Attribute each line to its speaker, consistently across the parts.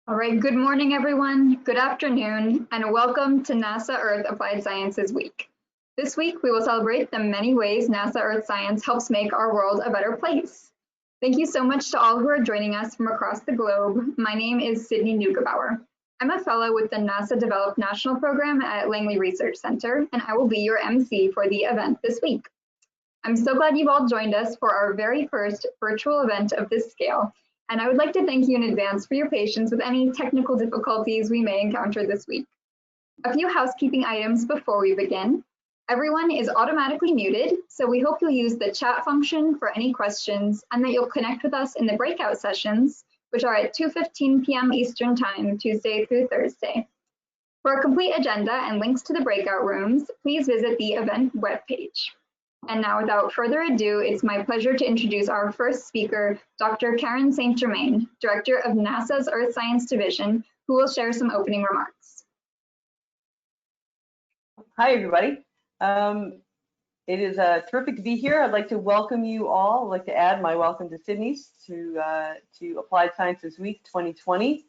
Speaker 1: All right, good morning, everyone. Good afternoon, and welcome to NASA Earth Applied Sciences Week. This week, we will celebrate the many ways NASA Earth Science helps make our world a better place. Thank you so much to all who are joining us from across the globe. My name is Sydney Neugebauer. I'm a fellow with the NASA Developed National Program at Langley Research Center, and I will be your MC for the event this week. I'm so glad you've all joined us for our very first virtual event of this scale. And I would like to thank you in advance for your patience with any technical difficulties we may encounter this week. A few housekeeping items before we begin. Everyone is automatically muted, so we hope you'll use the chat function for any questions and that you'll connect with us in the breakout sessions, which are at 2:15 p.m. Eastern Time, Tuesday through Thursday. For a complete agenda and links to the breakout rooms, please visit the event webpage. And now, without further ado, it's my pleasure to introduce our first speaker, Dr. Karen St. Germain, Director of NASA's Earth Science Division, who will share some opening remarks.
Speaker 2: Hi, everybody. It is terrific to be here. I'd like to welcome you all. I'd like to add my welcome to Sydney's to Applied Sciences Week 2020.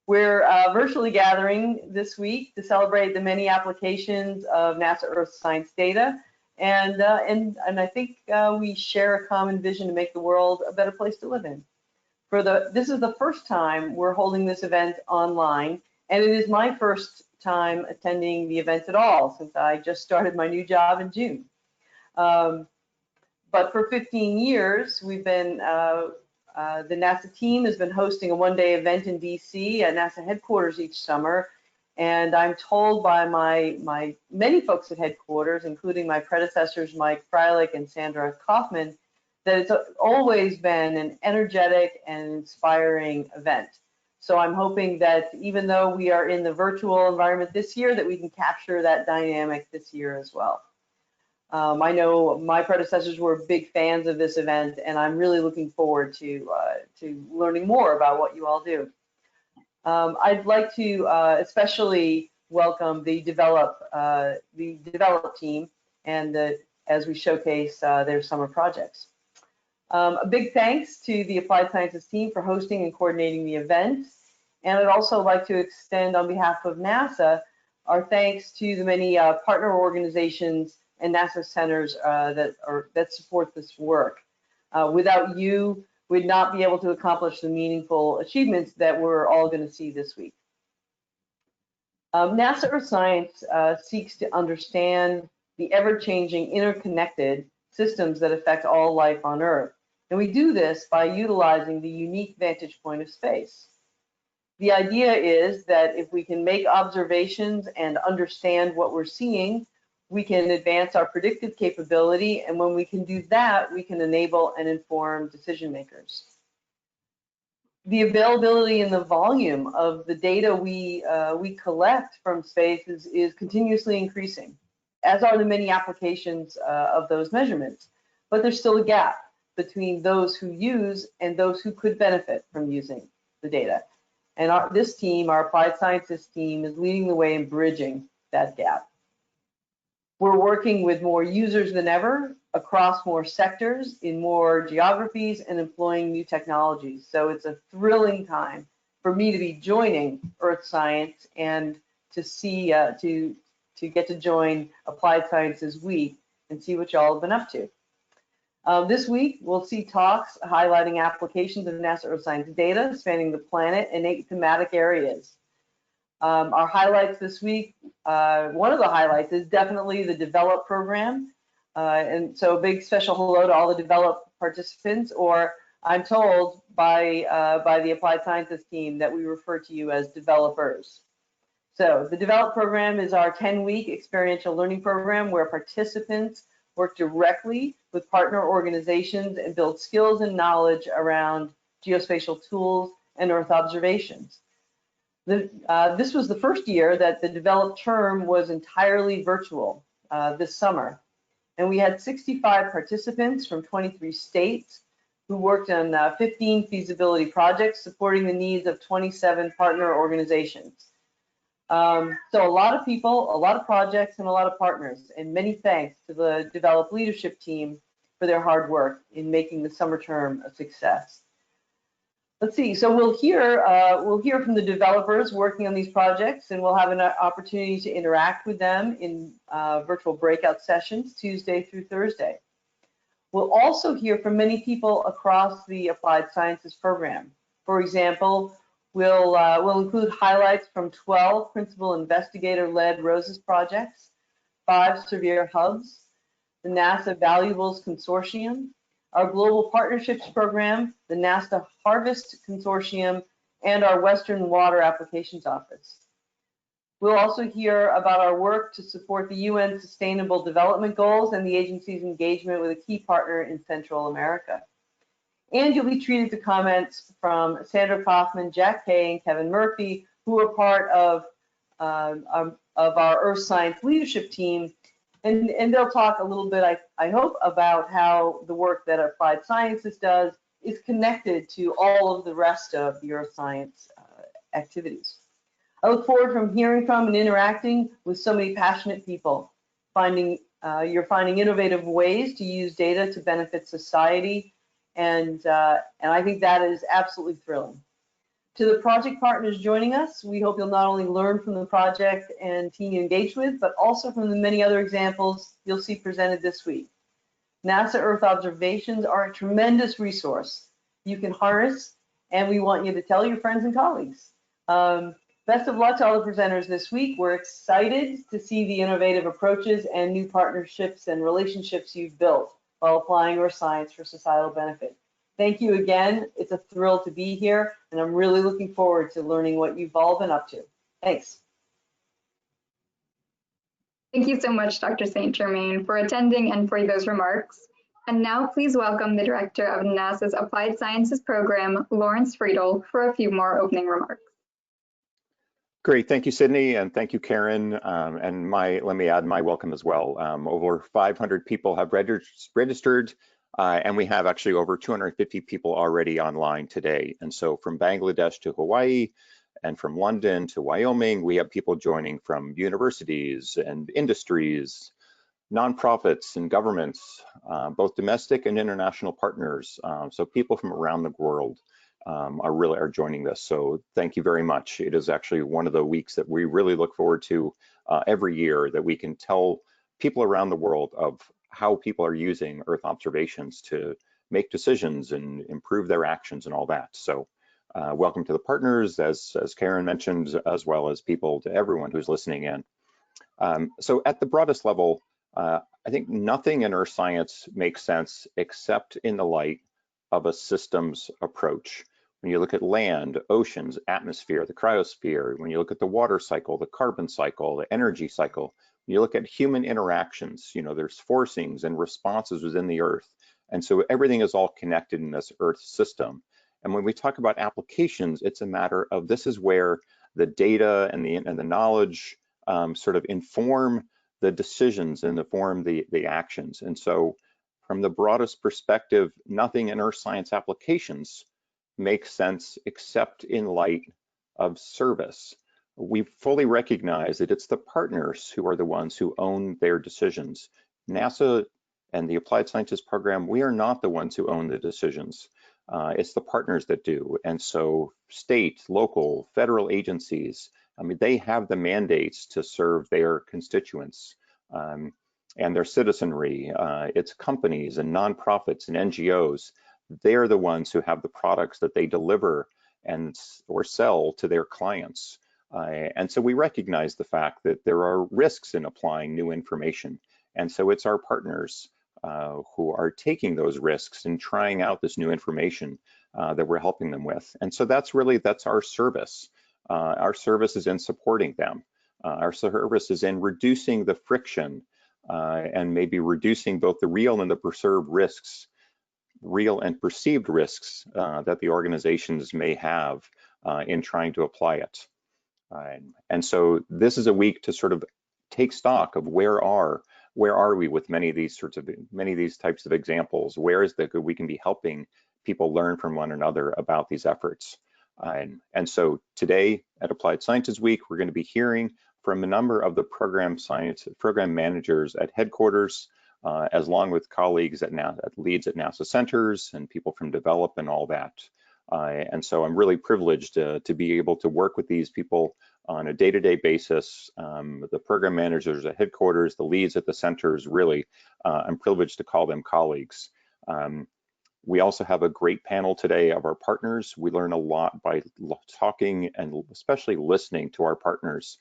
Speaker 2: We're virtually gathering this week to celebrate the many applications of NASA Earth Science data. And I think we share a common vision to make the world a better place to live in. This is the first time we're holding this event online, and it is my first time attending the event at all since I just started my new job in June. But for 15 years, we've been, the NASA team has been hosting a one-day event in DC at NASA headquarters each summer. And I'm told by my many folks at headquarters, including my predecessors, Mike Friedl and Sandra Kaufman, that it's always been an energetic and inspiring event. So I'm hoping that even though we are in the virtual environment this year, that we can capture that dynamic this year as well. I know my predecessors were big fans of this event, and I'm really looking forward to learning more about what you all do. I'd like to especially welcome the Develop team and as we showcase their summer projects. A big thanks to the Applied Sciences team for hosting and coordinating the event. And I'd also like to extend on behalf of NASA our thanks to the many partner organizations and NASA centers that support this work. Without you, we'd not be able to accomplish the meaningful achievements that we're all going to see this week. NASA Earth Science seeks to understand the ever-changing interconnected systems that affect all life on Earth. And we do this by utilizing the unique vantage point of space. The idea is that if we can make observations and understand what we're seeing, we can advance our predictive capability, and when we can do that, we can enable and inform decision makers. The availability and the volume of the data we collect from space is continuously increasing, as are the many applications of those measurements. But there's still a gap between those who use and those who could benefit from using the data. And this team, our Applied Sciences team, is leading the way in bridging that gap. We're working with more users than ever across more sectors, in more geographies, and employing new technologies. So it's a thrilling time for me to be joining Earth Science and to see, to get to join Applied Sciences Week and see what y'all have been up to. This week, we'll see talks highlighting applications of NASA Earth Science data spanning the planet in 8 thematic areas. Our highlights this week, one of the highlights is definitely the Develop program. And so a big special hello to all the Develop participants, or I'm told by the Applied Sciences team that we refer to you as developers. So the Develop program is our 10-week experiential learning program where participants work directly with partner organizations and build skills and knowledge around geospatial tools and Earth observations. This was the first year that the Develop term was entirely virtual this summer. And we had 65 participants from 23 states who worked on 15 feasibility projects supporting the needs of 27 partner organizations. So a lot of people, a lot of projects, and a lot of partners, and many thanks to the Develop leadership team for their hard work in making the summer term a success. Let's see, so we'll hear from the developers working on these projects, and we'll have an opportunity to interact with them in virtual breakout sessions Tuesday through Thursday. We'll also hear from many people across the Applied Sciences program. For example, we'll include highlights from 12 principal investigator-led ROSES projects, 5 severe hubs, the NASA Valuables Consortium, our Global Partnerships Program, the NASA Harvest Consortium, and our Western Water Applications Office. We'll also hear about our work to support the UN Sustainable Development Goals and the agency's engagement with a key partner in Central America. And you'll be treated to comments from Sandra Kaufman, Jack Kay, and Kevin Murphy, who are part of our Earth Science leadership team. And they'll talk a little bit, I hope, about how the work that Applied Sciences does is connected to all of the rest of the Earth Science activities. I look forward from hearing from and interacting with so many passionate people. You're finding innovative ways to use data to benefit society, and I think that is absolutely thrilling. To the project partners joining us, we hope you'll not only learn from the project and team you engage with, but also from the many other examples you'll see presented this week. NASA Earth observations are a tremendous resource you can harness, and we want you to tell your friends and colleagues. Best of luck to all the presenters this week. We're excited to see the innovative approaches and new partnerships and relationships you've built while applying Earth science for societal benefit. Thank you again. It's a thrill to be here, and I'm really looking forward to learning what you've all been up to. Thanks.
Speaker 1: Thank you so much, Dr. St. Germain, for attending and for those remarks. And now please welcome the Director of NASA's Applied Sciences Program, Lawrence Friedl, for a few more opening remarks.
Speaker 3: Great, thank you, Sydney, and thank you, Karen. And let me add my welcome as well. Over 500 people have registered. And we have actually over 250 people already online today. And so from Bangladesh to Hawaii and from London to Wyoming, we have people joining from universities and industries, nonprofits and governments, both domestic and international partners. So people from around the world are joining this. So thank you very much. It is actually one of the weeks that we really look forward to every year, that we can tell people around the world of how people are using Earth observations to make decisions and improve their actions and all that. So welcome to the partners, as Karen mentioned, as well as people, to everyone who's listening in. So at the broadest level, I think nothing in Earth science makes sense except in the light of a systems approach. When you look at land, oceans, atmosphere, the cryosphere, when you look at the water cycle, the carbon cycle, the energy cycle, you look at human interactions, there's forcings and responses within the Earth. And so everything is all connected in this Earth system. And when we talk about applications, it's a matter of this is where the data and the knowledge sort of inform the decisions and inform the actions. And so from the broadest perspective, nothing in Earth science applications makes sense except in light of service. We fully recognize that it's the partners who are the ones who own their decisions. NASA and the Applied Sciences program, we are not the ones who own the decisions. It's the partners that do. And so state, local, federal agencies, they have the mandates to serve their constituents and their citizenry. It's companies and nonprofits and NGOs. They're the ones who have the products that they deliver or sell to their clients. And so we recognize the fact that there are risks in applying new information. And so it's our partners who are taking those risks and trying out this new information that we're helping them with. And so that's our service. Our service is in supporting them. Our service is in reducing the friction and maybe reducing both the real and the perceived risks that the organizations may have in trying to apply it. And so this is a week to sort of take stock of where are we with many of these types of examples. Where is that we can be helping people learn from one another about these efforts. And so today at Applied Sciences Week, we're going to be hearing from a number of the program managers at headquarters, as along with colleagues at leads at NASA centers and people from Develop and all that. And so I'm really privileged to be able to work with these people on a day-to-day basis. The program managers at headquarters, the leads at the centers, really, I'm privileged to call them colleagues. We also have a great panel today of our partners. We learn a lot by talking and especially listening to our partners.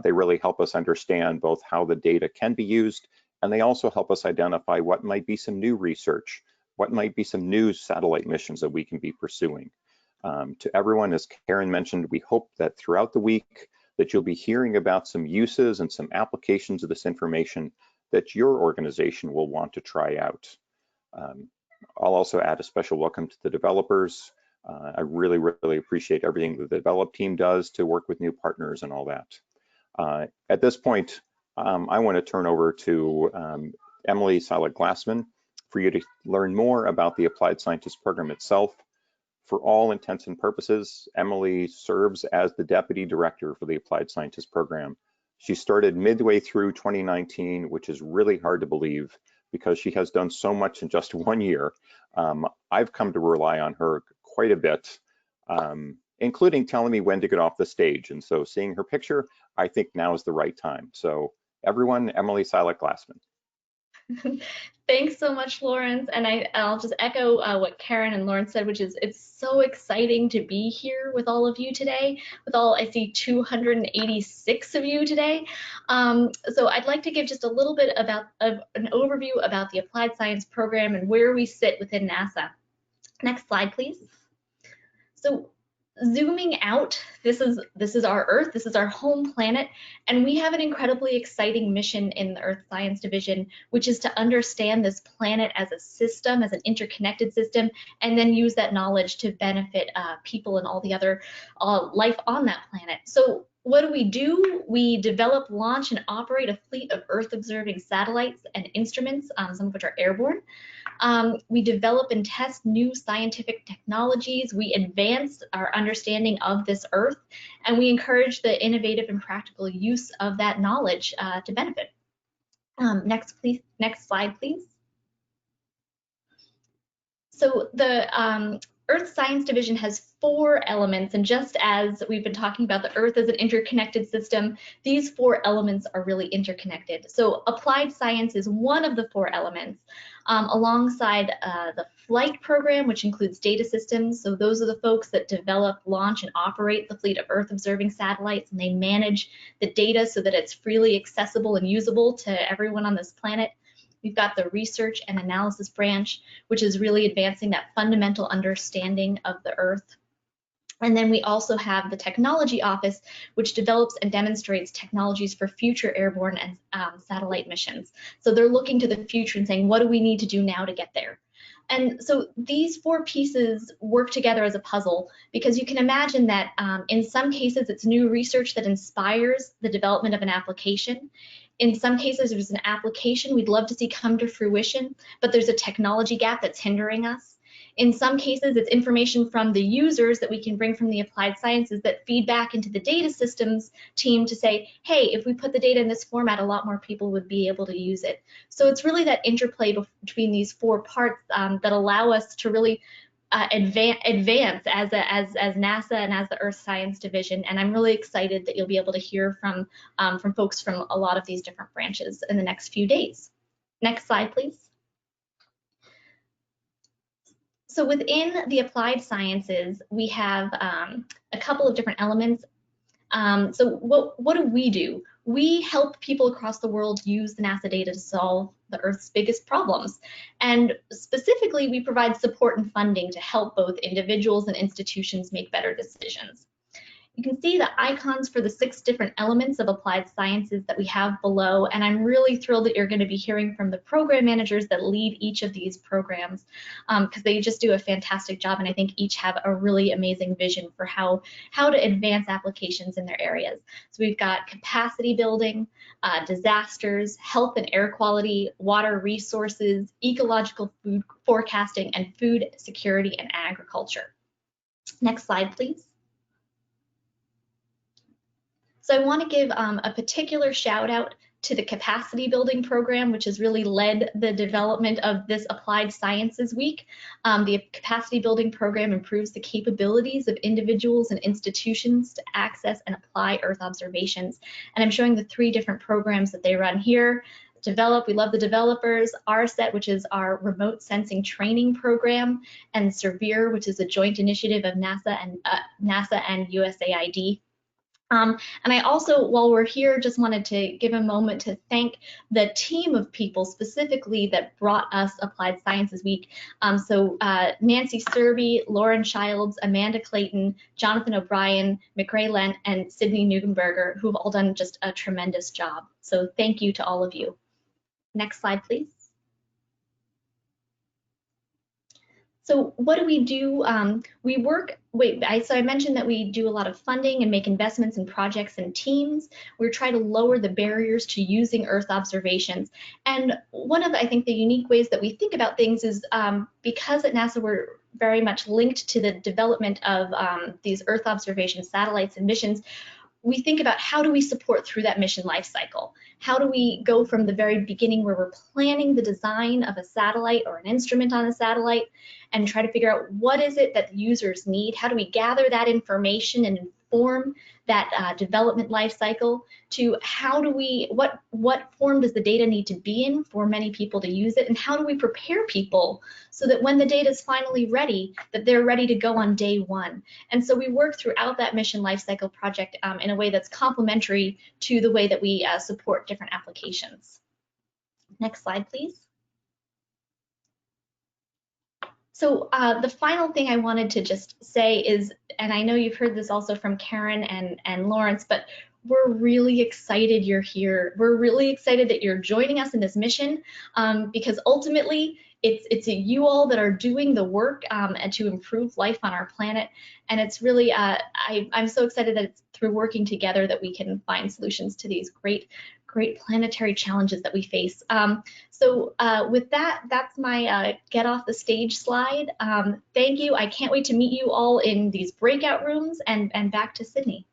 Speaker 3: They really help us understand both how the data can be used, and they also help us identify what might be some new research, what might be some new satellite missions that we can be pursuing. To everyone, as Karen mentioned, we hope that throughout the week that you'll be hearing about some uses and some applications of this information that your organization will want to try out. I'll also add a special welcome to the developers. I really, really appreciate everything that the develop team does to work with new partners and all that. At this point, I want to turn over to Emily Salek-Glassman for you to learn more about the Applied Scientist Program itself. For all intents and purposes, Emily serves as the Deputy Director for the Applied Scientist Program. She started midway through 2019, which is really hard to believe because she has done so much in just 1 year. I've come to rely on her quite a bit, including telling me when to get off the stage. And so seeing her picture, I think now is the right time. So everyone, Emily Salek-Glassman.
Speaker 4: Thanks so much, Lawrence. And I'll just echo what Karen and Lawrence said, which is it's so exciting to be here with all of you today, with all, I see 286 of you today. So I'd like to give just a little bit about an overview about the Applied Science Program and where we sit within NASA. Next slide, please. So zooming out, this is our Earth, this is our home planet, and we have an incredibly exciting mission in the Earth Science Division, which is to understand this planet as a system, as an interconnected system, and then use that knowledge to benefit people and all the other life on that planet. So what do? We develop, launch, and operate a fleet of Earth-observing satellites and instruments, some of which are airborne. We develop and test new scientific technologies. We advance our understanding of this Earth, and we encourage the innovative and practical use of that knowledge to benefit. Next slide, please. So the Earth Science Division has 4 elements, and just as we've been talking about the Earth as an interconnected system, these 4 elements are really interconnected. So applied science is one of the 4 elements, alongside the flight program, which includes data systems. So those are the folks that develop, launch, and operate the fleet of Earth-observing satellites, and they manage the data so that it's freely accessible and usable to everyone on this planet. We've got the research and analysis branch, which is really advancing that fundamental understanding of the Earth. And then we also have the technology office, which develops and demonstrates technologies for future airborne and satellite missions. So they're looking to the future and saying, what do we need to do now to get there? And so these 4 pieces work together as a puzzle, because you can imagine that in some cases it's new research that inspires the development of an application. In some cases, there's an application we'd love to see come to fruition, but there's a technology gap that's hindering us. In some cases, it's information from the users that we can bring from the applied sciences that feed back into the data systems team to say, hey, if we put the data in this format, a lot more people would be able to use it. So it's really that interplay between these 4 parts that allow us to really advance as NASA and as the Earth Science Division, and I'm really excited that you'll be able to hear from folks from a lot of these different branches in the next few days. Next slide, please. So within the applied sciences, we have a couple of different elements. So what do? We help people across the world use the NASA data to solve the Earth's biggest problems. And specifically, we provide support and funding to help both individuals and institutions make better decisions. You can see the icons for the 6 different elements of applied sciences that we have below, and I'm really thrilled that you're going to be hearing from the program managers that lead each of these programs, because they just do a fantastic job, and I think each have a really amazing vision for how to advance applications in their areas. So we've got capacity building, disasters, health and air quality, water resources, ecological food forecasting, and food security and agriculture. Next slide, please. So I want to give a particular shout out to the capacity building program, which has really led the development of this Applied Sciences Week. The capacity building program improves the capabilities of individuals and institutions to access and apply Earth observations. And I'm showing the 3 different programs that they run here. Develop, we love the developers, RSET, which is our remote sensing training program, and SERVIR, which is a joint initiative of NASA and USAID. And I also, while we're here, just wanted to give a moment to thank the team of people specifically that brought us Applied Sciences Week. Nancy Serby, Lauren Childs, Amanda Clayton, Jonathan O'Brien, McRae Lent, and Sydney Neugenberger, who've all done just a tremendous job. So thank you to all of you. Next slide, please. So what do? We work, so I mentioned that we do a lot of funding and make investments in projects and teams. We're trying to lower the barriers to using Earth observations. And one of, I think, the unique ways that we think about things is because at NASA we're very much linked to the development of these Earth observation satellites and missions. We think about how do we support through that mission life cycle? How do we go from the very beginning where we're planning the design of a satellite or an instrument on a satellite and try to figure out what is it that the users need? How do we gather that information and inform that development life cycle to how do we, what form does the data need to be in for many people to use it, and how do we prepare people so that when the data is finally ready, that they're ready to go on day one? And so we work throughout that mission lifecycle project in a way that's complementary to the way that we support different applications. Next slide, please. So the final thing I wanted to just say is, and I know you've heard this also from Karen and Lawrence, but we're really excited you're here. We're really excited that you're joining us in this mission because ultimately it's you all that are doing the work and to improve life on our planet. And it's really, I'm so excited that it's through working together that we can find solutions to these great planetary challenges that we face. With that, that's my get off the stage slide. Thank you. I can't wait to meet you all in these breakout rooms and back to Sydney.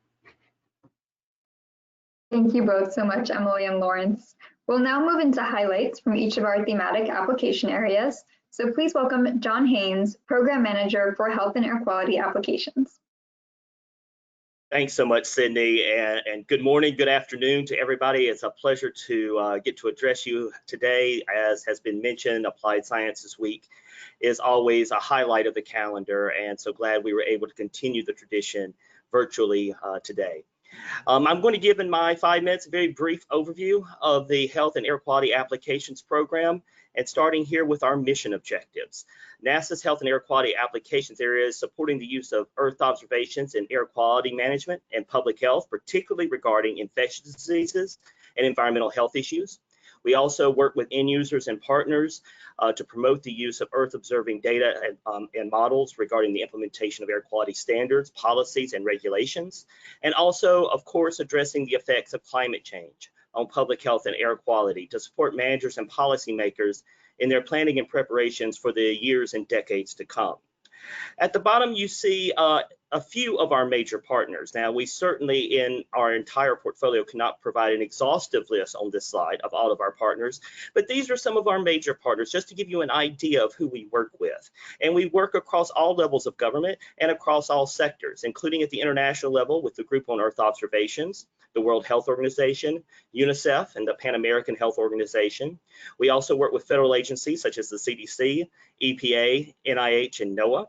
Speaker 1: Thank you both so much, Emily and Lawrence. We'll now move into highlights from each of our thematic application areas. So please welcome John Haynes, Program Manager for Health and Air Quality Applications.
Speaker 5: Thanks so much, Sydney, and good morning, good afternoon to everybody. It's a pleasure to get to address you today. As has been mentioned, Applied Sciences Week is always a highlight of the calendar, and so glad we were able to continue the tradition virtually today. I'm going to give in my 5 minutes a very brief overview of the Health and Air Quality Applications Program, and starting here with our mission objectives. NASA's Health and Air Quality Applications area is supporting the use of Earth observations in air quality management and public health, particularly regarding infectious diseases and environmental health issues. We also work with end users and partners to promote the use of Earth observing data and models regarding the implementation of air quality standards, policies, and regulations, and also, of course, addressing the effects of climate change on public health and air quality to support managers and policymakers in their planning and preparations for the years and decades to come. At the bottom, you see a few of our major partners. Now, we certainly in our entire portfolio cannot provide an exhaustive list on this slide of all of our partners, but these are some of our major partners just to give you an idea of who we work with. And we work across all levels of government and across all sectors, including at the international level with the Group on Earth Observations, the World Health Organization, UNICEF, and the Pan American Health Organization. We also work with federal agencies such as the CDC, EPA, NIH, and NOAA,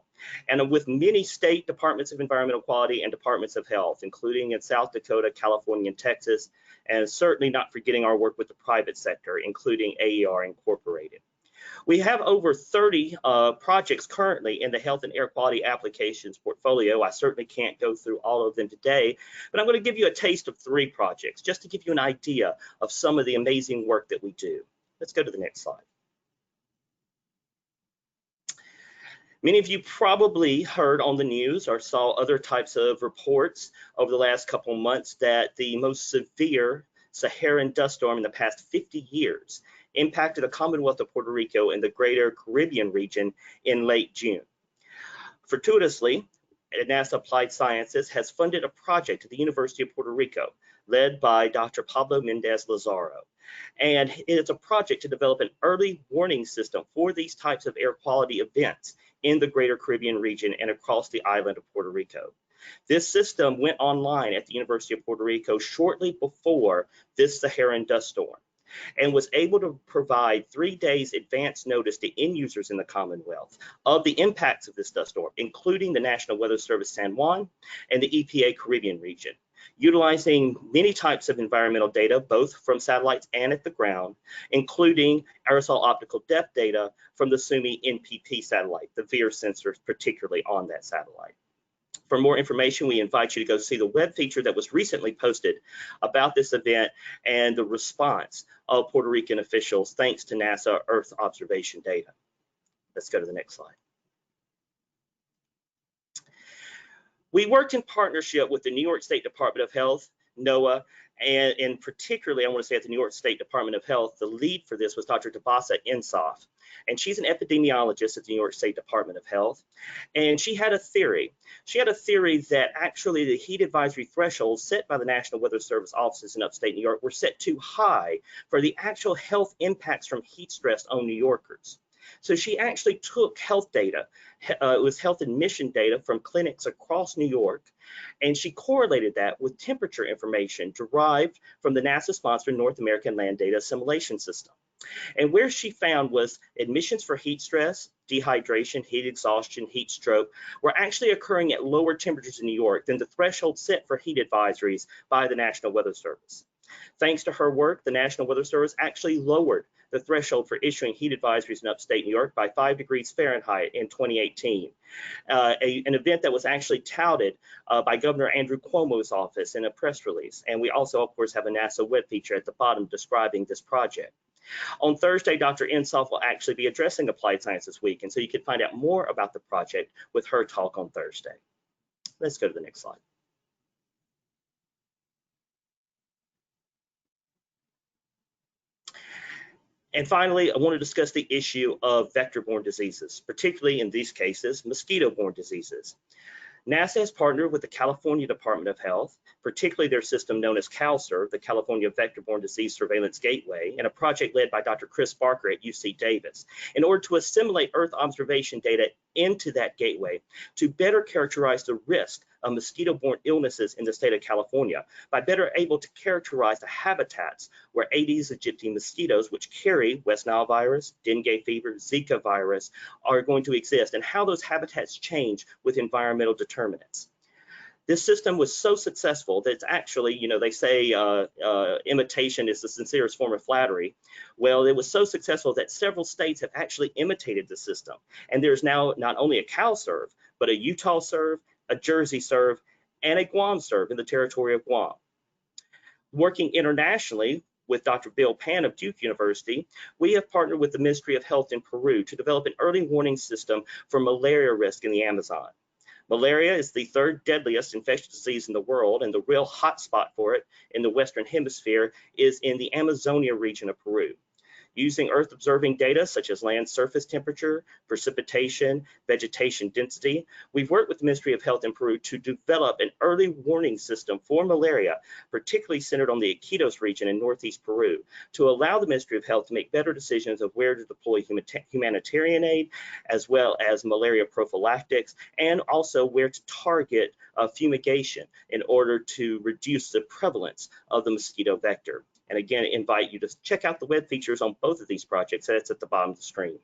Speaker 5: and with many state departments of environmental quality and departments of health, including in South Dakota, California, and Texas, and certainly not forgetting our work with the private sector, including AER Incorporated. We have over 30 projects currently in the Health and Air Quality Applications portfolio. I certainly can't go through all of them today, but I'm going to give you a taste of 3 projects just to give you an idea of some of the amazing work that we do. Let's go to the next slide. Many of you probably heard on the news or saw other types of reports over the last couple of months that the most severe Saharan dust storm in the past 50 years impacted the Commonwealth of Puerto Rico and the greater Caribbean region in late June. Fortuitously, NASA Applied Sciences has funded a project at the University of Puerto Rico led by Dr. Pablo Mendez Lazaro. And it's a project to develop an early warning system for these types of air quality events in the greater Caribbean region and across the island of Puerto Rico. This system went online at the University of Puerto Rico shortly before this Saharan dust storm, and was able to provide 3 days advance notice to end users in the Commonwealth of the impacts of this dust storm, including the National Weather Service San Juan and the EPA Caribbean region, utilizing many types of environmental data, both from satellites and at the ground, including aerosol optical depth data from the SUMI NPP satellite, the VIR sensors particularly on that satellite. For more information, we invite you to go see the web feature that was recently posted about this event and the response of Puerto Rican officials thanks to NASA Earth observation data. Let's go to the next slide. We worked in partnership with the New York State Department of Health, NOAA, and particularly, I want to say at the New York State Department of Health, the lead for this was Dr. Tabasa Insof, and she's an epidemiologist at the New York State Department of Health, and she had a theory. She had a theory that actually the heat advisory thresholds set by the National Weather Service offices in upstate New York were set too high for the actual health impacts from heat stress on New Yorkers. So she actually took health data, it was health admission data from clinics across New York, and she correlated that with temperature information derived from the NASA-sponsored North American Land Data Assimilation System. And where she found was admissions for heat stress, dehydration, heat exhaustion, heat stroke were actually occurring at lower temperatures in New York than the threshold set for heat advisories by the National Weather Service. Thanks to her work, the National Weather Service actually lowered the threshold for issuing heat advisories in upstate New York by 5 degrees Fahrenheit in 2018, an event that was actually touted by Governor Andrew Cuomo's office in a press release. And we also, of course, have a NASA web feature at the bottom describing this project. On Thursday, Dr. Insof will actually be addressing Applied Sciences Week, and so you can find out more about the project with her talk on Thursday. Let's go to the next slide. And finally, I want to discuss the issue of vector-borne diseases, particularly in these cases, mosquito-borne diseases. NASA has partnered with the California Department of Health, particularly their system known as CalSurv, the California Vector-Borne Disease Surveillance Gateway, and a project led by Dr. Chris Barker at UC Davis, in order to assimilate Earth observation data into that gateway to better characterize the risk of mosquito-borne illnesses in the state of California by better able to characterize the habitats where Aedes aegypti mosquitoes, which carry West Nile virus, dengue fever, Zika virus, are going to exist, and how those habitats change with environmental determinants. This system was so successful that it's actually, you know, they say imitation is the sincerest form of flattery. Well, it was so successful that several states have actually imitated the system. And there's now not only a CalSurv, but a Utah Surv, a Jersey Surv, and a Guam Surv in the territory of Guam. Working internationally with Dr. Bill Pan of Duke University, we have partnered with the Ministry of Health in Peru to develop an early warning system for malaria risk in the Amazon. Malaria is the third deadliest infectious disease in the world, and the real hotspot for it in the Western Hemisphere is in the Amazonia region of Peru. Using Earth observing data such as land surface temperature, precipitation, vegetation density, we've worked with the Ministry of Health in Peru to develop an early warning system for malaria, particularly centered on the Iquitos region in northeast Peru, to allow the Ministry of Health to make better decisions of where to deploy humanitarian aid, as well as malaria prophylactics, and also where to target fumigation in order to reduce the prevalence of the mosquito vector. And again, invite you to check out the web features on both of these projects. That's at the bottom of the screen.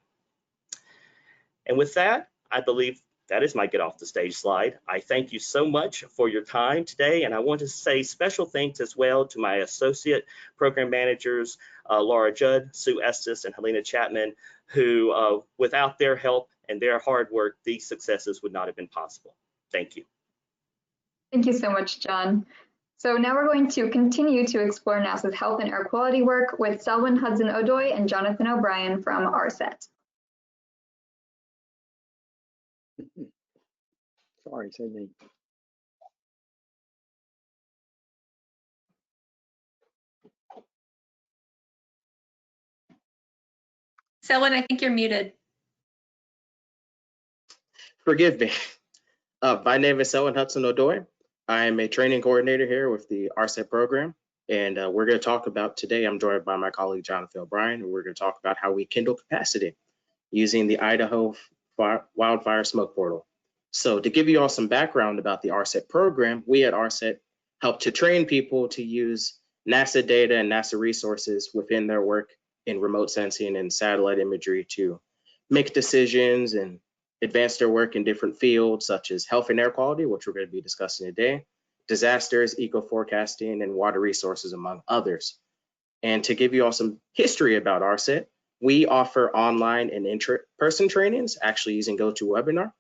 Speaker 5: And with that, I believe that is my get off the stage slide. I thank you so much for your time today. And I want to say special thanks as well to my associate program managers, Laura Judd, Sue Estes, and Helena Chapman, who without their help and their hard work, these successes would not have been possible. Thank you.
Speaker 1: Thank you so much, John. So now we're going to continue to explore NASA's health and air quality work with Selwyn Hudson-Odoi and Jonathan O'Brien from RSET.
Speaker 6: Sorry, Sydney.
Speaker 7: Selwyn, I think you're muted.
Speaker 8: Forgive me. My name is Selwyn Hudson-Odoi.
Speaker 6: I am a training coordinator here with the RSET program, and we're going to talk about today. I'm joined by my colleague Jonathan O'Brien, and we're going to talk about how we kindle capacity using the Idaho Wildfire Smoke Portal. So to give you all some background about the RSET program, we at RSET help to train people to use NASA data and NASA resources within their work in remote sensing and satellite imagery to make decisions and advance their work in different fields such as health and air quality, which we're going to be discussing today, disasters, eco-forecasting, and water resources, among others. And to give you all some history about RSET, we offer online and in-person trainings, actually using GoToWebinar.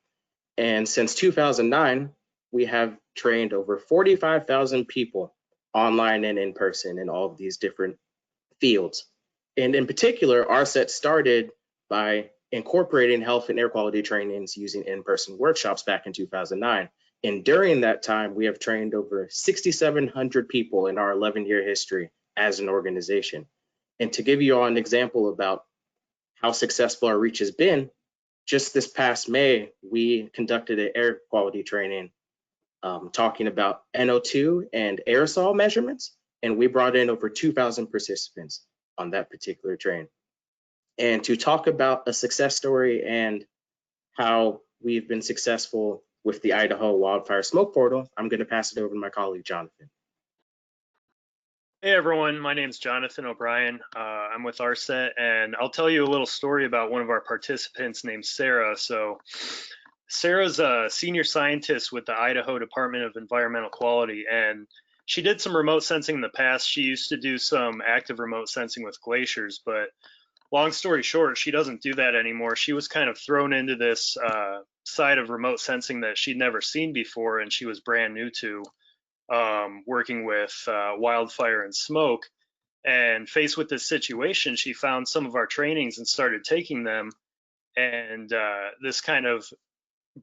Speaker 6: And since 2009, we have trained over 45,000 people online and in person in all of these different fields. And in particular, RSET started by incorporating health and air quality trainings using in-person workshops back in 2009. And during that time, we have trained over 6,700 people in our 11-year history as an organization. And to give you all an example about how successful our reach has been, just this past May, we conducted an air quality training talking about NO2 and aerosol measurements, and we brought in over 2,000 participants on that particular train. And to talk about a success story and how we've been successful with the Idaho Wildfire Smoke Portal, I'm going to pass it over to my colleague, Jonathan.
Speaker 8: Hey everyone, my name is Jonathan O'Brien. I'm with RSET, and I'll tell you a little story about one of our participants named Sarah. So Sarah's a senior scientist with the Idaho Department of Environmental Quality, and she did some remote sensing in the past. She used to do some active remote sensing with glaciers, but long story short, she doesn't do that anymore. She was kind of thrown into this side of remote sensing that she'd never seen before, and she was brand new to. Working with wildfire and smoke, and faced with this situation, she found some of our trainings and started taking them, and this kind of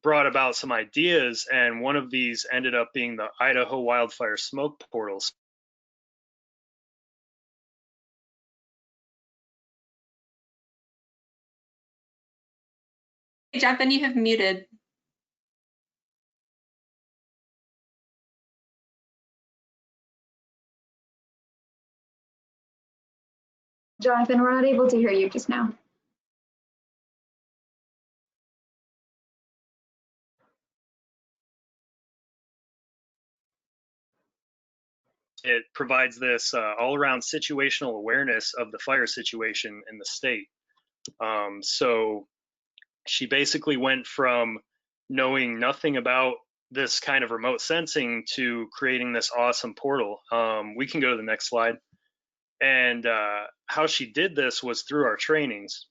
Speaker 8: brought about some ideas, and one of these ended up being the Idaho Wildfire Smoke Portals.
Speaker 7: Hey, Jonathan, you have muted.
Speaker 1: Jonathan, we're not able to hear you just now.
Speaker 8: It provides this all-around situational awareness of the fire situation in the state. So she basically went from knowing nothing about this kind of remote sensing to creating this awesome portal. We can go to the next slide. And how she did this was through our trainings.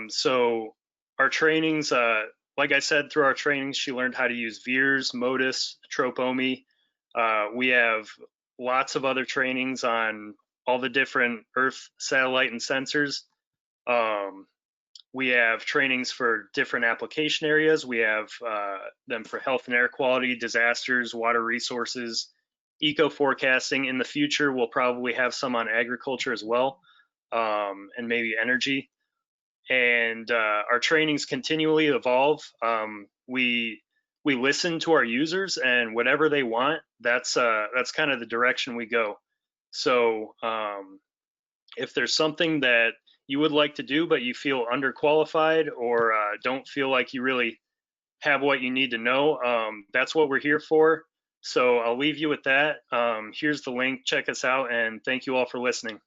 Speaker 8: So our trainings, like I said, through our trainings, she learned how to use VIIRS, MODIS, Tropomi. We have lots of other trainings on all the different Earth, satellite, and sensors. We have trainings for different application areas. We have them for health and air quality, disasters, water resources, eco-forecasting. In the future, we'll probably have some on agriculture as well, and maybe energy. And our trainings continually evolve. We listen to our users, and whatever they want, that's kind of the direction we go. So if there's something that you would like to do, but you feel underqualified or don't feel like you really have what you need to know, that's what we're here for. So I'll leave you with that. Here's the link, check us out, and thank you all for listening.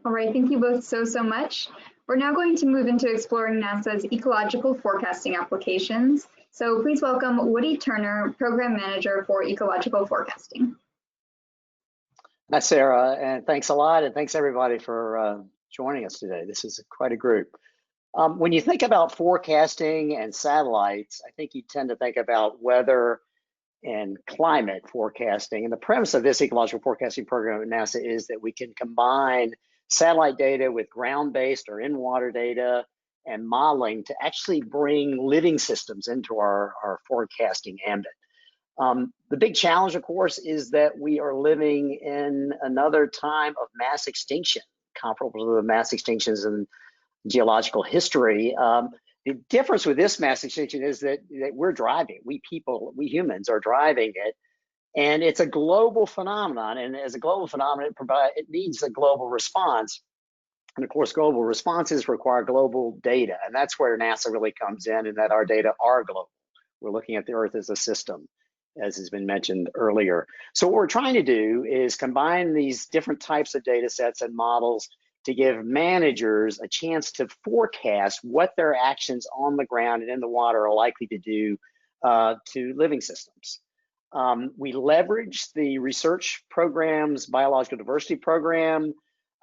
Speaker 1: All right, thank you both so much. We're now going to move into exploring NASA's ecological forecasting applications. So please welcome Woody Turner, Program Manager for Ecological Forecasting.
Speaker 9: Hi, Sarah, and thanks a lot, and thanks everybody for joining us today. This is quite a group. When you think about forecasting and satellites, I think you tend to think about weather and climate forecasting. And the premise of this ecological forecasting program at NASA is that we can combine satellite data with ground-based or in-water data and modeling to actually bring living systems into our forecasting ambit. The big challenge, of course, is that we are living in another time of mass extinction, comparable to the mass extinctions in geological history. The difference with this mass extinction is that we're driving. We humans are driving it, and it's a global phenomenon. And as a global phenomenon, it needs a global response. And of course, global responses require global data, and that's where NASA really comes in, and that our data are global. We're looking at the Earth as a system, as has been mentioned earlier. So what we're trying to do is combine these different types of data sets and models to give managers a chance to forecast what their actions on the ground and in the water are likely to do to living systems. We leverage the research program's biological diversity program.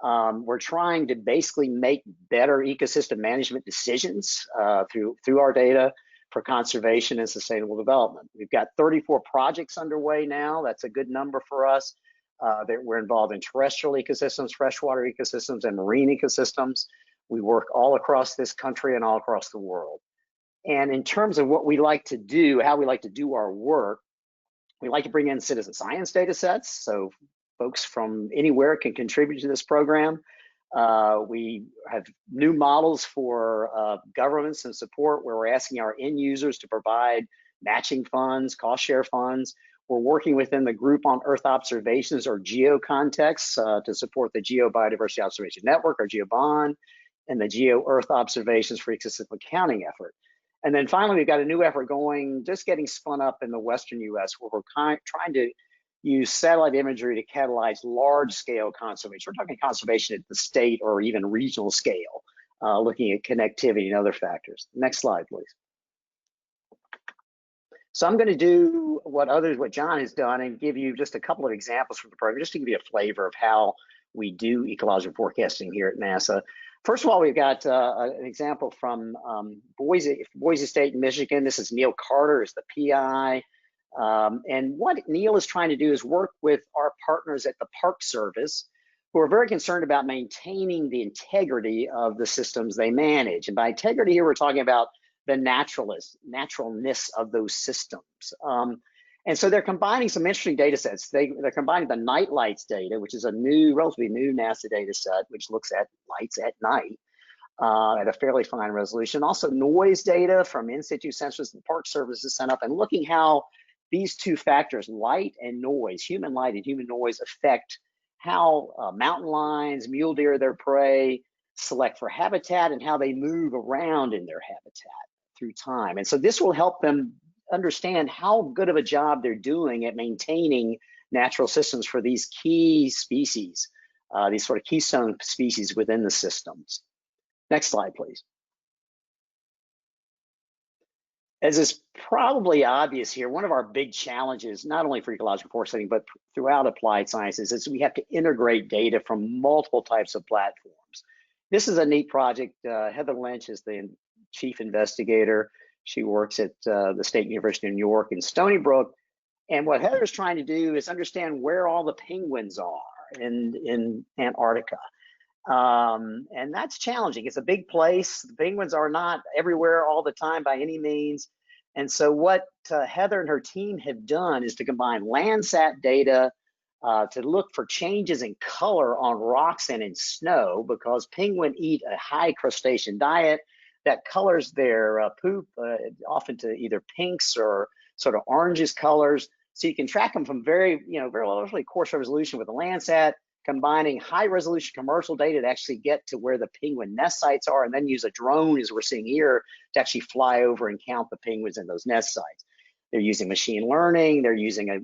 Speaker 9: We're trying to basically make better ecosystem management decisions through our data for conservation and sustainable development. We've got 34 projects underway now. That's a good number for us. That we're involved in terrestrial ecosystems, freshwater ecosystems, and marine ecosystems. We work all across this country and all across the world. And in terms of what we like to do, how we like to do our work, we like to bring in citizen science data sets, so folks from anywhere can contribute to this program. We have new models for governments and support where we're asking our end users to provide matching funds, cost share funds. We're working within the Group on Earth Observations, or GEO context, to support the Geo Biodiversity Observation Network, or GeoBond, and the Geo Earth Observations for Ecosystem Accounting effort. And then finally, we've got a new effort just getting spun up in the Western US, where we're trying to use satellite imagery to catalyze large-scale conservation. We're talking conservation at the state or even regional scale, looking at connectivity and other factors. Next slide, please. So I'm going to do what John has done and give you just a couple of examples from the program, just to give you a flavor of how we do ecological forecasting here at NASA. First of all, we've got an example from Boise State in Michigan. This is Neil Carter, is the PI. And what Neil is trying to do is work with our partners at the Park Service, who are very concerned about maintaining the integrity of the systems they manage. And by integrity here, we're talking about the naturalness of those systems. And so they're combining some interesting data sets. They're combining the night lights data, which is a relatively new NASA data set, which looks at lights at night at a fairly fine resolution. Also noise data from in-situ sensors the Park Service has sent up, and looking how these two factors, light and noise, human light and human noise, affect how mountain lions, mule deer, their prey, select for habitat, and how they move around in their habitat through time. And so this will help them understand how good of a job they're doing at maintaining natural systems for these key species, these sort of keystone species within the systems. Next slide, please. As is probably obvious here, one of our big challenges, not only for ecological forecasting, but throughout applied sciences, is we have to integrate data from multiple types of platforms. This is a neat project. Heather Lynch is the chief investigator. She works at the State University of New York in Stony Brook. And what Heather's trying to do is understand where all the penguins are in Antarctica. And that's challenging. It's a big place. The penguins are not everywhere all the time by any means. And so what Heather and her team have done is to combine Landsat data to look for changes in color on rocks and in snow, because penguins eat a high crustacean diet that colors their poop often to either pinks or sort of oranges colors. So you can track them from very largely coarse resolution with the Landsat, combining high resolution commercial data to actually get to where the penguin nest sites are, and then use a drone, as we're seeing here, to actually fly over and count the penguins in those nest sites. They're using machine learning. They're using a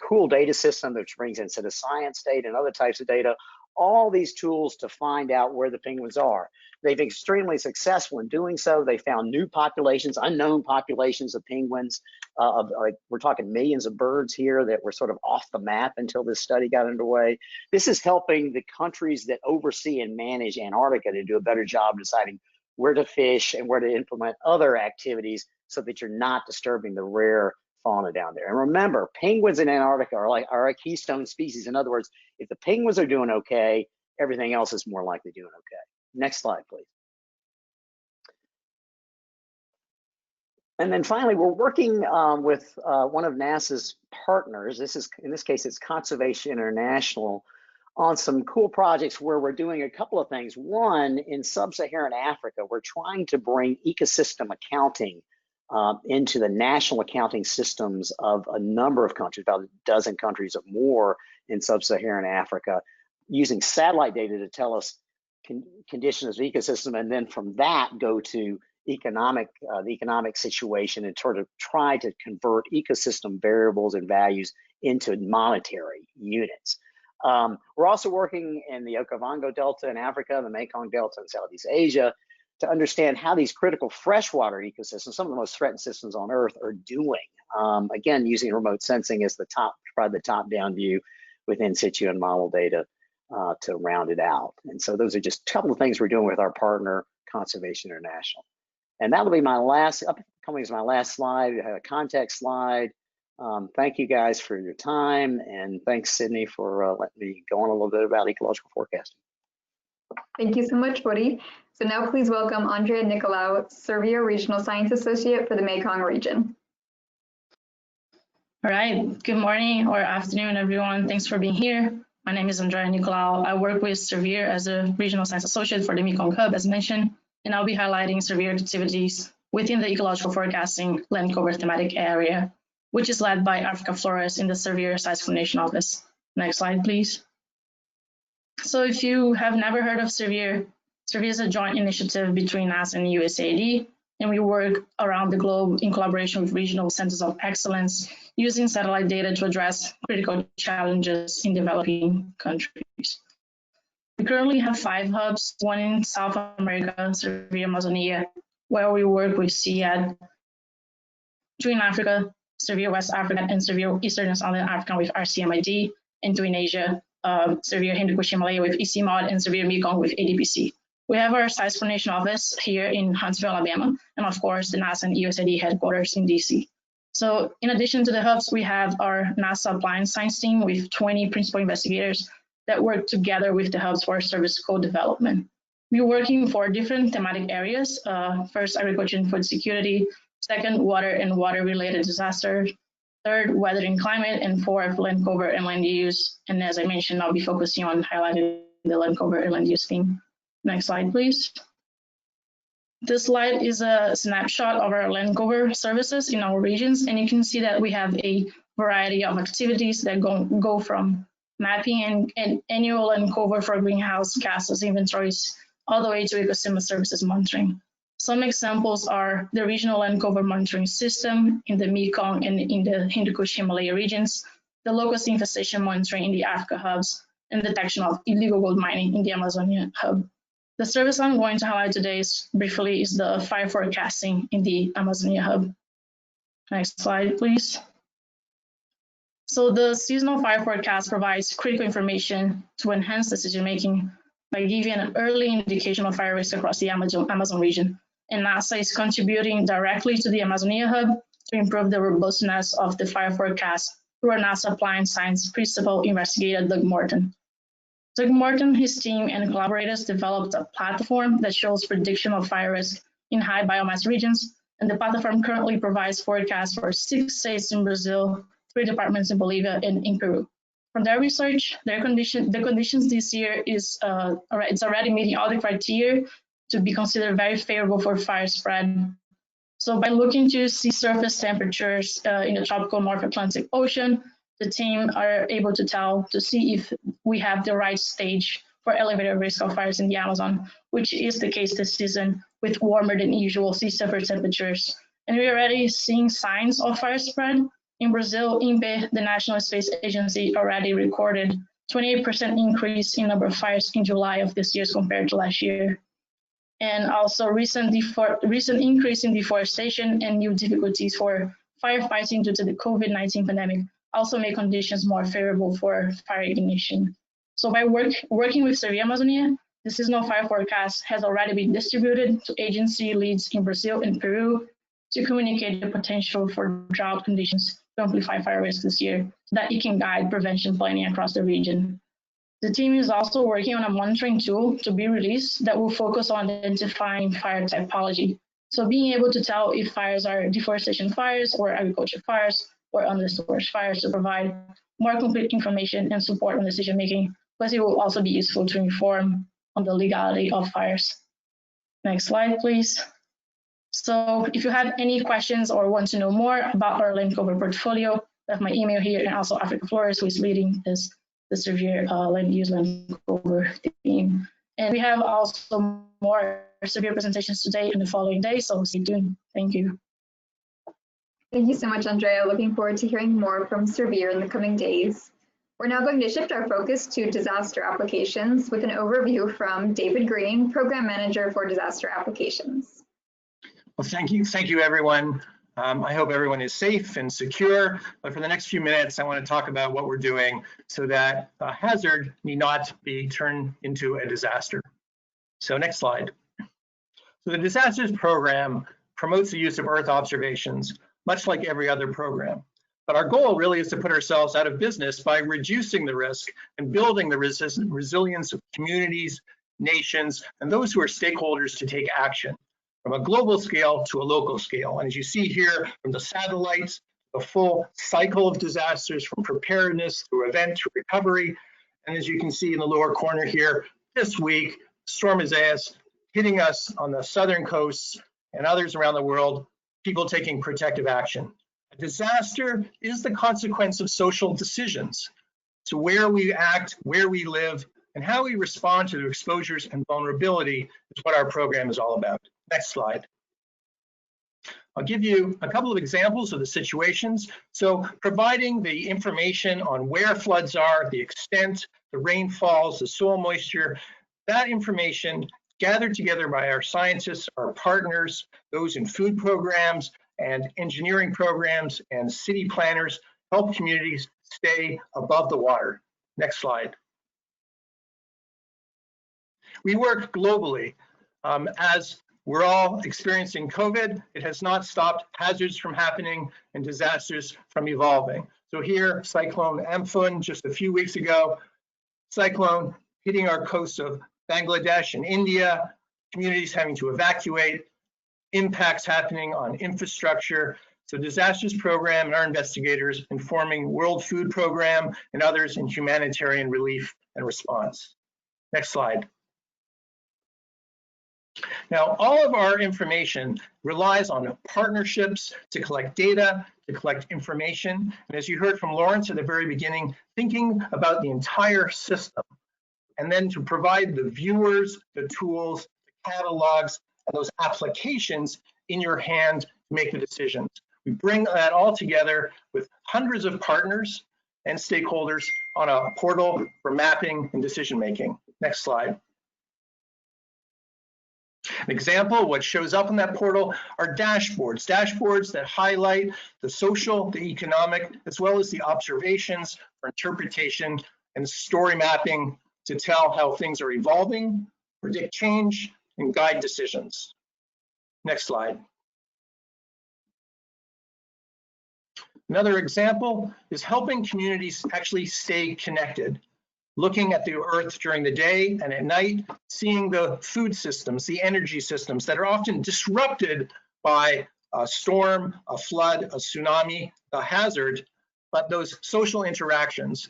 Speaker 9: cool data system which brings in citizen science data and other types of data, all these tools to find out where the penguins are. They've been extremely successful in doing so. They found new populations, unknown populations of penguins. We're talking millions of birds here that were sort of off the map until this study got underway. This is helping the countries that oversee and manage Antarctica to do a better job deciding where to fish and where to implement other activities so that you're not disturbing the rare fauna down there. And remember, penguins in Antarctica are a keystone species. In other words, if the penguins are doing okay, everything else is more likely doing okay. Next slide, please. And then finally, we're working with one of NASA's partners. In this case, it's Conservation International, on some cool projects where we're doing a couple of things. One, in sub-Saharan Africa, we're trying to bring ecosystem accounting into the national accounting systems of a number of countries, about a dozen countries or more in sub-Saharan Africa, using satellite data to tell us conditions of ecosystem, and then from that go to the economic situation and sort of try to convert ecosystem variables and values into monetary units. We're also working in the Okavango Delta in Africa, the Mekong Delta in Southeast Asia, to understand how these critical freshwater ecosystems, some of the most threatened systems on Earth, are doing. Again, using remote sensing as probably the top-down view with in situ and model data to round it out. And so those are just a couple of things we're doing with our partner, Conservation International. And that'll be my last, upcoming is my last slide. I have a context slide. Thank you guys for your time, and thanks, Sydney, for letting me go on a little bit about ecological forecasting.
Speaker 1: Thank you so much, Woody. So now please welcome Andrea Nicolau, Servier Regional Science Associate for the Mekong region.
Speaker 10: All right, good morning or afternoon, everyone. Thanks for being here. My name is Andrea Nicolau. I work with Servier as a Regional Science Associate for the Mekong Hub, as mentioned, and I'll be highlighting Servier activities within the ecological forecasting land cover thematic area, which is led by Africa Flores in the Servier Site Explanation Office. Next slide, please. So if you have never heard of Servier, Servier is a joint initiative between NASA and USAID, and we work around the globe in collaboration with regional centers of excellence using satellite data to address critical challenges in developing countries. We currently have 5 hubs, one in South America, Servier Amazonia, where we work with CEAD, 2 in Africa, Servier West Africa, and Servier Eastern and Southern Africa with RCMID, and 2 in Asia, Servier Hindu-Kush Himalaya with ECMOD, and Servier Mekong with ADPC. We have our Site Explanation Office here in Huntsville, Alabama, and of course the NASA and USAID headquarters in DC. So in addition to the hubs, we have our NASA Applied Science team with 20 principal investigators that work together with the hubs for service co-development. We're working for different thematic areas. First, agriculture and food security. Second, water and water-related disasters. Third, weather and climate. And fourth, land cover and land use. And as I mentioned, I'll be focusing on highlighting the land cover and land use theme. Next slide, please. This slide is a snapshot of our land cover services in our regions, and you can see that we have a variety of activities that go from mapping and annual land cover for greenhouse gases inventories all the way to ecosystem services monitoring. Some examples are the regional land cover monitoring system in the Mekong and in the Hindu-Kush Himalaya regions, the locust infestation monitoring in the Africa hubs, and detection of illegal gold mining in the Amazonia hub. The service I'm going to highlight today briefly is the fire forecasting in the Amazonia hub. Next slide, please. So the seasonal fire forecast provides critical information to enhance decision-making by giving an early indication of fire risk across the Amazon region. And NASA is contributing directly to the Amazonia hub to improve the robustness of the fire forecast through our NASA Applied Science principal investigator, Doug Morton. Doug Morton, his team, and collaborators developed a platform that shows prediction of fire risk in high biomass regions, and the platform currently provides forecasts for 6 states in Brazil, 3 departments in Bolivia, and in Peru. From their research, the conditions this year it's already meeting all the criteria to be considered very favorable for fire spread. So by looking to sea surface temperatures in the tropical North Atlantic Ocean, the team are able to see if we have the right stage for elevated risk of fires in the Amazon, which is the case this season with warmer than usual sea surface temperatures. And we're already seeing signs of fire spread. In Brazil, INPE, the National Space Agency, already recorded 28% increase in number of fires in July of this year compared to last year. And also recent increase in deforestation and new difficulties for firefighting due to the COVID-19 pandemic also make conditions more favorable for fire ignition. So by working with Servier Amazonia, the seasonal fire forecast has already been distributed to agency leads in Brazil and Peru to communicate the potential for drought conditions to amplify fire risk this year, so that it can guide prevention planning across the region. The team is also working on a monitoring tool to be released that will focus on identifying fire typology. So being able to tell if fires are deforestation fires or agriculture fires or understorage fires to provide more complete information and support on decision-making but it will also be useful to inform on the legality of fires. Next slide, please. So if you have any questions or want to know more about our land cover portfolio, I have my email here, and also Africa Flores, who is leading the severe land use land cover team. And we have also more severe presentations today and the following day, so stay tuned. Thank you.
Speaker 1: Thank you so much, Andrea. Looking forward to hearing more from Severe in the coming days. We're now going to shift our focus to disaster applications with an overview from David Green, Program Manager for Disaster Applications.
Speaker 11: Well, thank you, everyone. I hope everyone is safe and secure, but for the next few minutes, I want to talk about what we're doing so that a hazard need not be turned into a disaster. So next slide. So the disasters program promotes the use of Earth observations, much like every other program. But our goal really is to put ourselves out of business by reducing the risk and building the resilience of communities, nations, and those who are stakeholders to take action, from a global scale to a local scale. And as you see here, from the satellites, the full cycle of disasters, from preparedness through event to recovery. And as you can see in the lower corner here, this week, Storm Isaias hitting us on the southern coasts and others around the world, people taking protective action. A disaster is the consequence of social decisions. So where we act, where we live, and how we respond to the exposures and vulnerability is what our program is all about. Next slide. I'll give you a couple of examples of the situations. So providing the information on where floods are, the extent, the rainfalls, the soil moisture, that information gathered together by our scientists, our partners, those in food programs and engineering programs and city planners, help communities stay above the water. Next slide. We work globally. As we're all experiencing COVID, it has not stopped hazards from happening and disasters from evolving. So here, Cyclone Amphoon just a few weeks ago, cyclone hitting our coasts of Bangladesh and India, communities having to evacuate, impacts happening on infrastructure. So disasters program and our investigators informing World Food Program and others in humanitarian relief and response. Next slide. Now, all of our information relies on partnerships to collect data, to collect information. And as you heard from Lawrence at the very beginning, thinking about the entire system, and then to provide the viewers, the tools, the catalogs, and those applications in your hand to make the decisions. We bring that all together with hundreds of partners and stakeholders on a portal for mapping and decision making. Next slide. An example of what shows up in that portal are dashboards that highlight the social, the economic, as well as the observations for interpretation and story mapping to tell how things are evolving, predict change, and guide decisions. Next slide. Another example is helping communities actually stay connected. Looking at the Earth during the day and at night, seeing the food systems, the energy systems that are often disrupted by a storm, a flood, a tsunami, a hazard, but those social interactions.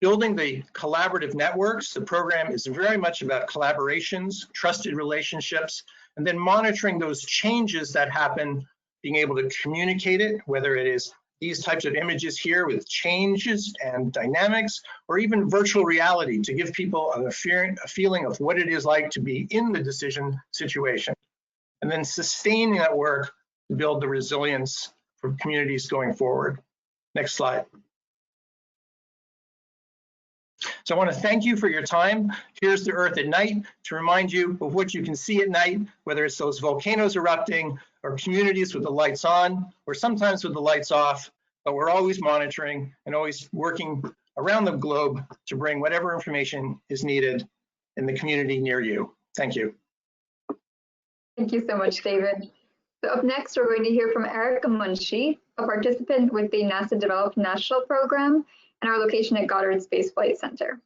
Speaker 11: Building the collaborative networks, the program is very much about collaborations, trusted relationships, and then monitoring those changes that happen, being able to communicate it, whether it is these types of images here with changes and dynamics, or even virtual reality to give people a feeling of what it is like to be in the decision situation. And then sustaining that work to build the resilience for communities going forward. Next slide. So I want to thank you for your time. Here's the Earth at night to remind you of what you can see at night, whether it's those volcanoes erupting or communities with the lights on, or sometimes with the lights off, but we're always monitoring and always working around the globe to bring whatever information is needed in the community near you. Thank you.
Speaker 1: Thank you so much, David. So up next, we're going to hear from Erica Munshi, a participant with the NASA Developed National Program and our location at Goddard Space Flight Center.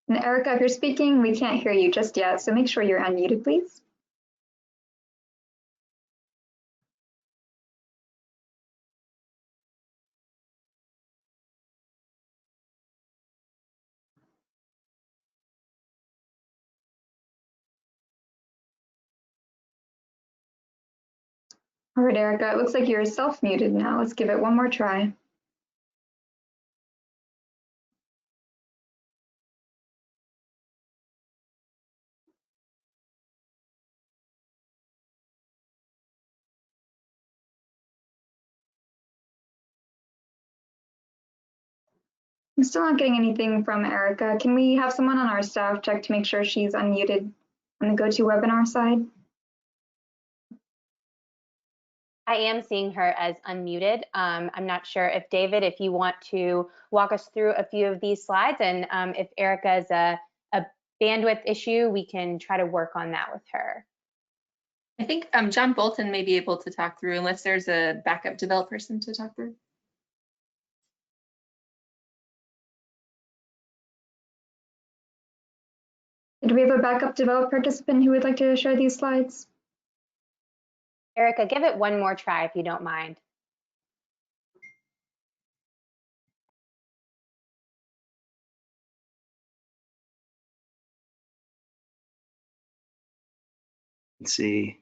Speaker 1: And Erica, if you're speaking, we can't hear you just yet, so make sure you're unmuted, please. All right, Erica, it looks like you're self-muted now. Let's give it one more try. I'm still not getting anything from Erica. Can we have someone on our staff check to make sure she's unmuted on the GoToWebinar side?
Speaker 12: I am seeing her as unmuted. I'm not sure if David, if you want to walk us through a few of these slides, and if Erica is a bandwidth issue, we can try to work on that with her.
Speaker 7: I think John Bolton may be able to talk through unless there's a backup develop person to talk through.
Speaker 1: Do we have a backup develop participant who would like to share these slides?
Speaker 12: Erica, give it one more try if you don't mind.
Speaker 13: Let's see.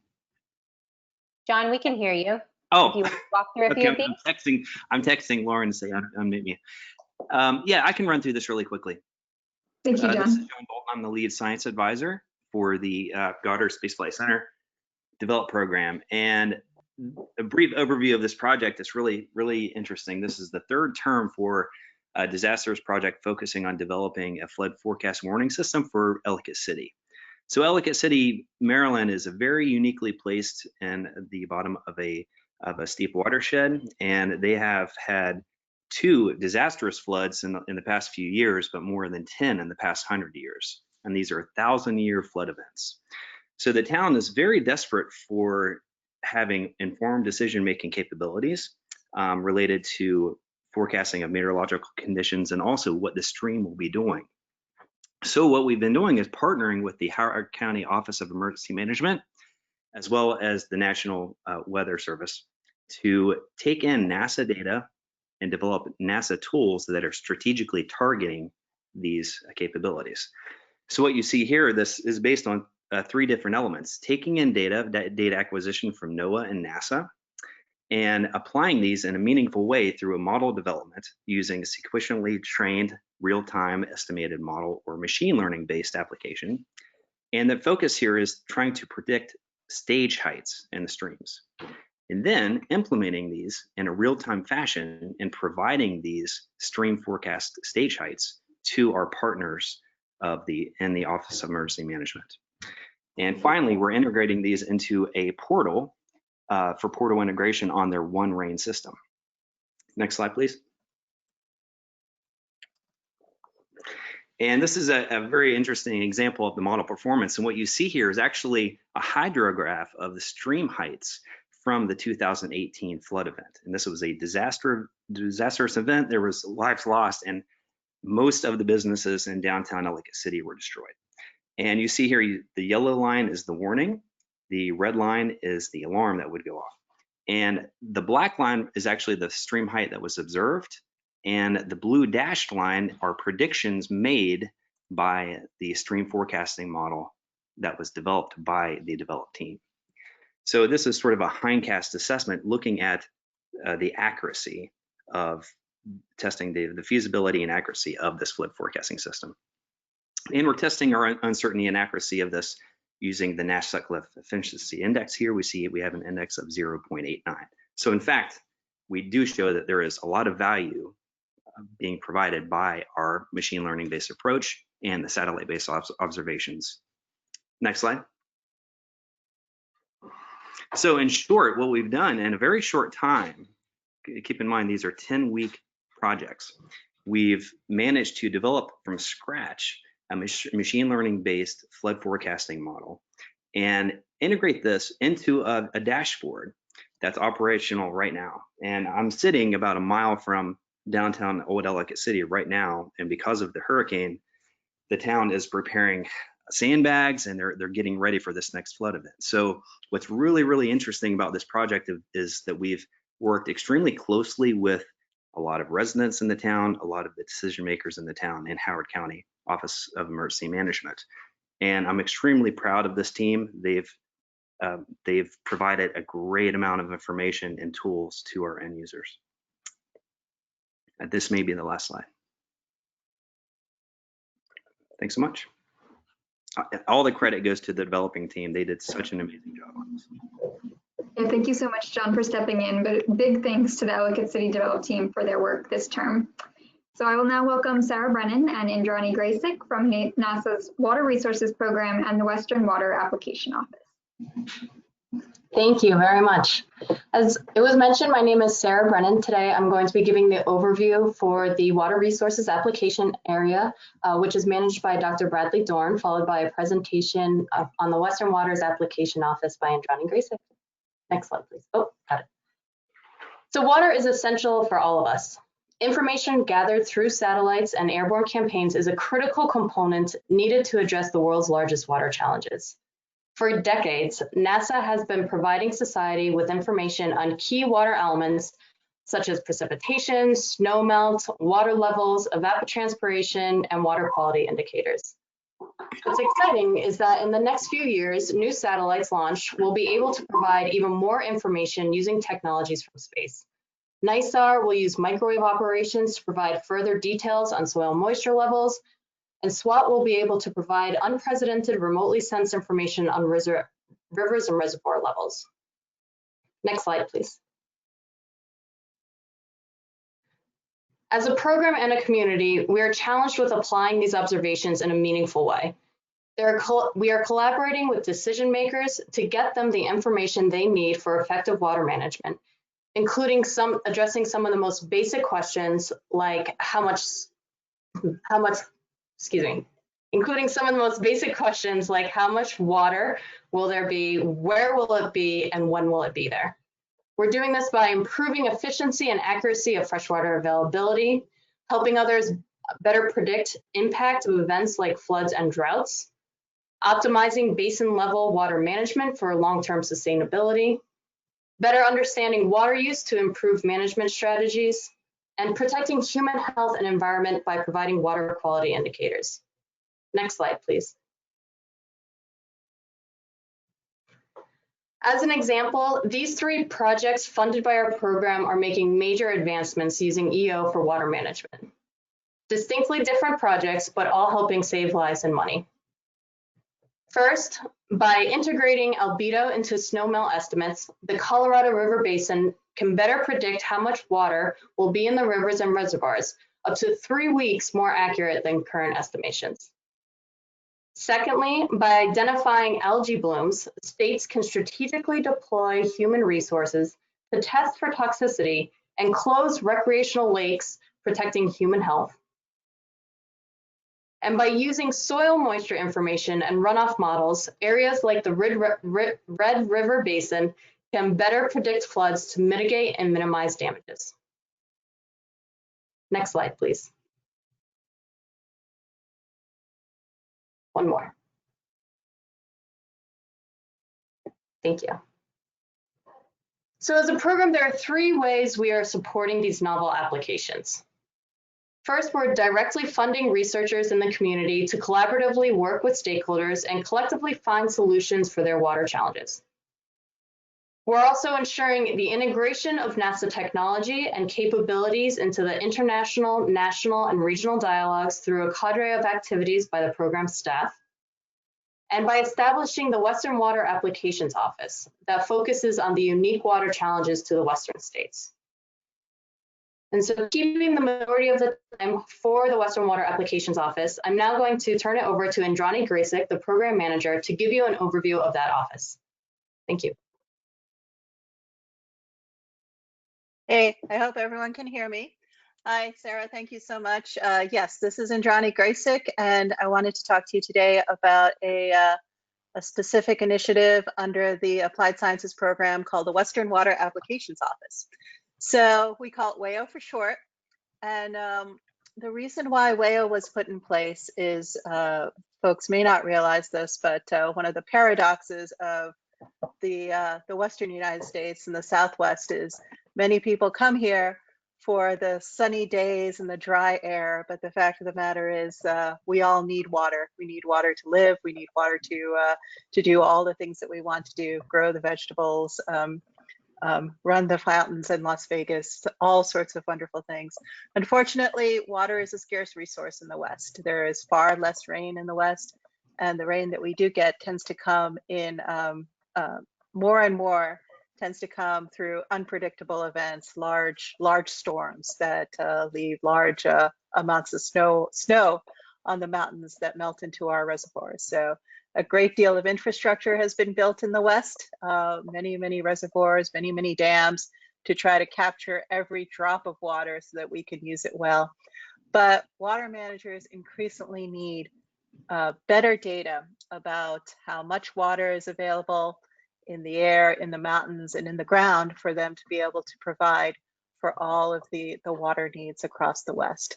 Speaker 12: John, we can hear you.
Speaker 13: Oh,
Speaker 12: if you want to walk through a few of these.
Speaker 13: I'm texting Lauren to say unmute me. Yeah, I can run through this really quickly.
Speaker 1: Thank you, John.
Speaker 13: This is John Bolton. I'm the lead science advisor for the Goddard Space Flight Center Develop Program. And a brief overview of this project is really, really interesting. This is the third term for a disasters project focusing on developing a flood forecast warning system for Ellicott City. So Ellicott City, Maryland is a very uniquely placed in the bottom of a steep watershed, and they have had 2 disastrous floods in the past few years, but more than 10 in the past 100 years. And these are 1,000-year flood events. So the town is very desperate for having informed decision-making capabilities related to forecasting of meteorological conditions and also what the stream will be doing. So what we've been doing is partnering with the Howard County Office of Emergency Management, as well as the National Weather Service, to take in NASA data and develop NASA tools that are strategically targeting these capabilities. So what you see here, this is based on 3 different elements: taking in data acquisition from NOAA and NASA, and applying these in a meaningful way through a model development using a sequentially trained real-time estimated model or machine learning based application. And the focus here is trying to predict stage heights in the streams, and then implementing these in a real-time fashion and providing these stream forecast stage heights to our partners in the Office of Emergency Management. And finally, we're integrating these into a portal for portal integration on their One Rain system. Next slide, please. And this is a very interesting example of the model performance. And what you see here is actually a hydrograph of the stream heights from the 2018 flood event. And this was a disastrous event. There was lives lost, and most of the businesses in downtown Ellicott City were destroyed. And you see here, the yellow line is the warning. The red line is the alarm that would go off. And the black line is actually the stream height that was observed. And the blue dashed line are predictions made by the stream forecasting model that was developed by the developed team. So this is sort of a hindcast assessment looking at the accuracy of testing the feasibility and accuracy of this flood forecasting system. And we're testing our uncertainty and accuracy of this using the Nash Sutcliffe Efficiency Index. Here we see we have an index of 0.89. So in fact, we do show that there is a lot of value being provided by our machine learning based approach and the satellite based observations. Next slide. So in short, what we've done in a very short time, keep in mind these are 10-week projects, we've managed to develop from scratch a machine learning based flood forecasting model and integrate this into a dashboard that's operational right now. And I'm sitting about a mile from downtown Old Ellicott City right now, and because of the hurricane, the town is preparing sandbags and they're getting ready for this next flood event. So what's really, really interesting about this project is that we've worked extremely closely with a lot of residents in the town, a lot of the decision makers in the town, and Howard County Office of Emergency Management. And I'm extremely proud of this team. They've they've provided a great amount of information and tools to our end users. This may be the last slide. Thanks so much. All the credit goes to the developing team. They did such an amazing job on this.
Speaker 1: Yeah, thank you so much, John, for stepping in, but big thanks to the Ellicott City Develop team for their work this term. So I will now welcome Sarah Brennan and Indrani Graysick from NASA's Water Resources Program and the Western Water Application Office.
Speaker 14: Thank you very much. As it was mentioned, my name is Sarah Brennan. Today I'm going to be giving the overview for the Water Resources Application Area, which is managed by Dr. Bradley Dorn, followed by a presentation on the Western Waters Application Office by Indrani Graysick. Next slide, please. Oh, got it. So water is essential for all of us. Information gathered through satellites and airborne campaigns is a critical component needed to address the world's largest water challenges. For decades, NASA has been providing society with information on key water elements such as precipitation, snowmelt, water levels, evapotranspiration, and water quality indicators. What's exciting is that in the next few years, new satellites launched will be able to provide even more information using technologies from space. NISAR will use microwave operations to provide further details on soil moisture levels, and SWAT will be able to provide unprecedented remotely sensed information on rivers and reservoir levels. Next slide, please. As a program and a community, we are challenged with applying these observations in a meaningful way. We are collaborating with decision makers to get them the information they need for effective water management, including addressing some of the most basic questions like including some of the most basic questions like how much water will there be, where will it be, and when will it be there? We're doing this by improving efficiency and accuracy of freshwater availability, helping others better predict impact of events like floods and droughts, optimizing basin level water management for long-term sustainability, better understanding water use to improve management strategies, and protecting human health and environment by providing water quality indicators. Next slide, please. As an example, these 3 projects funded by our program are making major advancements using EO for water management. Distinctly different projects, but all helping save lives and money. First, by integrating albedo into snowmelt estimates, the Colorado River Basin can better predict how much water will be in the rivers and reservoirs, up to 3 weeks more accurate than current estimations. Secondly, by identifying algae blooms, states can strategically deploy human resources to test for toxicity and close recreational lakes, protecting human health. And by using soil moisture information and runoff models, areas like the Red River Basin can better predict floods to mitigate and minimize damages. Next slide, please. One more. Thank you. So as a program, there are 3 ways we are supporting these novel applications. First, we're directly funding researchers in the community to collaboratively work with stakeholders and collectively find solutions for their water challenges. We're also ensuring the integration of NASA technology and capabilities into the international, national, and regional dialogues through a cadre of activities by the program staff, and by establishing the Western Water Applications Office that focuses on the unique water challenges to the Western states. And so keeping the majority of the time for the Western Water Applications Office, I'm now going to turn it over to Indrani Graysick, the program manager, to give you an overview of that office. Thank you.
Speaker 15: Hey, I hope everyone can hear me. Hi, Sarah, thank you so much. Yes, this is Indrani Graysick, and I wanted to talk to you today about a specific initiative under the Applied Sciences program called the Western Water Applications Office. So we call it WAO for short. And the reason why WAO was put in place is, folks may not realize this, but one of the paradoxes of the Western United States and the Southwest is many people come here for the sunny days and the dry air, but the fact of the matter is we all need water. We need water to live. We need water to do all the things that we want to do, grow the vegetables, run the fountains in Las Vegas, all sorts of wonderful things. Unfortunately, water is a scarce resource in the West. There is far less rain in the West, and the rain that we do get tends to come in more and more tends to come through unpredictable events, large storms that leave large amounts of snow on the mountains that melt into our reservoirs. So a great deal of infrastructure has been built in the West, many reservoirs, many dams to try to capture every drop of water so that we can use it well. But water managers increasingly need better data about how much water is available in the air, in the mountains, and in the ground for them to be able to provide for all of the water needs across the West.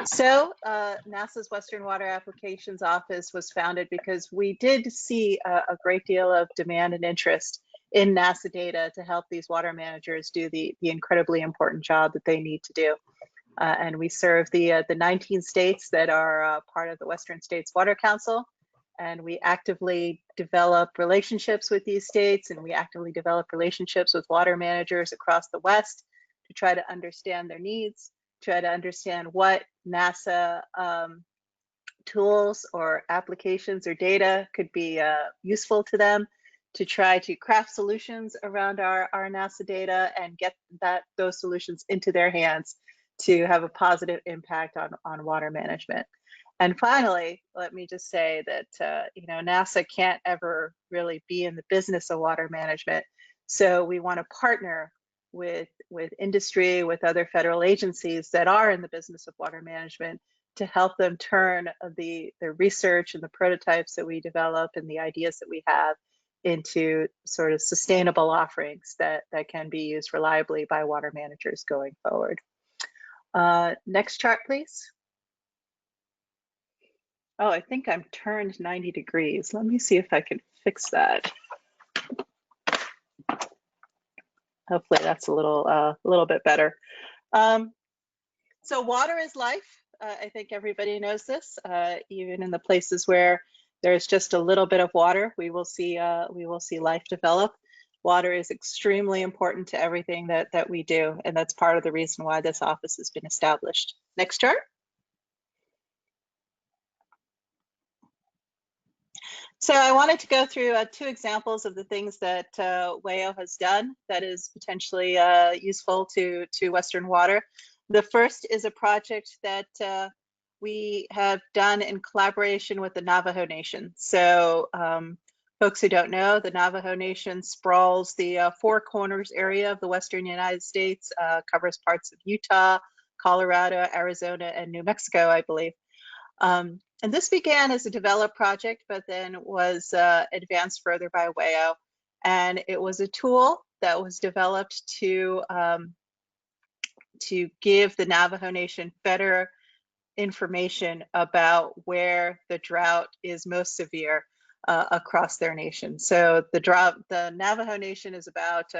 Speaker 15: So NASA's Western Water Applications Office was founded because we did see a great deal of demand and interest in NASA data to help these water managers do the incredibly important job that they need to do. And we serve the 19 states that are part of the Western States Water Council. And we actively develop relationships with these states, and we actively develop relationships with water managers across the West to try to understand their needs, try to understand what NASA tools or applications or data could be useful to them, to try to craft solutions around our NASA data and get those solutions into their hands to have a positive impact on water management. And finally, let me just say that NASA can't ever really be in the business of water management. So we want to partner with industry, with other federal agencies that are in the business of water management to help them turn the research and the prototypes that we develop and the ideas that we have into sort of sustainable offerings that can be used reliably by water managers going forward. Next chart, please. Oh, I think I'm turned 90 degrees. Let me see if I can fix that. Hopefully that's a little bit better. So water is life. I think everybody knows this. Even in the places where there's just a little bit of water, we will see life develop. Water is extremely important to everything that we do, and that's part of the reason why this office has been established. Next chart. So I wanted to go through 2 examples of the things that WAO has done that is potentially useful to Western water. The first is a project that we have done in collaboration with the Navajo Nation. So folks who don't know, the Navajo Nation sprawls the Four Corners area of the Western United States, covers parts of Utah, Colorado, Arizona, and New Mexico, I believe. And this began as a developed project, but then was advanced further by WAO. And it was a tool that was developed to give the Navajo Nation better information about where the drought is most severe across their nation. So the Navajo Nation is about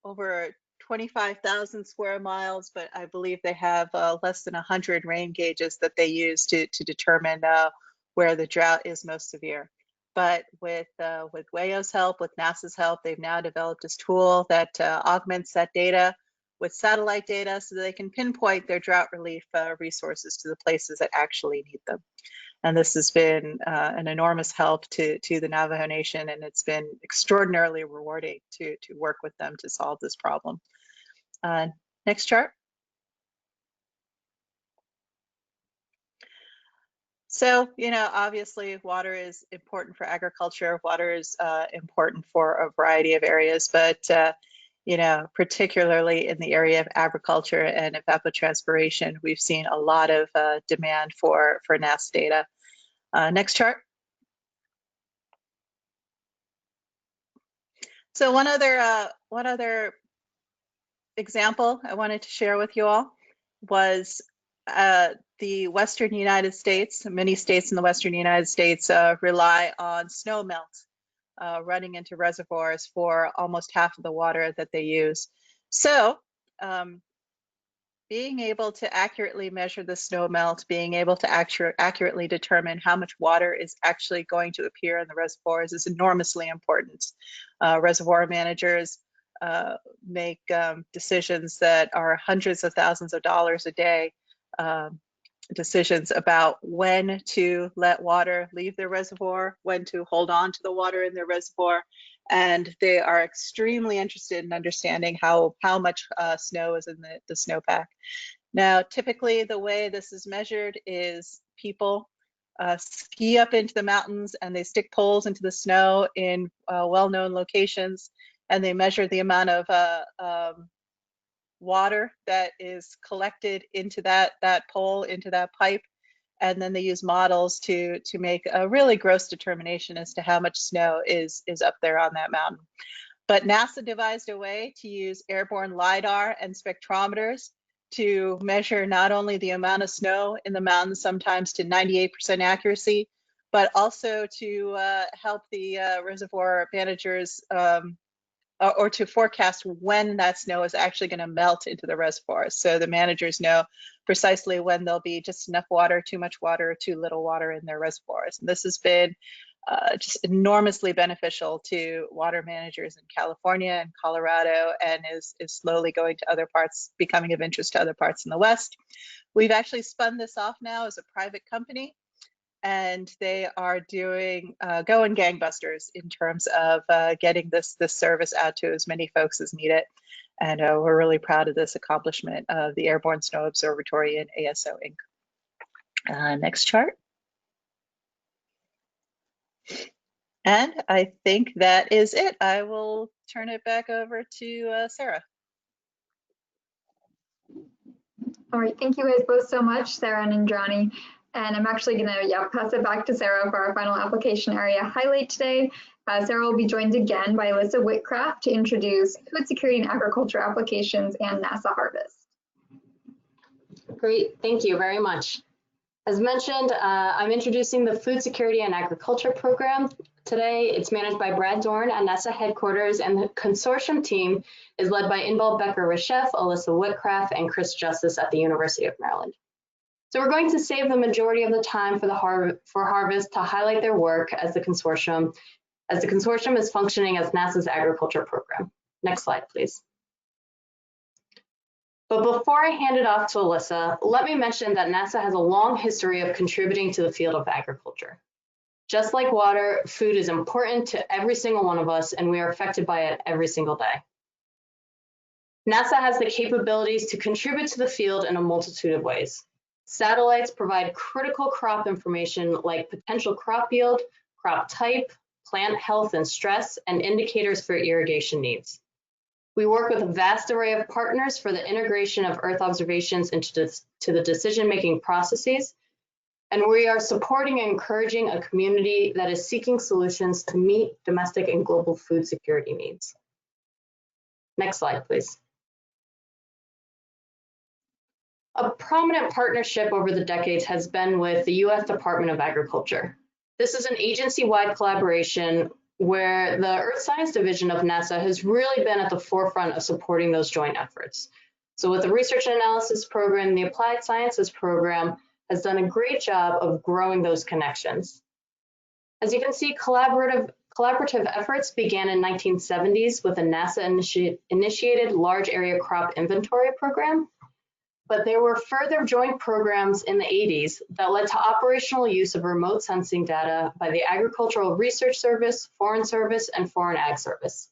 Speaker 15: over 25,000 square miles, but I believe they have less than 100 rain gauges that they use to determine where the drought is most severe. But with WAO's help, with NASA's help, they've now developed this tool that augments that data with satellite data so that they can pinpoint their drought relief resources to the places that actually need them. And this has been an enormous help to the Navajo Nation, and it's been extraordinarily rewarding to work with them to solve this problem. Next chart. So, obviously water is important for agriculture. Water is important for a variety of areas, but particularly in the area of agriculture and evapotranspiration, we've seen a lot of demand for NASA data. Next chart. So one other example I wanted to share with you all was the Western United States. Many states in the Western United States rely on snowmelt running into reservoirs for almost half of the water that they use. So being able to accurately measure the snow melt, being able to accurately determine how much water is actually going to appear in the reservoirs is enormously important. Reservoir managers make decisions that are hundreds of thousands of dollars a day, decisions about when to let water leave the reservoir, when to hold on to the water in the reservoir. And they are extremely interested in understanding how much snow is in the snowpack. Now, typically the way this is measured is people ski up into the mountains and they stick poles into the snow in well-known locations, and they measure the amount of water that is collected into that pole, into that pipe, and then they use models to make a really gross determination as to how much snow is up there on that mountain. But NASA devised a way to use airborne LIDAR and spectrometers to measure not only the amount of snow in the mountains, sometimes to 98% accuracy, but also to help the reservoir managers or to forecast when that snow is actually going to melt into the reservoirs. So the managers know precisely when there'll be just enough water, too much water, or too little water in their reservoirs. And this has been just enormously beneficial to water managers in California and Colorado, and is slowly going to other parts, becoming of interest to other parts in the West. We've actually spun this off now as a private company, and they are doing going gangbusters in terms of getting this service out to as many folks as need it. And we're really proud of this accomplishment of the Airborne Snow Observatory and ASO Inc. Next chart. And I think that is it. I will turn it back over to Sarah.
Speaker 1: All right, thank you guys both so much, Sarah and Indrani. And I'm actually gonna pass it back to Sarah for our final application area highlight today. Sarah will be joined again by Alyssa Whitcraft to introduce food security and agriculture applications and NASA Harvest.
Speaker 14: Great, thank you very much. As mentioned, I'm introducing the Food Security and Agriculture Program. Today, it's managed by Brad Dorn at NASA headquarters, and the consortium team is led by Inbal Becker-Reshef, Alyssa Whitcraft, and Chris Justice at the University of Maryland. So we're going to save the majority of the time for Harvest to highlight their work as the consortium is functioning as NASA's agriculture program. Next slide, please. But before I hand it off to Alyssa, let me mention that NASA has a long history of contributing to the field of agriculture. Just like water, food is important to every single one of us, and we are affected by it every single day. NASA has the capabilities to contribute to the field in a multitude of ways. Satellites provide critical crop information like potential crop yield, crop type, plant health and stress, and indicators for irrigation needs. We work with a vast array of partners for the integration of Earth observations into the decision-making processes, and we are supporting and encouraging a community that is seeking solutions to meet domestic and global food security needs. Next slide, please. A prominent partnership over the decades has been with the U.S. Department of Agriculture. This is an agency-wide collaboration where the Earth Science Division of NASA has really been at the forefront of supporting those joint efforts. So with the Research and Analysis Program, the Applied Sciences Program has done a great job of growing those connections. As you can see, collaborative efforts began in 1970s with a NASA-initiated large area crop inventory program. But there were further joint programs in the 80s that led to operational use of remote sensing data by the Agricultural Research Service, Foreign Service, and Foreign Ag Service.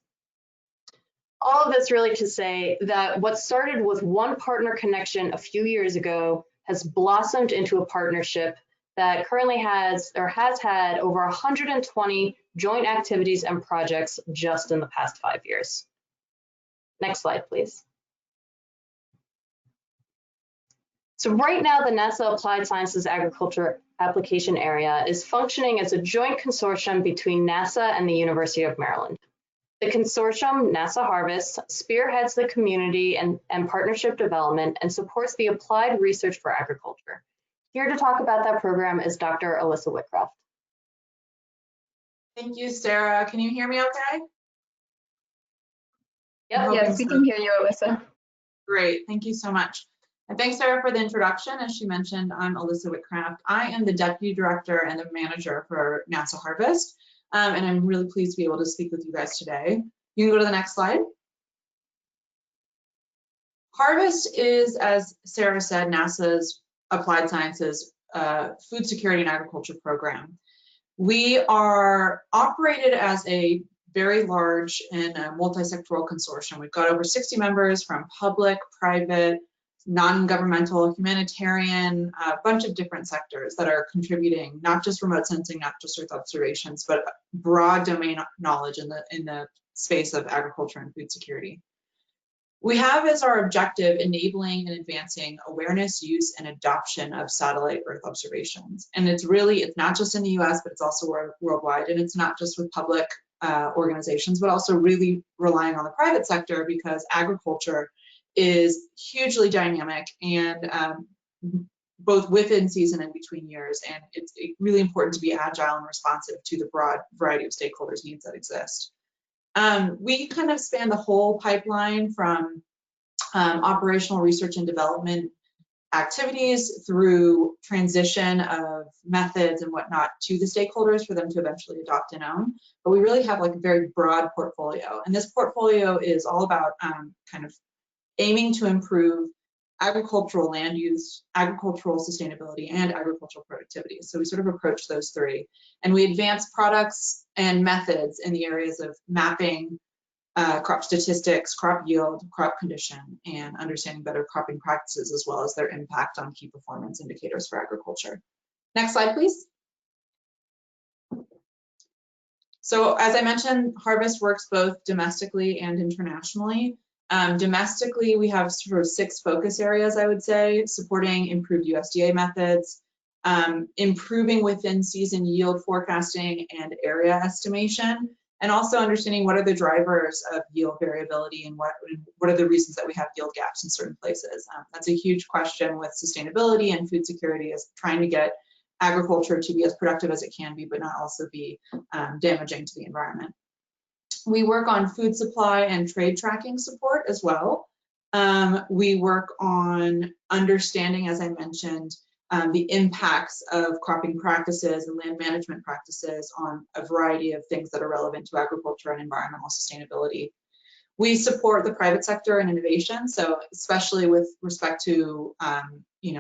Speaker 14: All of this really to say that what started with one partner connection a few years ago has blossomed into a partnership that currently has had over 120 joint activities and projects just in the past 5 years. Next slide, please. So right now, the NASA Applied Sciences Agriculture Application Area is functioning as a joint consortium between NASA and the University of Maryland. The consortium, NASA Harvest, spearheads the community and partnership development and supports the applied research for agriculture. Here to talk about that program is Dr. Alyssa Whitcraft.
Speaker 16: Thank you, Sarah. Can you hear me okay?
Speaker 1: Yep. Yes, we can hear you, Alyssa.
Speaker 16: Great, thank you so much. And thanks, Sarah, for the introduction. As she mentioned, I'm Alyssa Whitcraft. I am the Deputy Director and the Manager for NASA Harvest, and I'm really pleased to be able to speak with you guys today. You can go to the next slide. Harvest is, as Sarah said, NASA's Applied Sciences Food Security and Agriculture Program. We are operated as a very large and multi-sectoral consortium. We've got over 60 members from public, private, non-governmental, humanitarian, a bunch of different sectors that are contributing, not just remote sensing, not just Earth observations, but broad domain knowledge in the space of agriculture and food security. We have as our objective enabling and advancing awareness, use, and adoption of satellite Earth observations. And it's not just in the US, but it's also worldwide. And it's not just with public organizations, but also really relying on the private sector, because agriculture is hugely dynamic and both within season and between years. And it's really important to be agile and responsive to the broad variety of stakeholders' needs that exist. We kind of span the whole pipeline from operational research and development activities through transition of methods and whatnot to the stakeholders for them to eventually adopt and own. But we really have like a very broad portfolio. And this portfolio is all about kind of aiming to improve agricultural land use, agricultural sustainability, and agricultural productivity. So we sort of approach those three. And we advance products and methods in the areas of mapping, crop statistics, crop yield, crop condition, and understanding better cropping practices, as well as their impact on key performance indicators for agriculture. Next slide, please. So as I mentioned, Harvest works both domestically and internationally. Domestically, we have sort of 6 focus areas, I would say: supporting improved USDA methods, improving within season yield forecasting and area estimation, and also understanding what are the drivers of yield variability and what are the reasons that we have yield gaps in certain places. That's a huge question with sustainability and food security, is trying to get agriculture to be as productive as it can be, but not also be damaging to the environment. We work on food supply and trade tracking support as well. We work on understanding, as I mentioned, the impacts of cropping practices and land management practices on a variety of things that are relevant to agriculture and environmental sustainability. We support the private sector and innovation, so especially with respect to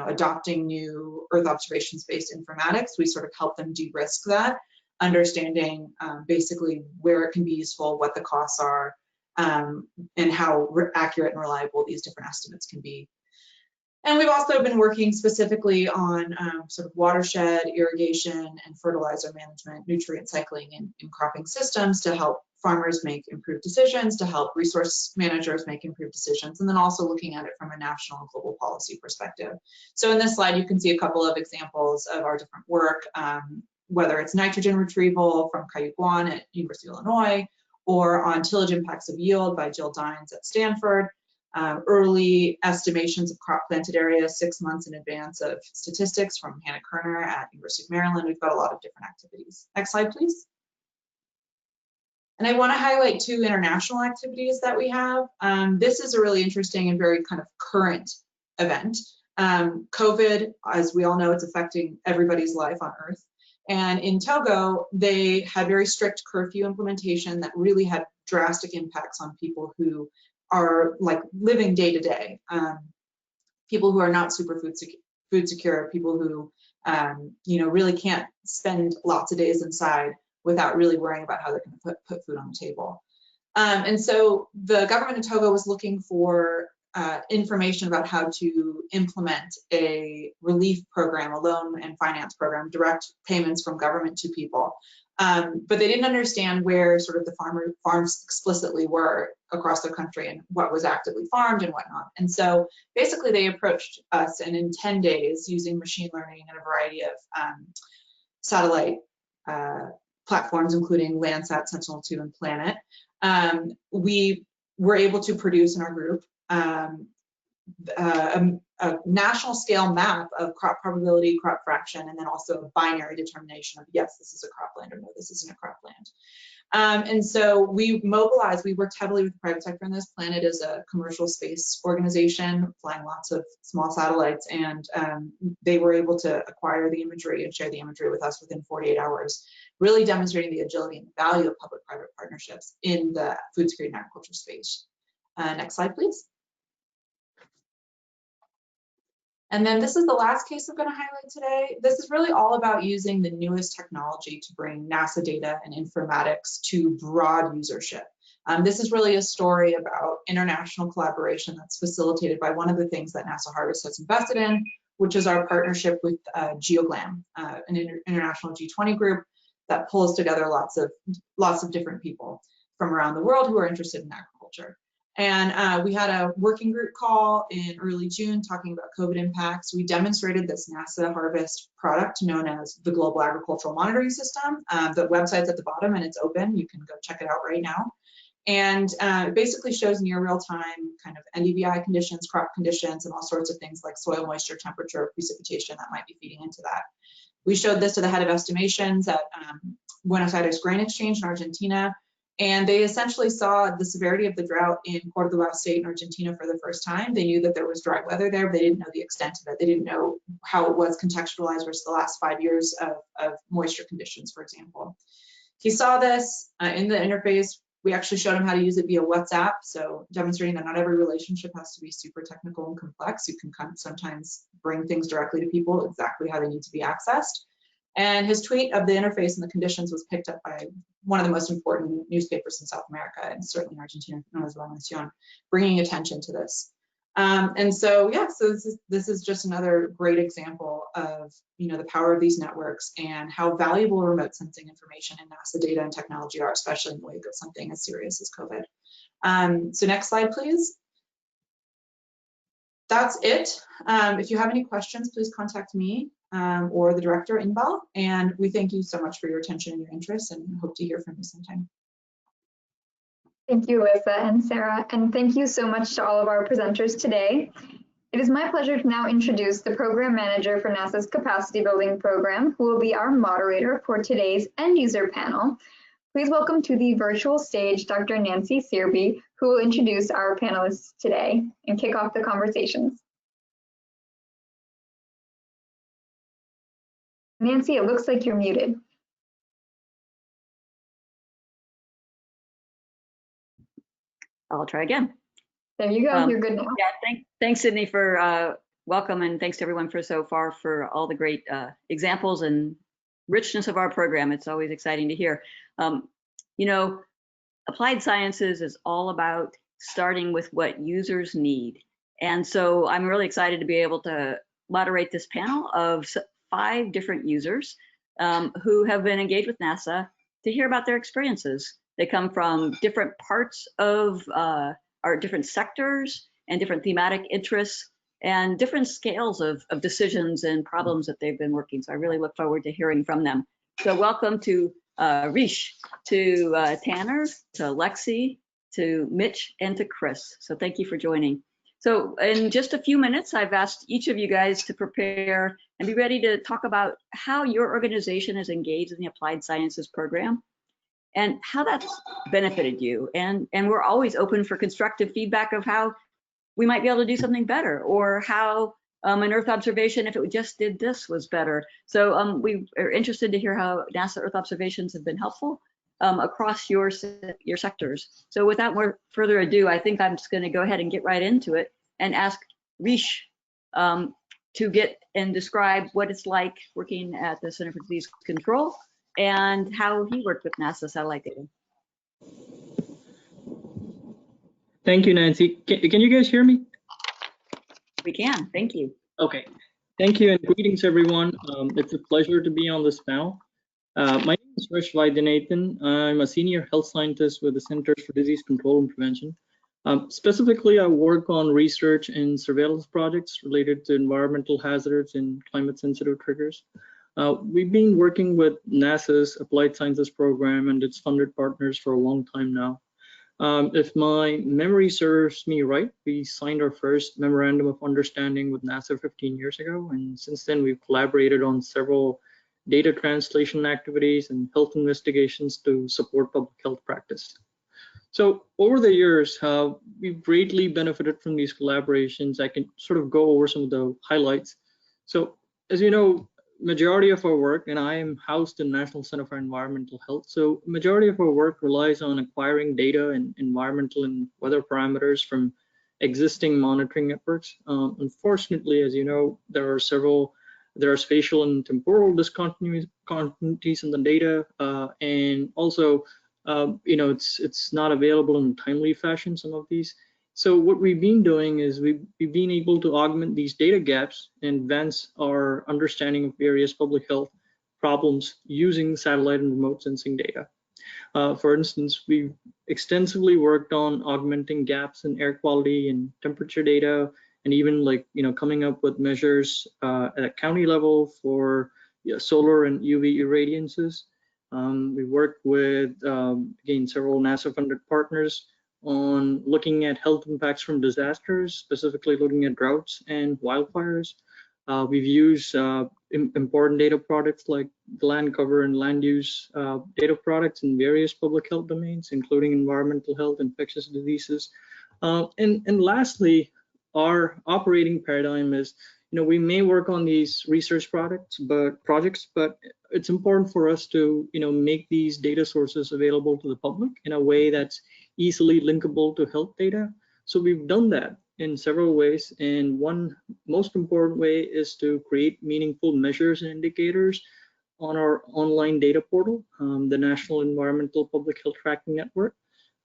Speaker 16: adopting new Earth observations-based informatics, we sort of help them de-risk that, understanding basically where it can be useful, what the costs are, and how accurate and reliable these different estimates can be. And we've also been working specifically on sort of watershed, irrigation, and fertilizer management, nutrient cycling in cropping systems to help farmers make improved decisions, to help resource managers make improved decisions, and then also looking at it from a national and global policy perspective. So in this slide, you can see a couple of examples of our different work, whether it's nitrogen retrieval from Caillou Guan at University of Illinois, or on tillage impacts of yield by Jill Dines at Stanford, early estimations of crop planted area 6 months in advance of statistics from Hannah Kerner at University of Maryland. We've got a lot of different activities. Next slide, please. And I want to highlight 2 international activities that we have. This is a really interesting and very kind of current event. COVID, as we all know, it's affecting everybody's life on Earth. And in Togo, they had very strict curfew implementation that really had drastic impacts on people who are like living day to day. People who are not super food secure, people who really can't spend lots of days inside without really worrying about how they're going to put food on the table. And so the government of Togo was looking for information about how to implement a relief program, a loan and finance program, direct payments from government to people. But they didn't understand where sort of the farms explicitly were across the country and what was actively farmed and whatnot. And so basically they approached us, and in 10 days, using machine learning and a variety of satellite platforms, including Landsat, Sentinel-2, and Planet, we were able to produce in our group a national scale map of crop probability, crop fraction, and then also a binary determination of yes, this is a cropland, or no, this isn't a cropland. And so we mobilized, we worked heavily with the private sector on this. Planet is a commercial space organization flying lots of small satellites, and they were able to acquire the imagery and share the imagery with us within 48 hours, really demonstrating the agility and the value of public-private partnerships in the food security and agriculture space. Next slide, please. And then this is the last case I'm going to highlight today. This is really all about using the newest technology to bring NASA data and informatics to broad usership. This is really a story about international collaboration that's facilitated by one of the things that NASA Harvest has invested in, which is our partnership with GeoGlam, an international G20 group that pulls together lots of different people from around the world who are interested in agriculture. And we had a working group call in early June talking about COVID impacts. We demonstrated this NASA Harvest product known as the Global Agricultural Monitoring System. The website's at the bottom and it's open. You can go check it out right now. And it basically shows near real time kind of NDVI conditions, crop conditions, and all sorts of things like soil moisture, temperature, precipitation that might be feeding into that. We showed this to the head of estimations at Buenos Aires Grain Exchange in Argentina. And they essentially saw the severity of the drought in Córdoba State in Argentina for the first time. They knew that there was dry weather there, but they didn't know the extent of it. They didn't know how it was contextualized versus the last 5 years of moisture conditions, for example. He saw this in the interface. We actually showed him how to use it via WhatsApp, so demonstrating that not every relationship has to be super technical and complex. You can sometimes bring things directly to people exactly how they need to be accessed. And his tweet of the interface and the conditions was picked up by one of the most important newspapers in South America, and certainly in Argentina, known as La Nación, bringing attention to this. And so, yeah, so this is just another great example of, the power of these networks and how valuable remote sensing information and NASA data and technology are, especially in the wake of something as serious as COVID. So next slide, please. That's it. If you have any questions, please contact me or the director, Inbal. And we thank you so much for your attention and your interest, and hope to hear from you sometime.
Speaker 1: Thank you, Alyssa and Sarah, and thank you so much to all of our presenters today. It is my pleasure to now introduce the program manager for NASA's capacity building program, who will be our moderator for today's end user panel. Please welcome to the virtual stage Dr. Nancy Searby, who will introduce our panelists today and kick off the conversations. Nancy, it looks like you're muted.
Speaker 17: I'll try again.
Speaker 1: There you go, you're good now.
Speaker 17: Yeah, thanks Sydney for welcome, and thanks to everyone for so far for all the great examples and richness of our program. It's always exciting to hear. Applied sciences is all about starting with what users need. And so I'm really excited to be able to moderate this panel of 5 different users who have been engaged with NASA to hear about their experiences. They come from different parts of our different sectors and different thematic interests and different scales of decisions and problems that they've been working. So I really look forward to hearing from them. So welcome to Rish, to Tanner, to Lexi, to Mitch, and to Chris. So thank you for joining. So in just a few minutes, I've asked each of you guys to prepare and be ready to talk about how your organization is engaged in the Applied Sciences program and how that's benefited you. And we're always open for constructive feedback of how we might be able to do something better, or how an Earth observation, if it just did this, was better. So we are interested to hear how NASA Earth observations have been helpful across your sectors. So without more further ado, I think I'm just going to go ahead and get right into it and ask Rish to get and describe what it's like working at the Center for Disease Control and how he worked with NASA satellite data.
Speaker 18: Thank you, Nancy. Can you guys hear me?
Speaker 17: We can, thank you.
Speaker 18: Okay, thank you and greetings everyone. It's a pleasure to be on this panel. My name is Rish Vaidyanathan. I'm a senior health scientist with the Centers for Disease Control and Prevention. Specifically, I work on research and surveillance projects related to environmental hazards and climate-sensitive triggers. We've been working with NASA's Applied Sciences program and its funded partners for a long time now. If my memory serves me right, we signed our first memorandum of understanding with NASA 15 years ago, and since then we've collaborated on several data translation activities and health investigations to support public health practice. So over the years, we've greatly benefited from these collaborations. I can sort of go over some of the highlights. So as you know, majority of our work, and I am housed in National Center for Environmental Health, so majority of our work relies on acquiring data and environmental and weather parameters from existing monitoring networks. Unfortunately, as you know, there are spatial and temporal discontinuities in the data, and also it's not available in a timely fashion, some of these. So what we've been doing is we've been able to augment these data gaps and advance our understanding of various public health problems using satellite and remote sensing data. For instance, we've extensively worked on augmenting gaps in air quality and temperature data, and even coming up with measures at a county level for solar and UV irradiances. We worked with, again, several NASA-funded partners on looking at health impacts from disasters, specifically looking at droughts and wildfires. We've used important data products like land cover and land use data products in various public health domains, including environmental health, infectious diseases. And lastly, our operating paradigm is, we may work on these research projects, but it's important for us to, make these data sources available to the public in a way that's easily linkable to health data. So we've done that in several ways, and one most important way is to create meaningful measures and indicators on our online data portal, the National Environmental Public Health Tracking Network,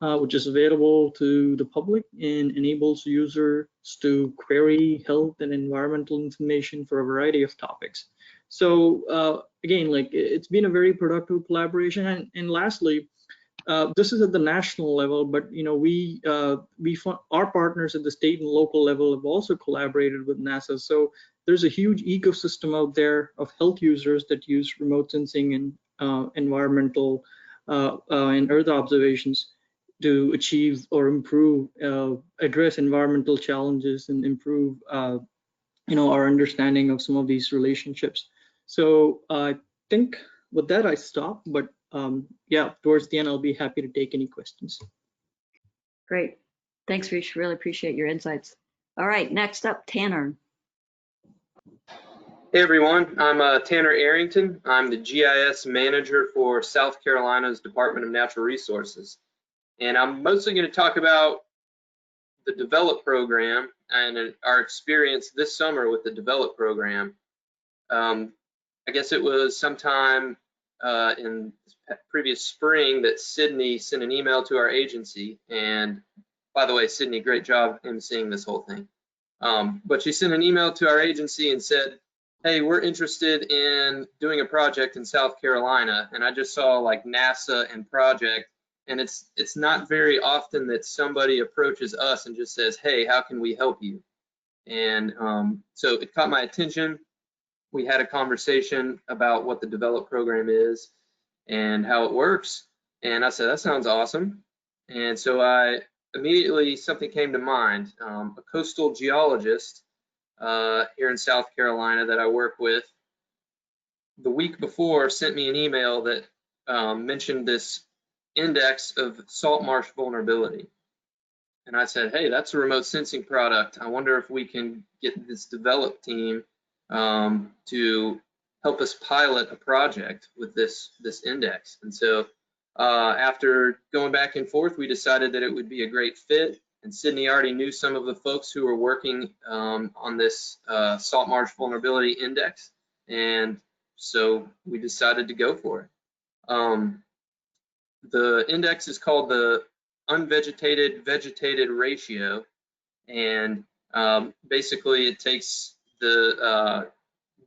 Speaker 18: which is available to the public and enables users to query health and environmental information for a variety of topics. So again, it's been a very productive collaboration. And lastly, this is at the national level, but our partners at the state and local level have also collaborated with NASA. So there's a huge ecosystem out there of health users that use remote sensing and environmental and Earth observations to achieve or improve, address environmental challenges and improve, our understanding of some of these relationships. So I think with that I stop, but yeah, towards the end I'll be happy to take any questions.
Speaker 17: Great, thanks, Rish. Really appreciate your insights. All right, next up, Tanner.
Speaker 19: Hey everyone, I'm Tanner Arrington. I'm the GIS manager for South Carolina's Department of Natural Resources. And I'm mostly going to talk about the Develop program and our experience this summer with the Develop program. I guess it was sometime in previous spring that Sydney sent an email to our agency. And by the way, Sydney, great job emceeing this whole thing. But she sent an email to our agency and said, hey, we're interested in doing a project in South Carolina. And I just saw NASA and project. And it's not very often that somebody approaches us and just says, hey, how can we help you? And so it caught my attention. We had a conversation about what the Develop program is and how it works. And I said, that sounds awesome. And so immediately something came to mind. A coastal geologist here in South Carolina that I work with, the week before sent me an email that mentioned this index of salt marsh vulnerability. And I said, hey, that's a remote sensing product. I wonder if we can get this Develop team to help us pilot a project with this index. And so after going back and forth, we decided that it would be a great fit. And Sydney already knew some of the folks who were working on this salt marsh vulnerability index. And so we decided to go for it. The index is called the unvegetated vegetated ratio, and basically it takes the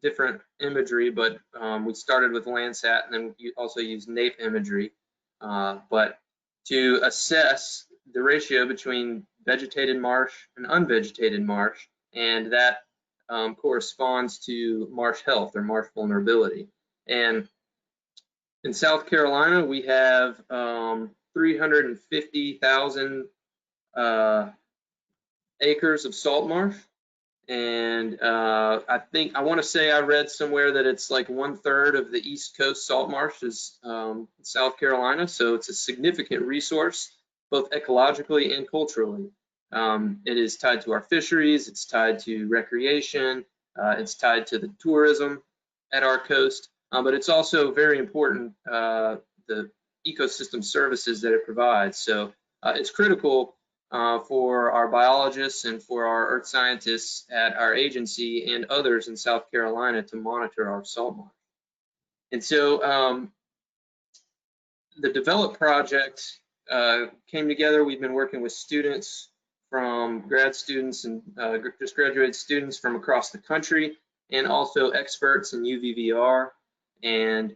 Speaker 19: different imagery, but we started with Landsat and then we also use NAPE imagery, but to assess the ratio between vegetated marsh and unvegetated marsh, and that corresponds to marsh health or marsh vulnerability. And in South Carolina, we have 350,000 acres of salt marsh. And I want to say I read somewhere that it's like 1/3 of the East Coast salt marsh is South Carolina. So it's a significant resource, both ecologically and culturally. It is tied to our fisheries, it's tied to recreation, it's tied to the tourism at our coast, but it's also very important, the ecosystem services that it provides. So it's critical for our biologists and for our earth scientists at our agency and others in South Carolina to monitor our salt marsh. And so the Develop project came together. We've been working with students from grad students and just graduated students from across the country, and also experts in UVVR. And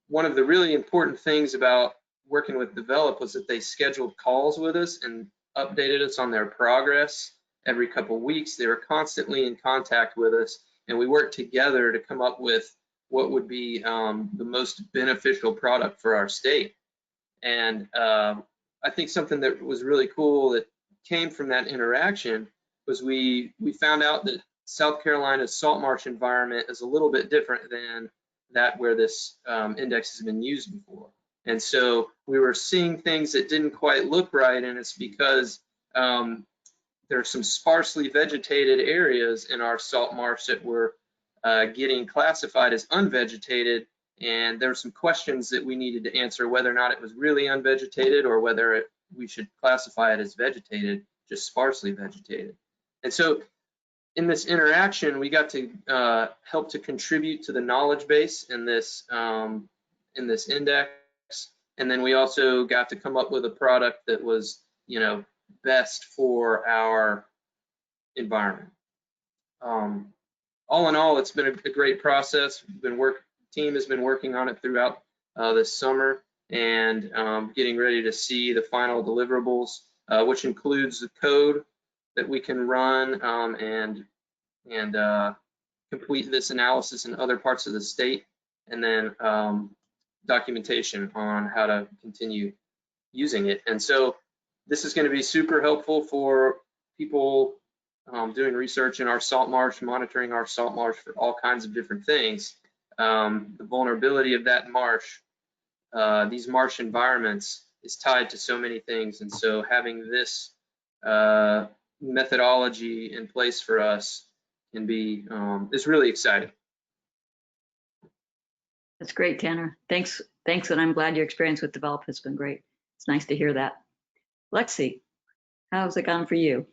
Speaker 19: one of the really important things about working with Develop was that they scheduled calls with us and updated us on their progress every couple of weeks. They were constantly in contact with us, and we worked together to come up with what would be the most beneficial product for our state. And I think something that was really cool that came from that interaction was we found out that South Carolina's salt marsh environment is a little bit different than that where this index has been used before. And so we were seeing things that didn't quite look right, and it's because there are some sparsely vegetated areas in our salt marsh that were getting classified as unvegetated, and there were some questions that we needed to answer whether or not it was really unvegetated or whether we should classify it as vegetated, just sparsely vegetated. And so in this interaction, we got to help to contribute to the knowledge base in this index. And then we also got to come up with a product that was, best for our environment. All in all, it's been a great process. Team has been working on it throughout this summer, and getting ready to see the final deliverables, which includes the code that we can run and complete this analysis in other parts of the state, and then documentation on how to continue using it. And so this is going to be super helpful for people doing research in our salt marsh, monitoring our salt marsh for all kinds of different things. The vulnerability of that marsh, these marsh environments, is tied to so many things. And so having this methodology in place for us can be, is really exciting.
Speaker 17: That's great, Tanner. Thanks, and I'm glad your experience with Develop has been great. It's nice to hear that. Lexi, how's it gone for you?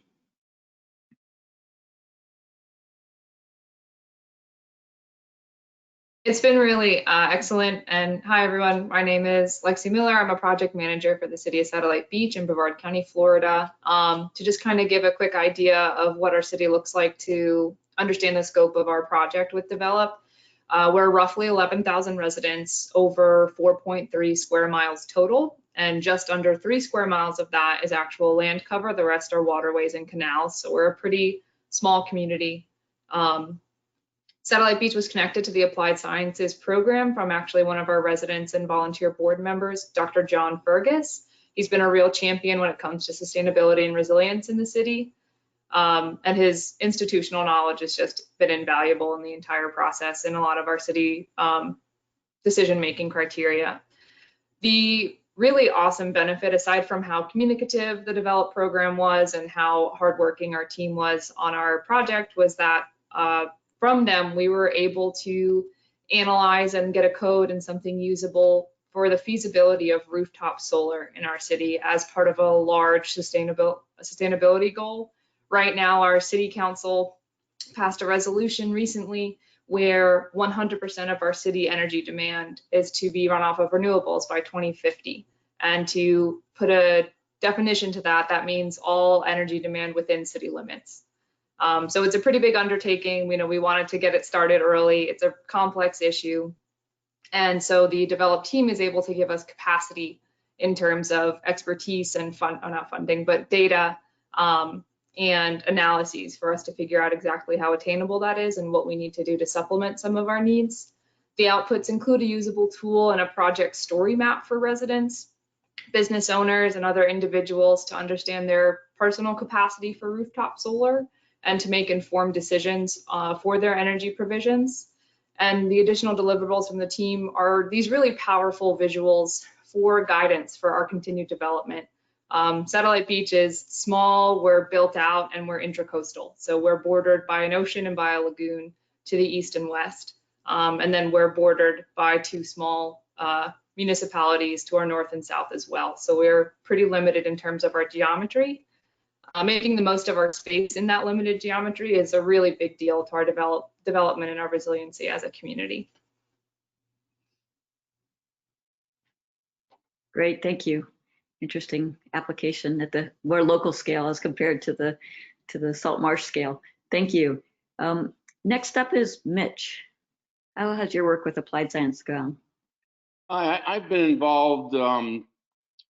Speaker 20: It's been really excellent. And hi, everyone. My name is Lexi Miller. I'm a project manager for the city of Satellite Beach in Brevard County, Florida. To just kind of give a quick idea of what our city looks like to understand the scope of our project with Develop. We're roughly 11,000 residents, over 4.3 square miles total, and just under 3 square miles of that is actual land cover. The rest are waterways and canals. So we're a pretty small community. Satellite Beach was connected to the Applied Sciences program from actually one of our residents and volunteer board members, Dr. John Fergus. He's been a real champion when it comes to sustainability and resilience in the city. And his institutional knowledge has just been invaluable in the entire process in a lot of our city decision-making criteria. The really awesome benefit, aside from how communicative the Develop program was and how hardworking our team was on our project, was that from them, we were able to analyze and get a code and something usable for the feasibility of rooftop solar in our city as part of a large sustainability goal. Right now, our city council passed a resolution recently where 100% of our city energy demand is to be run off of renewables by 2050. And to put a definition to that, that means all energy demand within city limits. So it's a pretty big undertaking. We wanted to get it started early. It's a complex issue. And so the Develop team is able to give us capacity in terms of expertise and not funding, but data and analyses for us to figure out exactly how attainable that is and what we need to do to supplement some of our needs. The outputs include a usable tool and a project story map for residents. business owners and other individuals to understand their personal capacity for rooftop solar and to make informed decisions for their energy provisions. And the additional deliverables from the team are these really powerful visuals for guidance for our continued development. Satellite Beach is small, we're built out, and we're intracoastal. So we're bordered by an ocean and by a lagoon to the east and west. And then we're bordered by two small municipalities to our north and south as well. So we're pretty limited in terms of our geometry. Making the most of our space in that limited geometry is a really big deal to our development and our resiliency as a community.
Speaker 17: Great, thank you. Interesting application at the more local scale as compared to the salt marsh scale. Thank you. Next up is Mitch. How has your work with applied science gone?
Speaker 21: I've been involved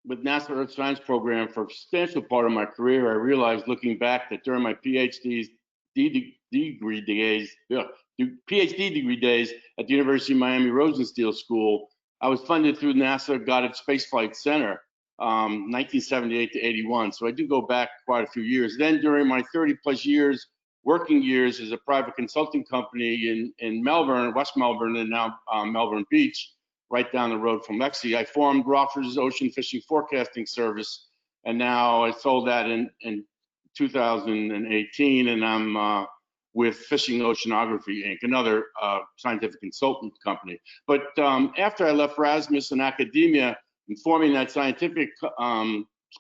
Speaker 21: with NASA Earth Science program for a substantial part of my career. I realized looking back that during my PhD degree days at the University of Miami Rosenstiel School, I was funded through NASA Goddard Space Flight Center, 1978 to 81. So I do go back quite a few years. Then during my 30+ years, working years as a private consulting company in Melbourne, West Melbourne, and now Melbourne Beach, right down the road from Lexi, I formed Rockford's Ocean Fishing Forecasting Service, and now I sold that in 2018, and I'm with Fishing Oceanography Inc., another scientific consultant company. But after I left Rasmus and academia and forming that scientific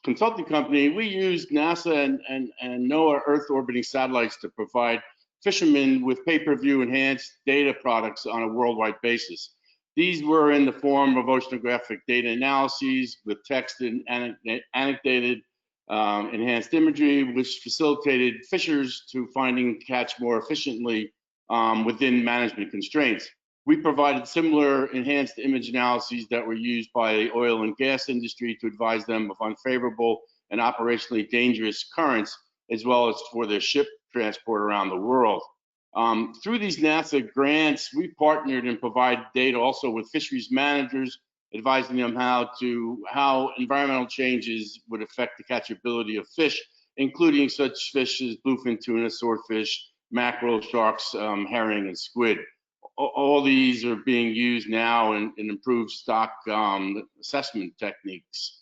Speaker 21: consulting company, we used NASA and NOAA Earth orbiting satellites to provide fishermen with pay-per-view enhanced data products on a worldwide basis. These were in the form of oceanographic data analyses with text and annotated enhanced imagery, which facilitated fishers to find and catch more efficiently within management constraints. We provided similar enhanced image analyses that were used by the oil and gas industry to advise them of unfavorable and operationally dangerous currents, as well as for their ship transport around the world. Through these NASA grants, we partnered and provide data also with fisheries managers, advising them how environmental changes would affect the catchability of fish, including such fish as bluefin tuna, swordfish, mackerel, sharks, herring, and squid. All these are being used now in improved stock assessment techniques.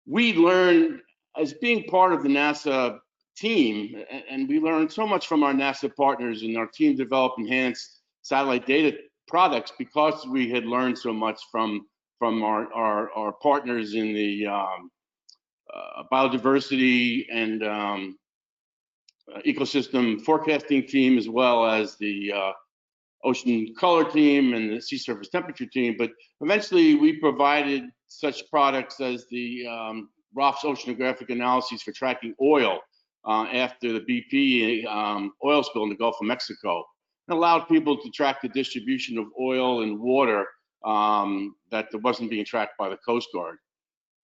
Speaker 21: We learned, as being part of the NASA team, and we learned so much from our NASA partners, and our team developed enhanced satellite data products because we had learned so much from our partners in the biodiversity and ecosystem forecasting team, as well as the ocean color team and the sea surface temperature team. But eventually we provided such products as the ROF's oceanographic analyses for tracking oil after the BP oil spill in the Gulf of Mexico. It allowed people to track the distribution of oil and water that wasn't being tracked by the Coast Guard.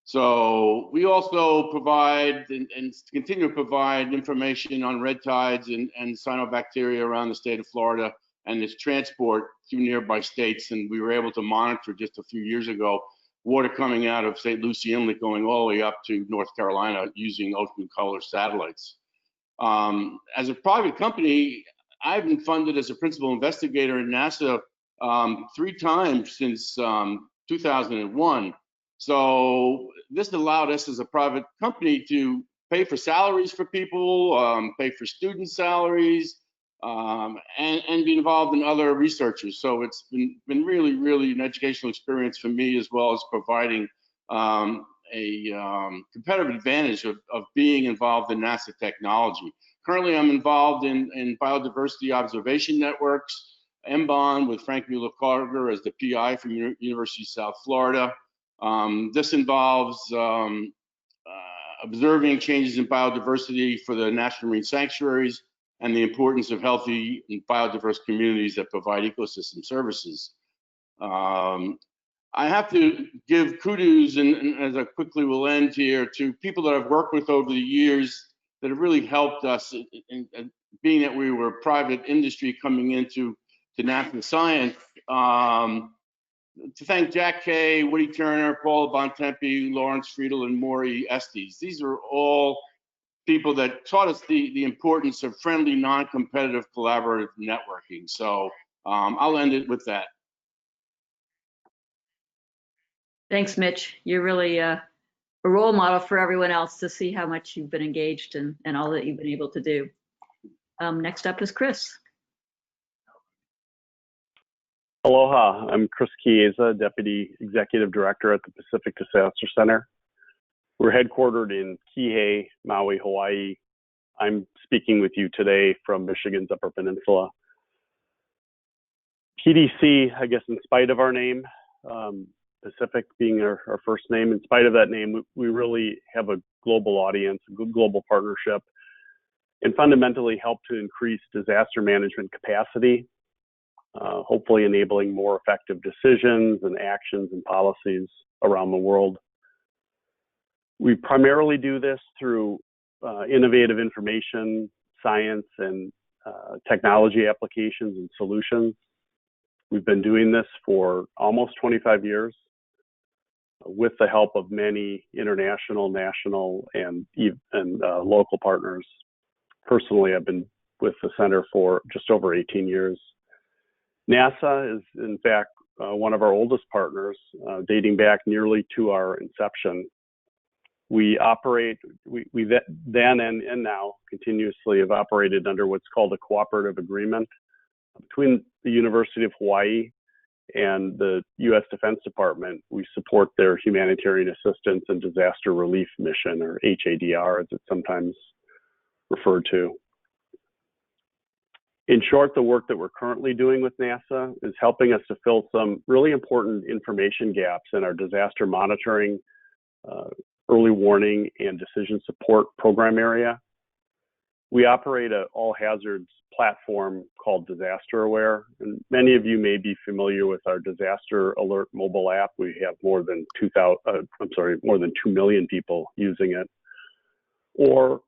Speaker 21: So we also provide and continue to provide information on red tides and cyanobacteria around the state of Florida and its transport through nearby states. And we were able to monitor just a few years ago water coming out of St. Lucie Inlet going all the way up to North Carolina using ocean color satellites. As a private company, I've been funded as a principal investigator in NASA 3 times since 2001. So this allowed us as a private company to pay for salaries for people, pay for student salaries, and be involved in other researchers. So it's been really, really an educational experience for me, as well as providing a competitive advantage of being involved in NASA technology. Currently, I'm involved in biodiversity observation networks, MBON, with Frank Mueller-Carter as the PI from University of South Florida. This involves observing changes in biodiversity for the national marine sanctuaries and the importance of healthy and biodiverse communities that provide ecosystem services. I have to give kudos, and as I quickly will end here, to people that I've worked with over the years that have really helped us, in being that we were private industry coming into national science. to thank Jack Kay, Woody Turner, Paul Bontempi, Lawrence Friedl, and Maury Estes. These are all people that taught us the importance of friendly, non-competitive, collaborative networking. So I'll end it with that.
Speaker 17: Thanks, Mitch. You're really a role model for everyone else to see how much you've been engaged and all that you've been able to do. Next up is Chris.
Speaker 2: Aloha, I'm Chris Chiesa, Deputy Executive Director at the Pacific Disaster Center. We're headquartered in Kihei, Maui, Hawaii. I'm speaking with you today from Michigan's Upper Peninsula. PDC, I guess in spite of our name, Pacific being our first name, in spite of that name, we really have a global audience, a good global partnership, and fundamentally help to increase disaster management capacity, hopefully enabling more effective decisions and actions and policies around the world. We primarily do this through innovative information, science, and technology applications and solutions. We've been doing this for almost 25 years with the help of many international, national, and local partners. Personally, I've been with the center for just over 18 years. NASA is, in fact, one of our oldest partners, dating back nearly to our inception. We operate, we then and now continuously have operated under what's called a cooperative agreement between the University of Hawaii and the U.S. Defense Department. We support their humanitarian assistance and disaster relief mission, or HADR as it's sometimes referred to. In short, the work that we're currently doing with NASA is helping us to fill some really important information gaps in our disaster monitoring, early warning, and decision support program area. We operate an all hazards platform called Disaster Aware, and many of you may be familiar with our Disaster Alert mobile app. We have more than 2 million people using it, or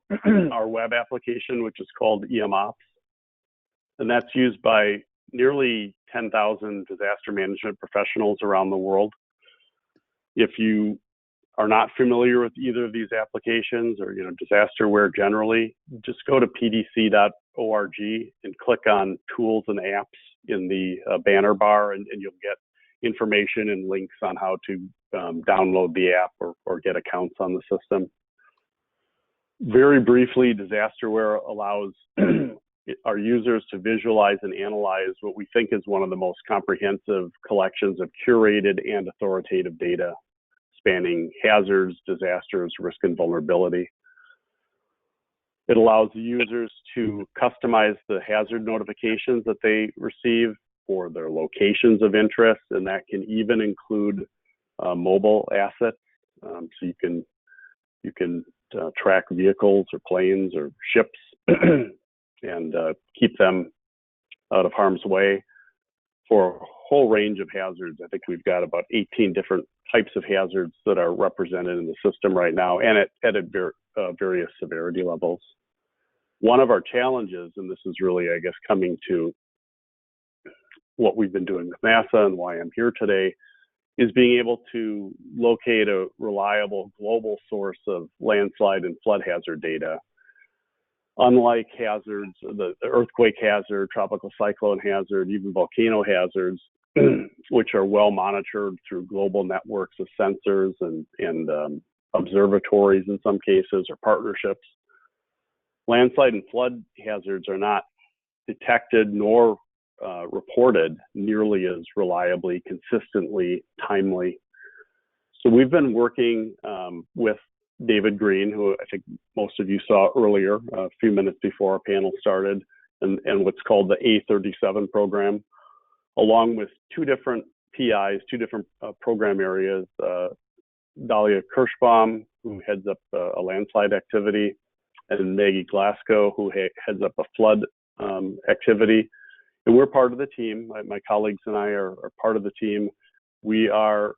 Speaker 2: our web application, which is called EMOps. And that's used by nearly 10,000 disaster management professionals around the world. If you are not familiar with either of these applications, or DisasterWare generally, just go to pdc.org and click on Tools and Apps in the banner bar, and you'll get information and links on how to download the app or get accounts on the system. Very briefly, Disasterware allows our users to visualize and analyze what we think is one of the most comprehensive collections of curated and authoritative data spanning hazards, disasters, risk, and vulnerability. It allows the users to customize the hazard notifications that they receive for their locations of interest, and that can even include mobile assets. So you can track vehicles or planes or ships and keep them out of harm's way for a whole range of hazards. I think we've got about 18 different types of hazards that are represented in the system right now, and at various severity levels. One of our challenges, and this is really, I guess, coming to what we've been doing with NASA and why I'm here today, is being able to locate a reliable global source of landslide and flood hazard data. Unlike hazards, the earthquake hazard, tropical cyclone hazard, even volcano hazards, which are well monitored through global networks of sensors and observatories in some cases, or partnerships, landslide and flood hazards are not detected nor reported nearly as reliably, consistently, timely. So we've been working with David Green, who I think most of you saw earlier, a few minutes before our panel started, and what's called the A37 program, along with two different PIs, two different program areas, Dahlia Kirschbaum, who heads up a landslide activity, and Maggie Glasgow, who heads up a flood activity. And we're part of the team. My colleagues and I are part of the team. We are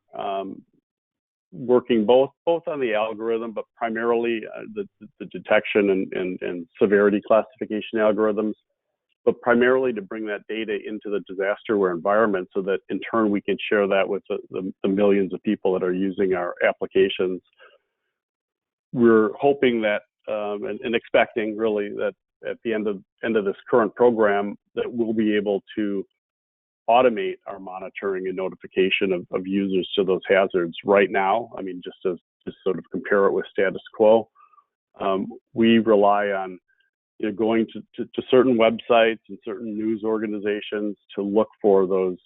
Speaker 2: working both on the algorithm, but primarily the detection and severity classification algorithms, but primarily to bring that data into the disaster-aware environment so that in turn we can share that with the millions of people that are using our applications. We're hoping that and expecting really that at the end of this current program that we'll be able to automate our monitoring and notification of users to those hazards right now. I mean, just to sort of compare it with status quo, we rely on going to certain websites and certain news organizations to look for those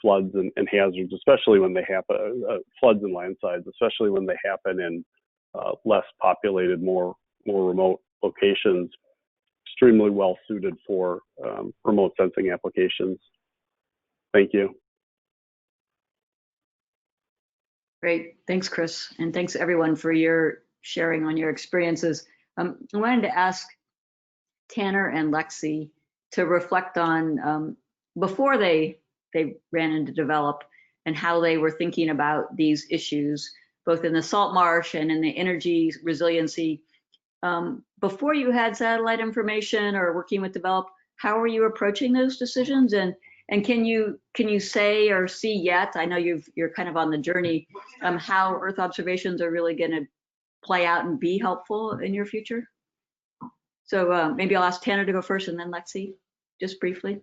Speaker 2: floods and hazards, especially when they happen, floods and landslides, especially when they happen in less populated, more remote locations, extremely well suited for remote sensing applications. Thank you.
Speaker 17: Great, thanks, Chris, and thanks everyone for your sharing on your experiences. I wanted to ask Tanner and Lexi to reflect on before they ran into Develop and how they were thinking about these issues, both in the salt marsh and in the energy resiliency. Before you had satellite information or working with Develop, how were you approaching those decisions? And can you say or see yet, I know you're kind of on the journey, how Earth observations are really going to play out and be helpful in your future? So maybe I'll ask Tanner to go first and then Lexi, just briefly.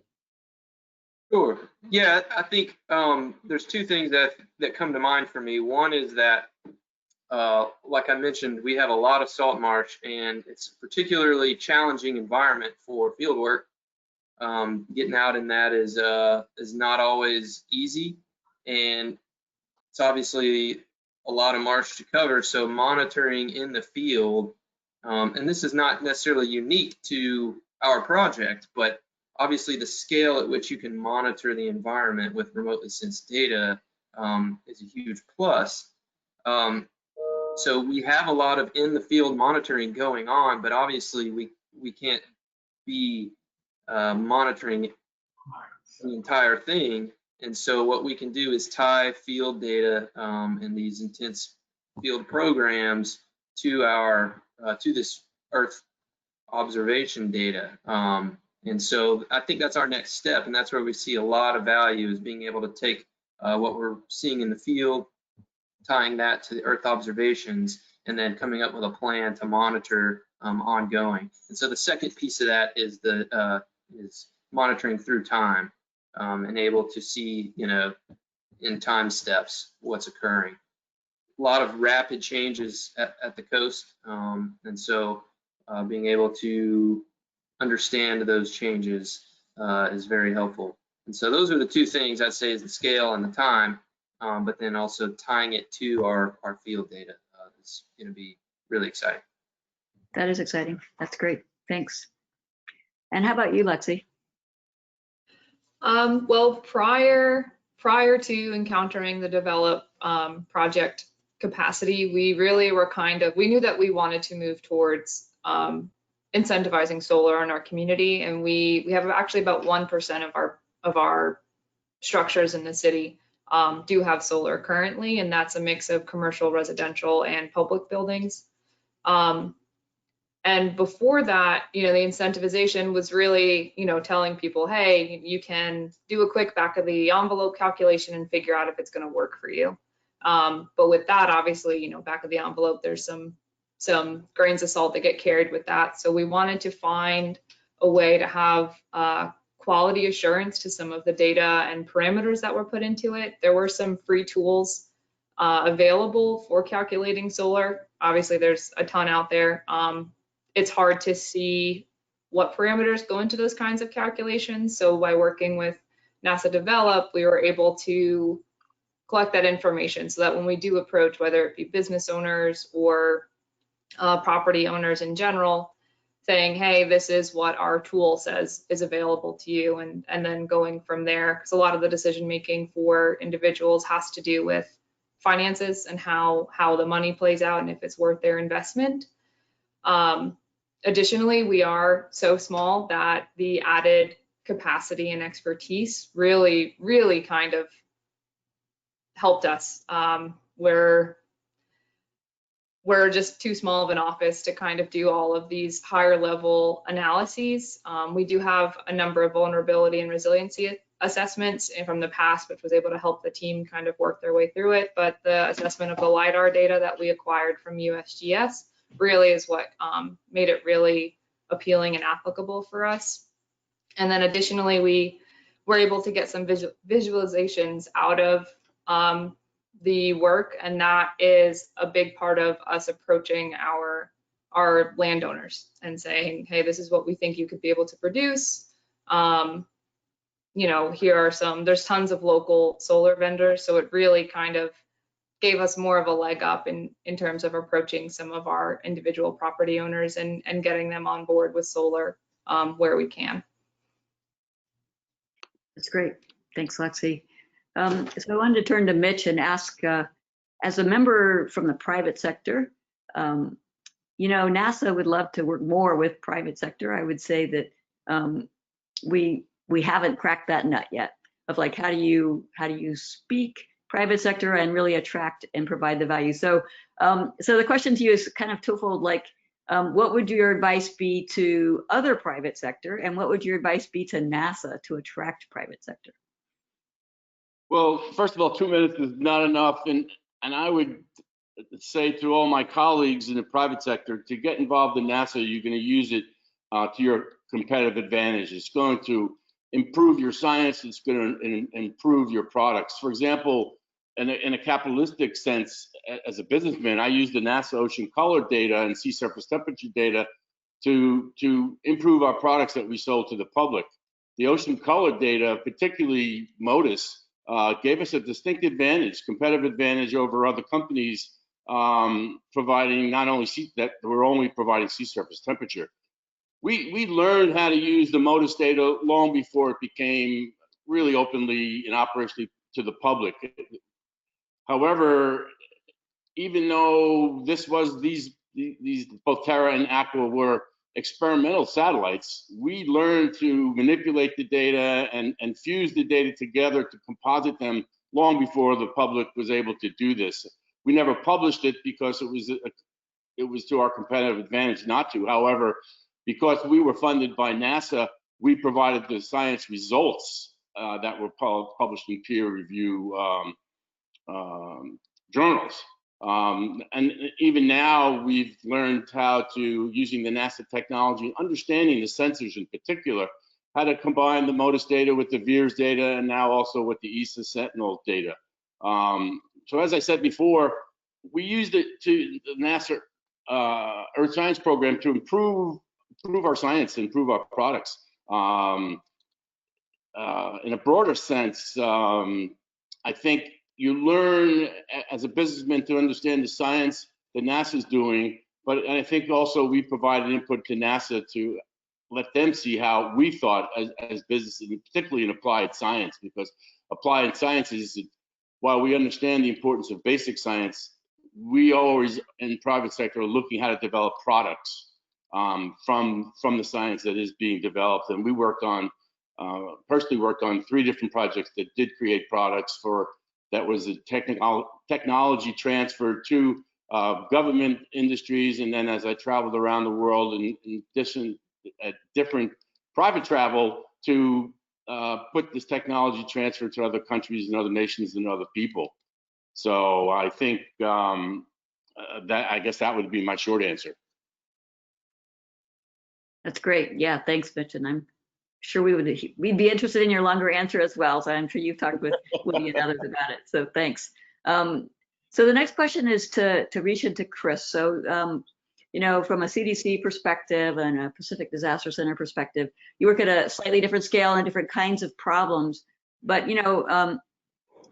Speaker 19: Sure. Yeah, I think there's two things that come to mind for me. One is that, like I mentioned, we have a lot of salt marsh, and it's a particularly challenging environment for field work. Getting out in that is not always easy, and it's obviously a lot of marsh to cover. So monitoring in the field, and this is not necessarily unique to our project, but obviously the scale at which you can monitor the environment with remotely sensed data is a huge plus. So we have a lot of in the field monitoring going on, but obviously we can't be monitoring the entire thing. And so what we can do is tie field data and these intense field programs to our to this Earth observation data. And so I think that's our next step, and that's where we see a lot of value, is being able to take what we're seeing in the field, tying that to the Earth observations, and then coming up with a plan to monitor ongoing. And so the second piece of that is is monitoring through time, and able to see, in time steps what's occurring. A lot of rapid changes at the coast, and so being able to understand those changes is very helpful. And so those are the two things I'd say, is the scale and the time, but then also tying it to our field data is going to be really exciting.
Speaker 17: That is exciting. That's great. Thanks. And how about you, Lexi?
Speaker 20: Well, prior to encountering the Develop project capacity, we really were we knew that we wanted to move towards incentivizing solar in our community, and we have actually about 1% of our structures in the city do have solar currently, and that's a mix of commercial, residential, and public buildings. And before that, the incentivization was really, telling people, hey, you can do a quick back of the envelope calculation and figure out if it's going to work for you. But with that, obviously, back of the envelope, there's some grains of salt that get carried with that. So we wanted to find a way to have quality assurance to some of the data and parameters that were put into it. There were some free tools available for calculating solar. Obviously, there's a ton out there. It's hard to see what parameters go into those kinds of calculations. So by working with NASA Develop, we were able to collect that information so that when we do approach, whether it be business owners or property owners in general, saying, hey, this is what our tool says is available to you, and then going from there, because a lot of the decision making for individuals has to do with finances and how the money plays out and if it's worth their investment. Additionally, we are so small that the added capacity and expertise really, really kind of helped us. we're just too small of an office to kind of do all of these higher level analyses. We do have a number of vulnerability and resiliency assessments from the past, which was able to help the team kind of work their way through it. But the assessment of the LiDAR data that we acquired from USGS really is what made it really appealing and applicable for us. And then additionally, we were able to get some visualizations out of the work, and that is a big part of us approaching our landowners and saying, hey, this is what we think you could be able to produce. You know, here are there's tons of local solar vendors, so it really kind of gave us more of a leg up in terms of approaching some of our individual property owners and getting them on board with solar where we can.
Speaker 17: That's great. Thanks, Lexi. So I wanted to turn to Mitch and ask, as a member from the private sector, you know, NASA would love to work more with private sector. I would say that we haven't cracked that nut yet of like, how do you speak private sector and really attract and provide the value? So so the question to you is kind of twofold, like, what would your advice be to other private sector, and what would your advice be to NASA to attract private sector?
Speaker 21: Well, first of all, 2 minutes is not enough, and I would say to all my colleagues in the private sector, to get involved in NASA, you're going to use it to your competitive advantage. It's going to improve your science. It's going to improve your products. For example, in a capitalistic sense, as a businessman, I use the NASA ocean color data and sea surface temperature data to improve our products that we sold to the public. The ocean color data, particularly MODIS, gave us a distinct advantage, competitive advantage over other companies providing not only that we're only providing sea surface temperature. We learned how to use the MODIS data long before it became really openly and operationally to the public. However, even though this was these both Terra and Aqua were experimental satellites, we learned to manipulate the data and fuse the data together to composite them long before the public was able to do this. We never published it because it was to our competitive advantage not to. However, because we were funded by NASA, we provided the science results that were published in peer review journals. And even now, we've learned how to, using the NASA technology, understanding the sensors in particular, how to combine the MODIS data with the VIIRS data, and now also with the ESA Sentinel data. So as I said before, we used it to the NASA Earth Science program to improve our science, improve our products. In a broader sense, I think you learn as a businessman to understand the science that NASA is doing, but I think also we provided input to NASA to let them see how we thought as businesses, particularly in applied science, because applied science is, while we understand the importance of basic science, we always in private sector are looking how to develop products from the science that is being developed. And we worked on, personally worked on 3 different projects that did create products that was a technology transfer to government industries. And then as I traveled around the world in different private travel to put this technology transfer to other countries and other nations and other people. So I think I guess that would be my short answer.
Speaker 17: That's great. Yeah, thanks, Mitch. And I'm sure we'd be interested in your longer answer as well. So I'm sure you've talked with Woody and others about it. So thanks. So the next question is to reach into Chris. So, you know, from a CDC perspective and a Pacific Disaster Center perspective, you work at a slightly different scale and different kinds of problems. But, you know,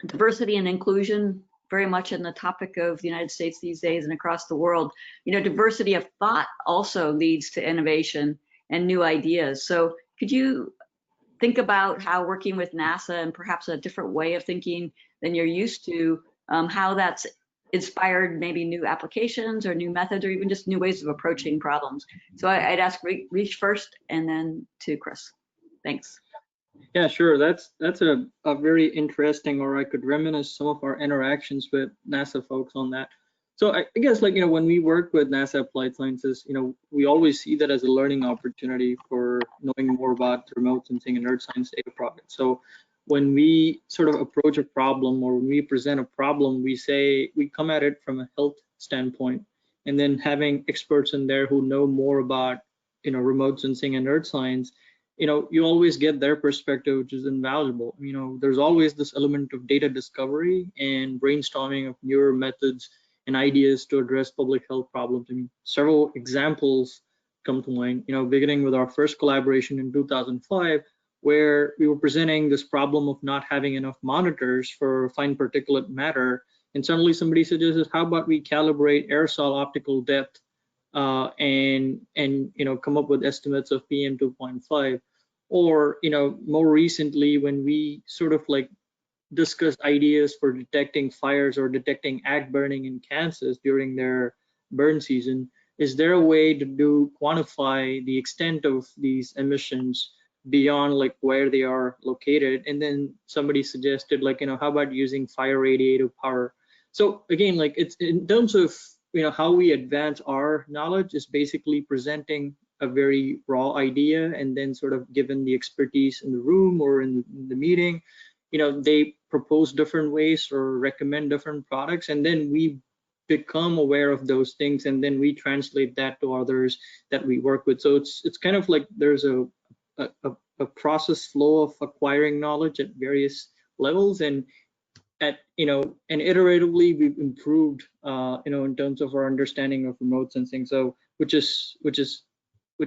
Speaker 17: diversity and inclusion, very much in the topic of the United States these days and across the world. You know, diversity of thought also leads to innovation and new ideas. So could you think about how working with NASA and perhaps a different way of thinking than you're used to, how that's inspired maybe new applications or new methods or even just new ways of approaching problems? So I'd ask Reach first and then to Chris. Thanks.
Speaker 18: Yeah, sure. That's a very interesting, or I could reminisce some of our interactions with NASA folks on that. So I guess, like, when we work with NASA Applied Sciences, we always see that as a learning opportunity for knowing more about remote sensing and earth science data projects. So when we sort of approach a problem, or when we present a problem, we come at it from a health standpoint, and then having experts in there who know more about, remote sensing and earth science, you always get their perspective, which is invaluable. There's always this element of data discovery and brainstorming of newer methods and ideas to address public health problems. Several examples come to mind, beginning with our first collaboration in 2005, where we were presenting this problem of not having enough monitors for fine particulate matter. And suddenly somebody suggested, how about we calibrate aerosol optical depth and come up with estimates of PM 2.5. Or, more recently, when we sort of like discussed ideas for detecting fires or detecting ag burning in Kansas during their burn season, is there a way to quantify the extent of these emissions beyond like where they are located? And then somebody suggested, like, how about using fire radiative power? So again, like, it's in terms of how we advance our knowledge is basically presenting a very raw idea, and then sort of given the expertise in the room or in the meeting, they propose different ways or recommend different products, and then we become aware of those things, and then we translate that to others that we work with. So it's kind of like there's a process flow of acquiring knowledge at various levels, and and iteratively we've improved in terms of our understanding of remote sensing. So which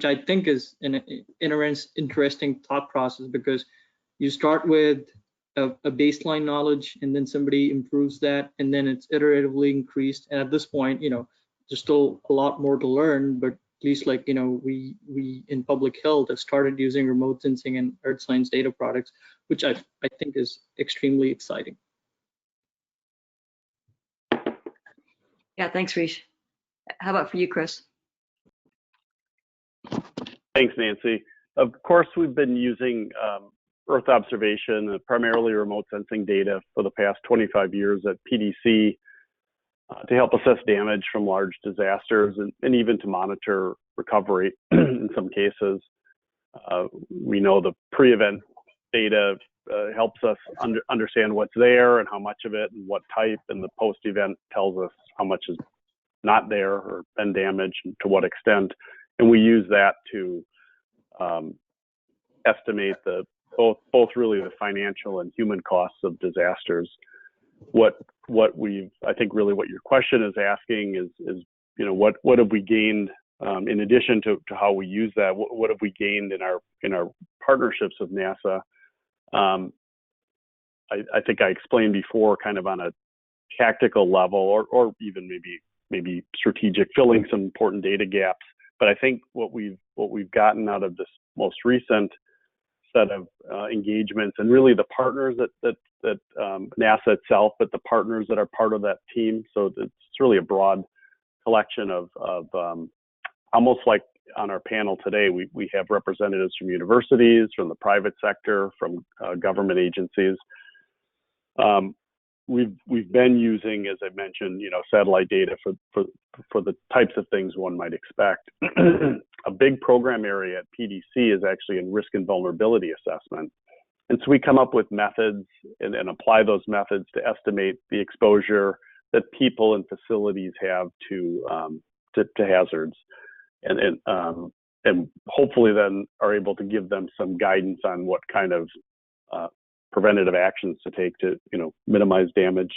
Speaker 18: I think is an interesting thought process, because you start with a baseline knowledge, and then somebody improves that, and then it's iteratively increased. And at this point, there's still a lot more to learn, but at least, like, we in public health have started using remote sensing and earth science data products, which I think is extremely exciting.
Speaker 17: Yeah, thanks, Rish. How about for you, Chris?
Speaker 2: Thanks, Nancy. Of course, we've been using Earth observation, primarily remote sensing data, for the past 25 years at PDC to help assess damage from large disasters, and even to monitor recovery in some cases. We know the pre-event data helps us understand what's there and how much of it and what type, and the post-event tells us how much is not there or been damaged and to what extent. And we use that to estimate both really the financial and human costs of disasters. I think really what your question is asking is what have we gained in addition to how we use that? What have we gained in our partnerships with NASA? I think I explained before, kind of on a tactical level, or even maybe strategic, filling some important data gaps. But I think what we've gotten out of this most recent set of engagements, and really the partners that NASA itself, but the partners that are part of that team. So it's really a broad collection of almost like on our panel today, we have representatives from universities, from the private sector, from government agencies. We've been using, as I mentioned, satellite data for the types of things one might expect. A big program area at PDC is actually in risk and vulnerability assessment. And so we come up with methods and apply those methods to estimate the exposure that people and facilities have to hazards, and hopefully then are able to give them some guidance on what kind of preventative actions to take to minimize damage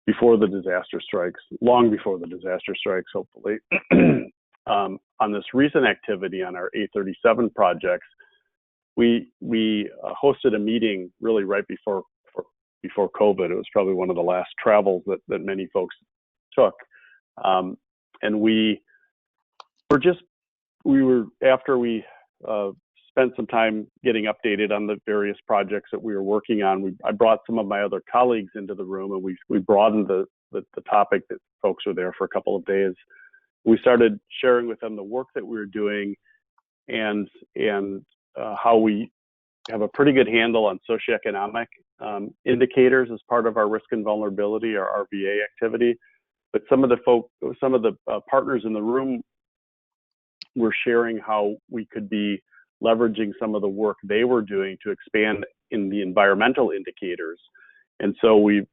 Speaker 2: before the disaster strikes, long before the disaster strikes, hopefully. On this recent activity on our A37 projects, we hosted a meeting really right before COVID. It was probably one of the last travels that many folks took, and we were after we spent some time getting updated on the various projects that we were working on. I brought some of my other colleagues into the room, and we broadened the topic that folks were there for a couple of days. We started sharing with them the work that we were doing, and how we have a pretty good handle on socioeconomic indicators as part of our risk and vulnerability, our RVA activity. but some of the partners in the room were sharing how we could be leveraging some of the work they were doing to expand in the environmental indicators. And so we've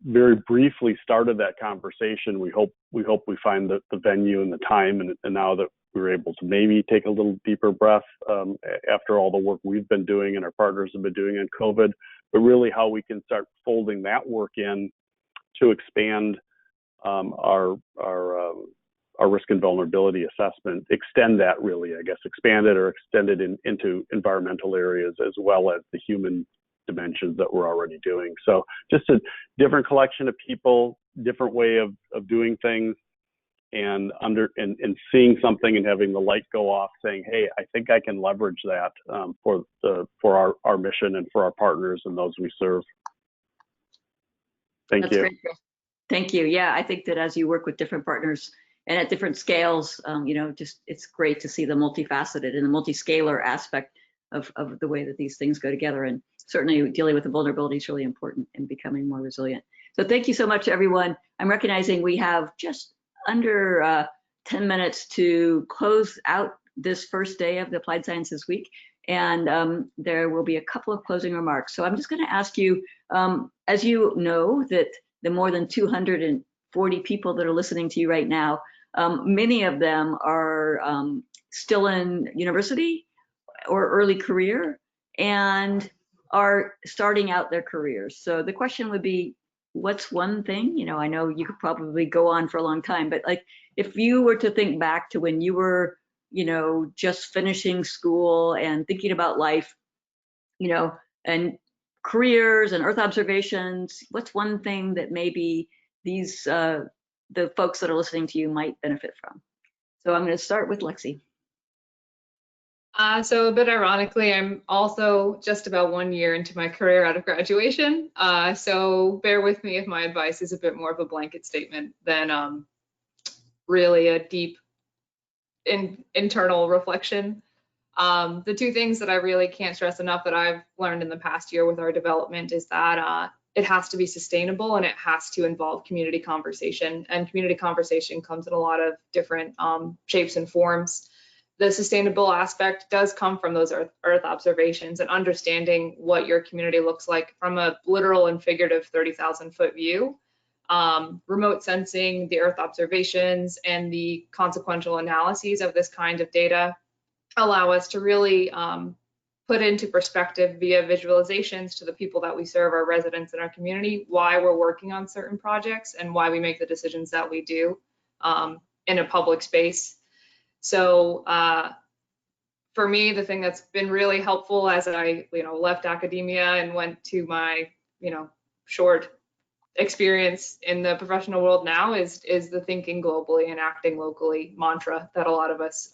Speaker 2: very briefly started that conversation. We hope we find the venue and the time, and now that we're able to maybe take a little deeper breath after all the work we've been doing and our partners have been doing on COVID, but really how we can start folding that work in to expand our risk and vulnerability assessment, extend that really, I guess, expand it or extend it into environmental areas as well as the human dimensions that we're already doing. So just a different collection of people, different way of doing things, and seeing something and having the light go off saying, hey, I think I can leverage that for our mission and for our partners and those we serve. Thank you.
Speaker 17: Great. Thank you. Yeah, I think that as you work with different partners and at different scales, just it's great to see the multifaceted and the multi-scalar aspect of the way that these things go together. And certainly dealing with the vulnerability is really important in becoming more resilient. So thank you so much, everyone. I'm recognizing we have just under 10 minutes to close out this first day of the Applied Sciences Week. And there will be a couple of closing remarks. So I'm just going to ask you, as you know, that the more than 240 people that are listening to you right now, many of them are still in university or early career and are starting out their careers. So the question would be, what's one thing, I know you could probably go on for a long time, but like if you were to think back to when you were, just finishing school and thinking about life, and careers and Earth observations, what's one thing that maybe these, the folks that are listening to you might benefit from? So I'm going to start with Lexi.
Speaker 20: So a bit ironically, I'm also just about 1 year into my career out of graduation. So bear with me if my advice is a bit more of a blanket statement than really a deep internal reflection. The two things that I really can't stress enough that I've learned in the past year with our development is that it has to be sustainable and it has to involve community conversation. And community conversation comes in a lot of different shapes and forms. The sustainable aspect does come from those Earth observations and understanding what your community looks like from a literal and figurative 30,000 foot view. Remote sensing, the Earth observations, and the consequential analyses of this kind of data allow us to really put into perspective via visualizations to the people that we serve, our residents in our community, why we're working on certain projects and why we make the decisions that we do in a public space. So for me, the thing that's been really helpful as I, left academia and went to my, short experience in the professional world now is the thinking globally and acting locally mantra that a lot of us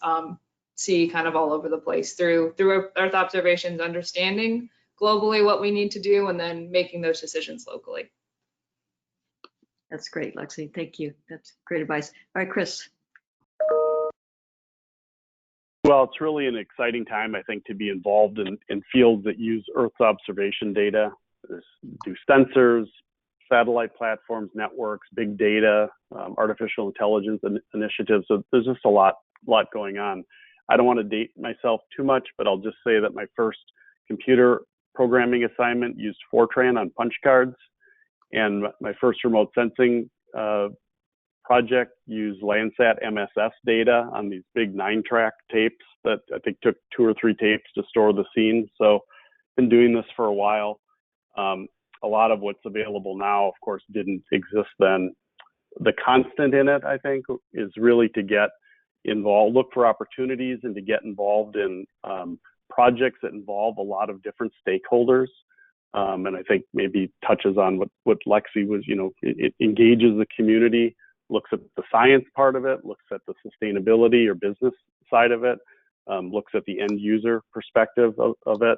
Speaker 20: see kind of all over the place through Earth observations, understanding globally what we need to do, and then making those decisions locally.
Speaker 17: That's great, Lexi. Thank you. That's great advice. All right, Chris.
Speaker 2: Well, it's really an exciting time, I think, to be involved in fields that use Earth observation data, do sensors, satellite platforms, networks, big data, artificial intelligence initiatives. So there's just a lot going on. I don't want to date myself too much, but I'll just say that my first computer programming assignment used Fortran on punch cards, and my first remote sensing project used Landsat MSS data on these big 9-track tapes that I think took 2 or 3 tapes to store the scene. So been doing this for a while. A lot of what's available now, of course, didn't exist then. The constant in it, I think, is really to get involved, look for opportunities and to get involved in projects that involve a lot of different stakeholders. And I think maybe touches on what Lexi was, it engages the community, looks at the science part of it, looks at the sustainability or business side of it, looks at the end user perspective of it,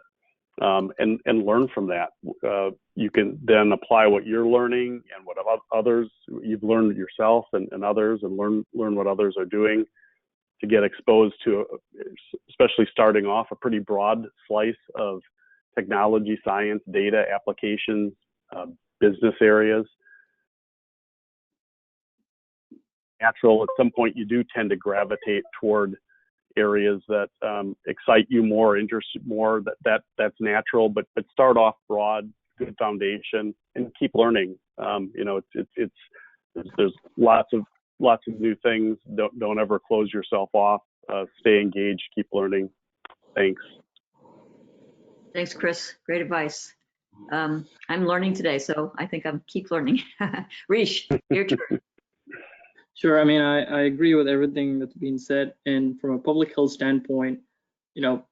Speaker 2: and learn from that. You can then apply what you're learning and what others you've learned yourself and others, and learn what others are doing to get exposed to, especially starting off, a pretty broad slice of technology, science, data applications business areas. Natural, at some point you do tend to gravitate toward areas that excite you more, interest you more. That's natural, but start off broad, good foundation, and keep learning. You know, there's lots of new things. Don't ever close yourself off. Stay engaged, keep learning. Thanks.
Speaker 17: Thanks, Chris. Great advice. I'm learning today, so I think I'm keep learning. Rish, your turn.
Speaker 18: Sure. I mean, I agree with everything that's been said. And from a public health standpoint, you know,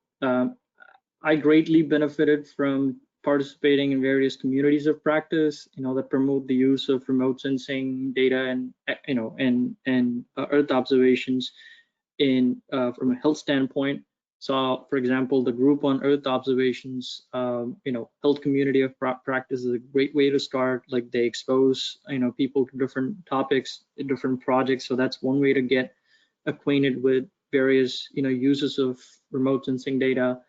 Speaker 18: I greatly benefited from participating in various communities of practice, you know, that promote the use of remote sensing data and, you know, and Earth observations in from a health standpoint. So, for example, the group on Earth observations, you know, health community of practice is a great way to start. Like they expose, you know, people to different topics, different projects. So that's one way to get acquainted with various, you know, uses of remote sensing data.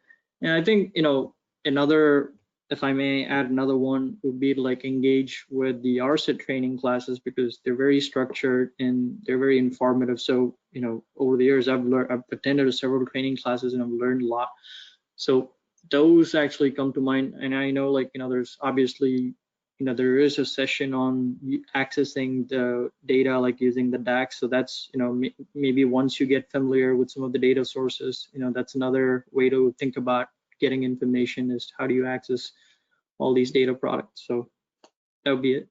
Speaker 18: And I think, you know, another, if I may add another one, would be to like engage with the RSET training classes because they're very structured and they're very informative. So, you know, over the years, I've attended several training classes and I've learned a lot. So those actually come to mind. And I know, like, you know, there's obviously, you know, there is a session on accessing the data, like using the DAX. So that's, you know, maybe once you get familiar with some of the data sources, you know, that's another way to think about getting information is how do you access all these data products. So that would be it.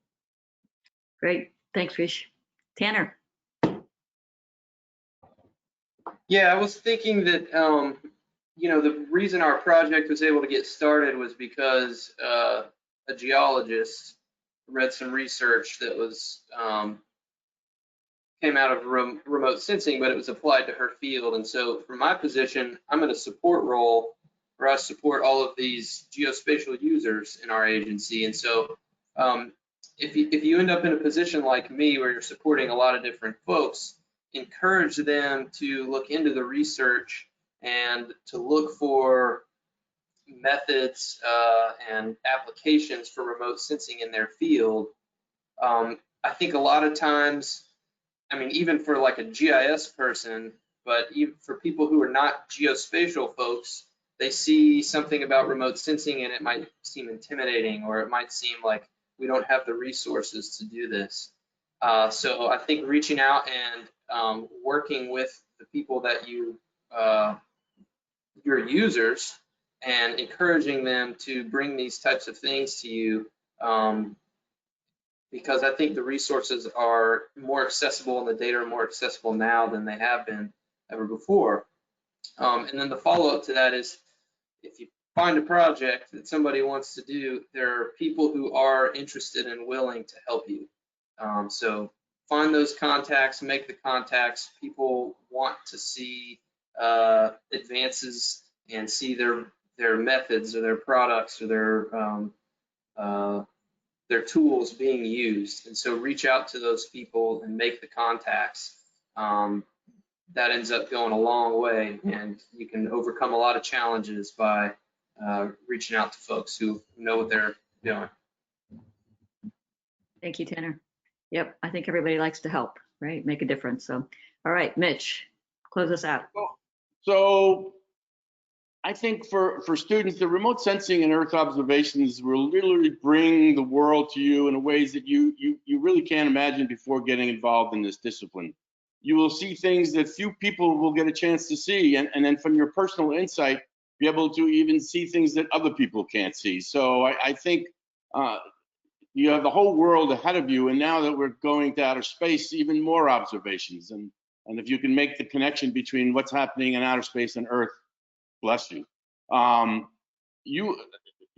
Speaker 17: Great. Thanks, Rish. Tanner.
Speaker 19: Yeah, I was thinking that, you know, the reason our project was able to get started was because a geologist read some research that was came out of remote sensing, but it was applied to her field. And so from my position, I'm in a support role where I support all of these geospatial users in our agency. And so if you end up in a position like me where you're supporting a lot of different folks, encourage them to look into the research and to look for methods and applications for remote sensing in their field. I think a lot of times, I mean, even for like a GIS person, but even for people who are not geospatial folks, they see something about remote sensing and it might seem intimidating, or it might seem like we don't have the resources to do this. So I think reaching out and working with the people that your users and encouraging them to bring these types of things to you, because I think the resources are more accessible and the data are more accessible now than they have been ever before. And then the follow-up to that is, if you find a project that somebody wants to do, there are people who are interested and willing to help you. So find those contacts, make the contacts. People want to see advances and see their methods or their products or their tools being used. And so reach out to those people and make the contacts. That ends up going a long way, and you can overcome a lot of challenges by reaching out to folks who know what they're doing.
Speaker 17: Thank you, Tanner. Yep, I think everybody likes to help, right? Make a difference. So, all right, Mitch, close us out.
Speaker 21: So I think for students, the remote sensing and Earth observations will literally bring the world to you in ways that you really can't imagine before getting involved in this discipline. You will see things that few people will get a chance to see, and then from your personal insight, be able to even see things that other people can't see. So I think you have the whole world ahead of you, and now that we're going to outer space, even more observations. And if you can make the connection between what's happening in outer space and Earth, bless you.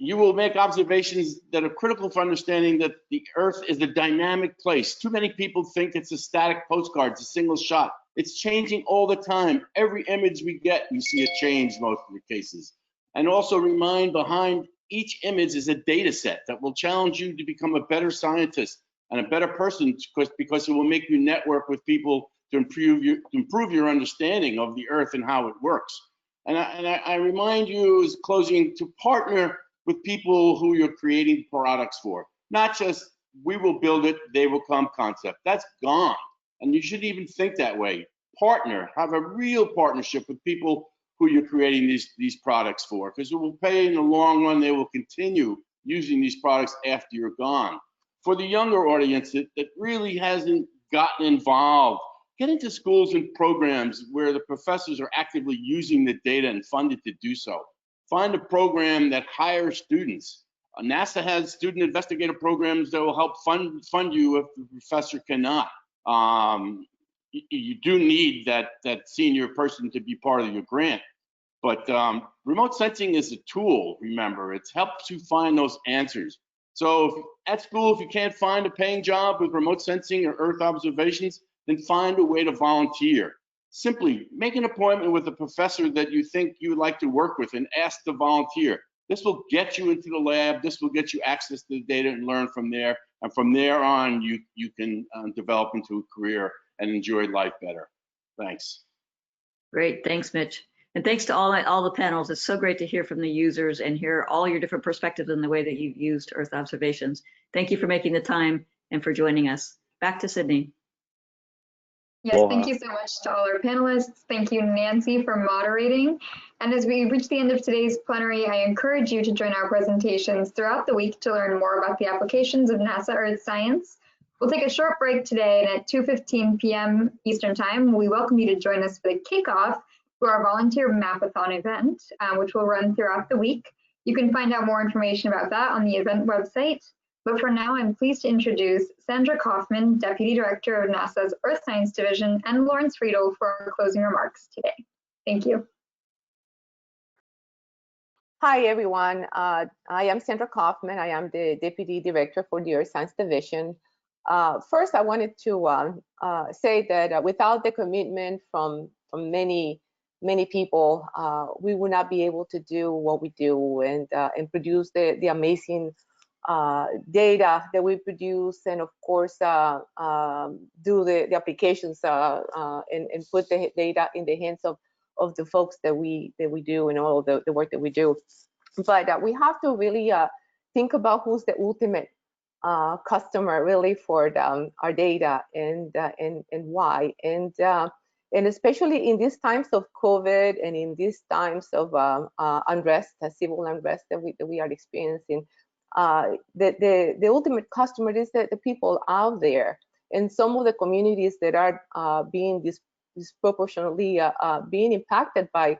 Speaker 21: You will make observations that are critical for understanding that the Earth is a dynamic place. Too many people think it's a static postcard, it's a single shot. It's changing all the time. Every image we get, we see a change most of the cases. And also remind behind each image is a data set that will challenge you to become a better scientist and a better person, because it will make you network with people to improve your understanding of the Earth and how it works. And I remind you, as closing, to partner with people who you're creating products for. not just we will build it, they will come concept. That's gone. And you shouldn't even think that way. Partner, have a real partnership with people who you're creating these products for, because it will pay in the long run. They will continue using these products after you're gone. For the younger audience that really hasn't gotten involved, get into schools and programs where the professors are actively using the data and funded to do so. Find a program that hires students. NASA has student investigator programs that will help fund you if the professor cannot. You do need that senior person to be part of your grant. But remote sensing is a tool, remember. It helps you find those answers. So at school, if you can't find a paying job with remote sensing or Earth observations, then find a way to volunteer. Simply make an appointment with a professor that you think you would like to work with and ask to volunteer. This will get you into the lab. This will get you access to the data and learn from there. And from there on, you can develop into a career and enjoy life better. Thanks.
Speaker 17: Great, thanks, Mitch. And thanks to all the panels. It's so great to hear from the users and hear all your different perspectives in the way that you've used Earth observations. Thank you for making the time and for joining us. Back to Sydney.
Speaker 1: Yes, thank you so much to all our panelists. Thank you, Nancy, for moderating. And as we reach the end of today's plenary, I encourage you to join our presentations throughout the week to learn more about the applications of NASA Earth science. We'll take a short break today, and at 2:15 p.m. Eastern Time, we welcome you to join us for the kickoff to our volunteer mapathon event, which will run throughout the week. You can find out more information about that on the event website. But for now, I'm pleased to introduce Sandra Kaufman, Deputy Director of NASA's Earth Science Division, and Lawrence Friedl for our closing remarks today. Thank you.
Speaker 3: Hi, everyone. I am Sandra Kaufman. I am the Deputy Director for the Earth Science Division. First, I wanted to say that without the commitment from many people, we would not be able to do what we do and produce the amazing data that we produce, and of course do the applications and put the data in the hands of the folks that we do and all of the work that we do. But we have to really think about who's the ultimate customer really for our data and why, and especially in these times of COVID and in these times of unrest, civil unrest that we are experiencing. The ultimate customer is the people out there, and some of the communities that are being disproportionately being impacted by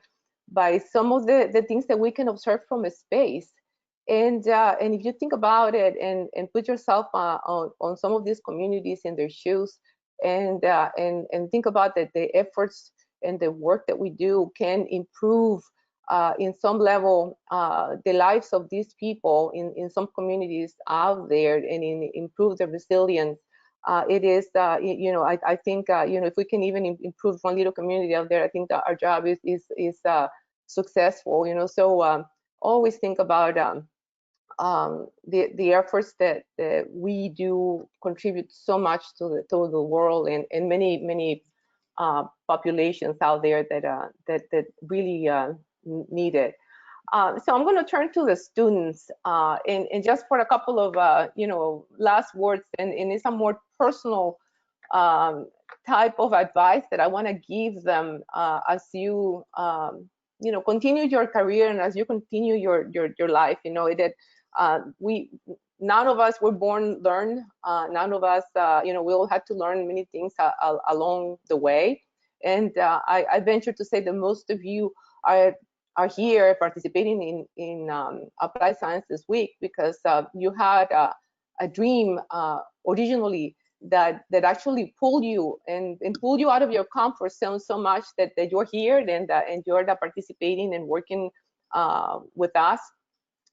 Speaker 3: some of the things that we can observe from a space. And if you think about it and put yourself on some of these communities in their shoes, and think about that the efforts and the work that we do can improve in some level the lives of these people in some communities out there, and improve the resilience. It is, I think, if we can even improve one little community out there, I think that our job is successful. So always think about the efforts that we do contribute so much to the world and many populations out there that really need it. So I'm going to turn to the students and just for a couple of last words, and it's a more personal type of advice that I want to give them as you continue your career and as you continue your life. That none of us were born learned. None of us we all had to learn many things along the way, and I venture to say that most of you are here participating in Applied Science this week because you had a dream originally that actually pulled you and pulled you out of your comfort zone so much that you're here and you're participating and working with us.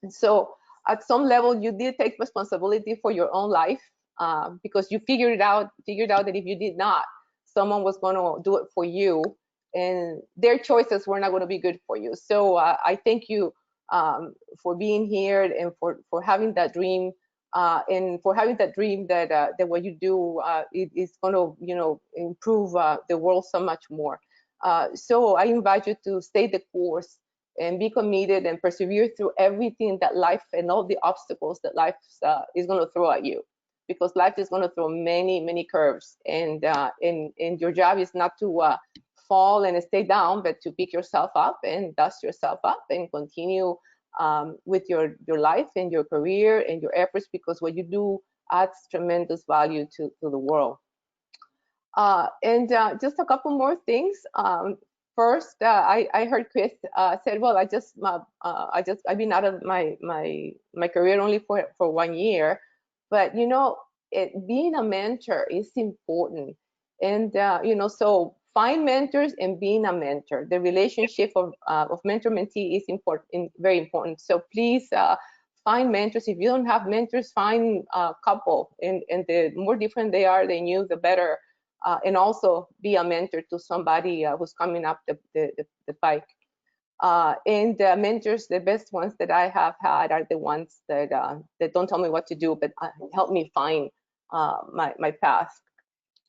Speaker 3: And so at some level you did take responsibility for your own life because you figured out that if you did not, someone was going to do it for you, and their choices were not going to be good for you. So I thank you for being here and for having that dream, and for having that dream that what you do is going to improve the world so much more. So I invite you to stay the course and be committed and persevere through everything that life and all the obstacles that life is going to throw at you, because life is going to throw many curves, and your job is not to fall and stay down, but to pick yourself up and dust yourself up and continue with your life and your career and your efforts, because what you do adds tremendous value to the world. And just a couple more things. First, I heard Chris said, well, I've been out of my career only for 1 year, but you know, being a mentor is important. And you know, so find mentors and being a mentor. The relationship of mentor-mentee is important, very important. So please find mentors. If you don't have mentors, find a couple, and the more different they are than you, the better. And also be a mentor to somebody who's coming up the pike. And mentors, the best ones that I have had are the ones that don't tell me what to do, but help me find my path.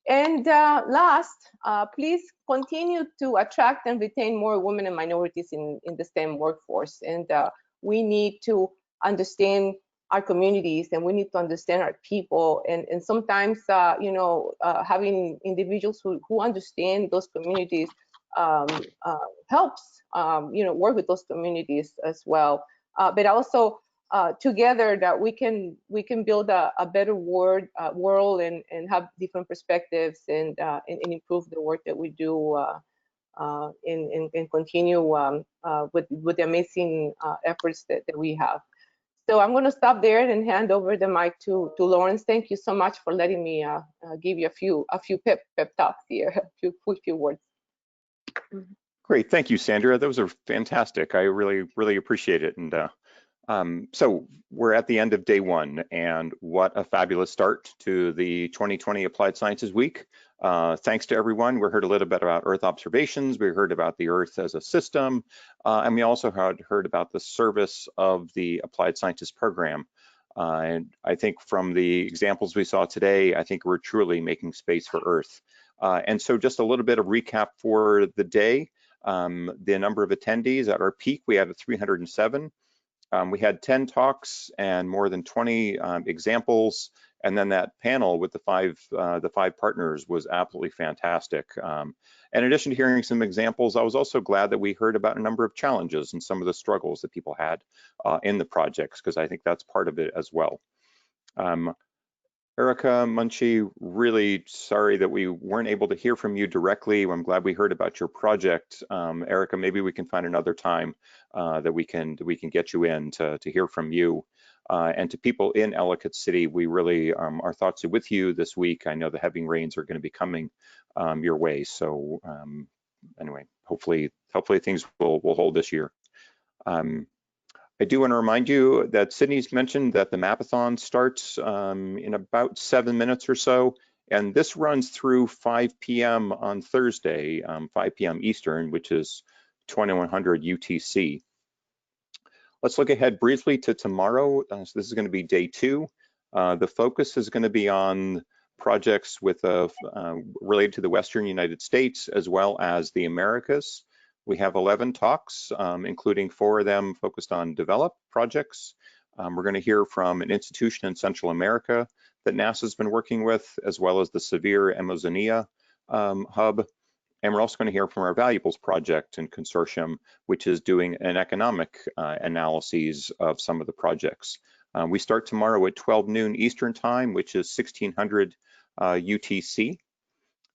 Speaker 3: And last, please continue to attract and retain more women and minorities in the STEM workforce. And we need to understand our communities, and we need to understand our people, and sometimes you know, having individuals who understand those communities helps you know, work with those communities as well, but also together that we can build a better world and have different perspectives, and improve the work that we do and continue with the amazing efforts that we have. So I'm going to stop there and hand over the mic to Lawrence. Thank you so much for letting me give you a few pep talks here, a few words.
Speaker 4: Great, thank you, Sandra. Those are fantastic. I really appreciate it. And so we're at the end of day one, and what a fabulous start to the 2020 Applied Sciences Week. Thanks to everyone. We heard a little bit about Earth observations. We heard about the Earth as a system, and we also heard about the service of the Applied Sciences program. And I think from the examples we saw today, I think we're truly making space for Earth. And so just a little bit of recap for the day. The number of attendees at our peak, we had 307. We had 10 talks and more than 20 examples, and then that panel with the five partners was absolutely fantastic. In addition to hearing some examples, I was also glad that we heard about a number of challenges and some of the struggles that people had in the projects, because I think that's part of it as well. Erica, Munshi, really sorry that we weren't able to hear from you directly. I'm glad we heard about your project. Erica, maybe we can find another time that we can get you in to hear from you. And to people in Ellicott City, we really, our thoughts are with you this week. I know the heavy rains are going to be coming your way. So anyway, hopefully things will hold this year. I do want to remind you that Sydney's mentioned that the Mapathon starts in about 7 minutes or so, and this runs through 5 p.m. on Thursday, 5 p.m. Eastern, which is 2100 UTC. Let's look ahead briefly to tomorrow. So this is going to be day 2. The focus is going to be on projects with related to the Western United States as well as the Americas. We have 11 talks, including 4 of them focused on developed projects. We're going to hear from an institution in Central America that NASA's been working with, as well as the Severe Amazonia Hub. And we're also going to hear from our Valuables Project and Consortium, which is doing an economic analyses of some of the projects. We start tomorrow at 12 noon Eastern time, which is 1600 UTC.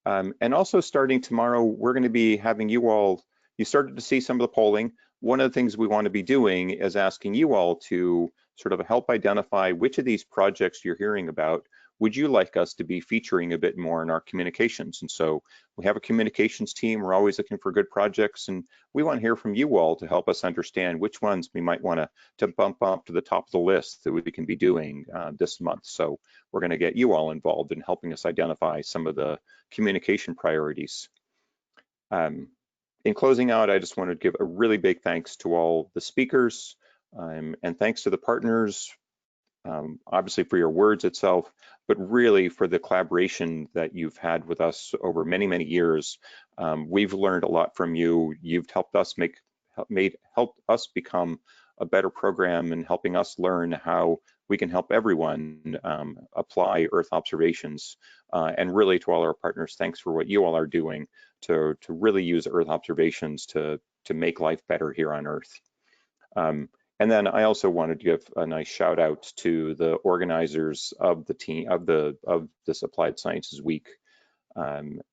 Speaker 4: And also starting tomorrow, we're going to be having you all, you started to see some of the polling. One of the things we want to be doing is asking you all to sort of help identify which of these projects you're hearing about would you like us to be featuring a bit more in our communications. And so we have a communications team. We're always looking for good projects, and we want to hear from you all to help us understand which ones we might want to bump up to the top of the list that we can be doing this month. So we're going to get you all involved in helping us identify some of the communication priorities. In closing out, I just want to give a really big thanks to all the speakers, and thanks to the partners, obviously for your words itself, but really for the collaboration that you've had with us over many, many years. We've learned a lot from you. You've helped us helped us become a better program and helping us learn how we can help everyone apply Earth observations. And really, to all our partners, thanks for what you all are doing to really use Earth observations to make life better here on Earth. And then I also wanted to give a nice shout out to the organizers of the team of this Applied Sciences Week.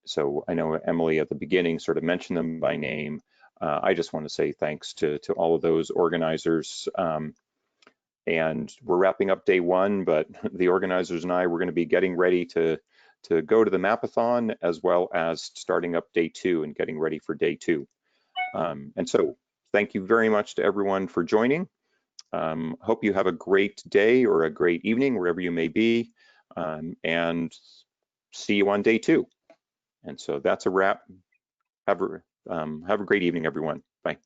Speaker 4: So I know Emily at the beginning sort of mentioned them by name. I just want to say thanks to all of those organizers. And we're wrapping up day one, but the organizers and I, we're going to be getting ready to go to the Mapathon, as well as starting up day two and getting ready for day two. And so thank you very much to everyone for joining. Hope you have a great day or a great evening, wherever you may be, and see you on day two. And so that's a wrap. Have a great evening, everyone. Bye.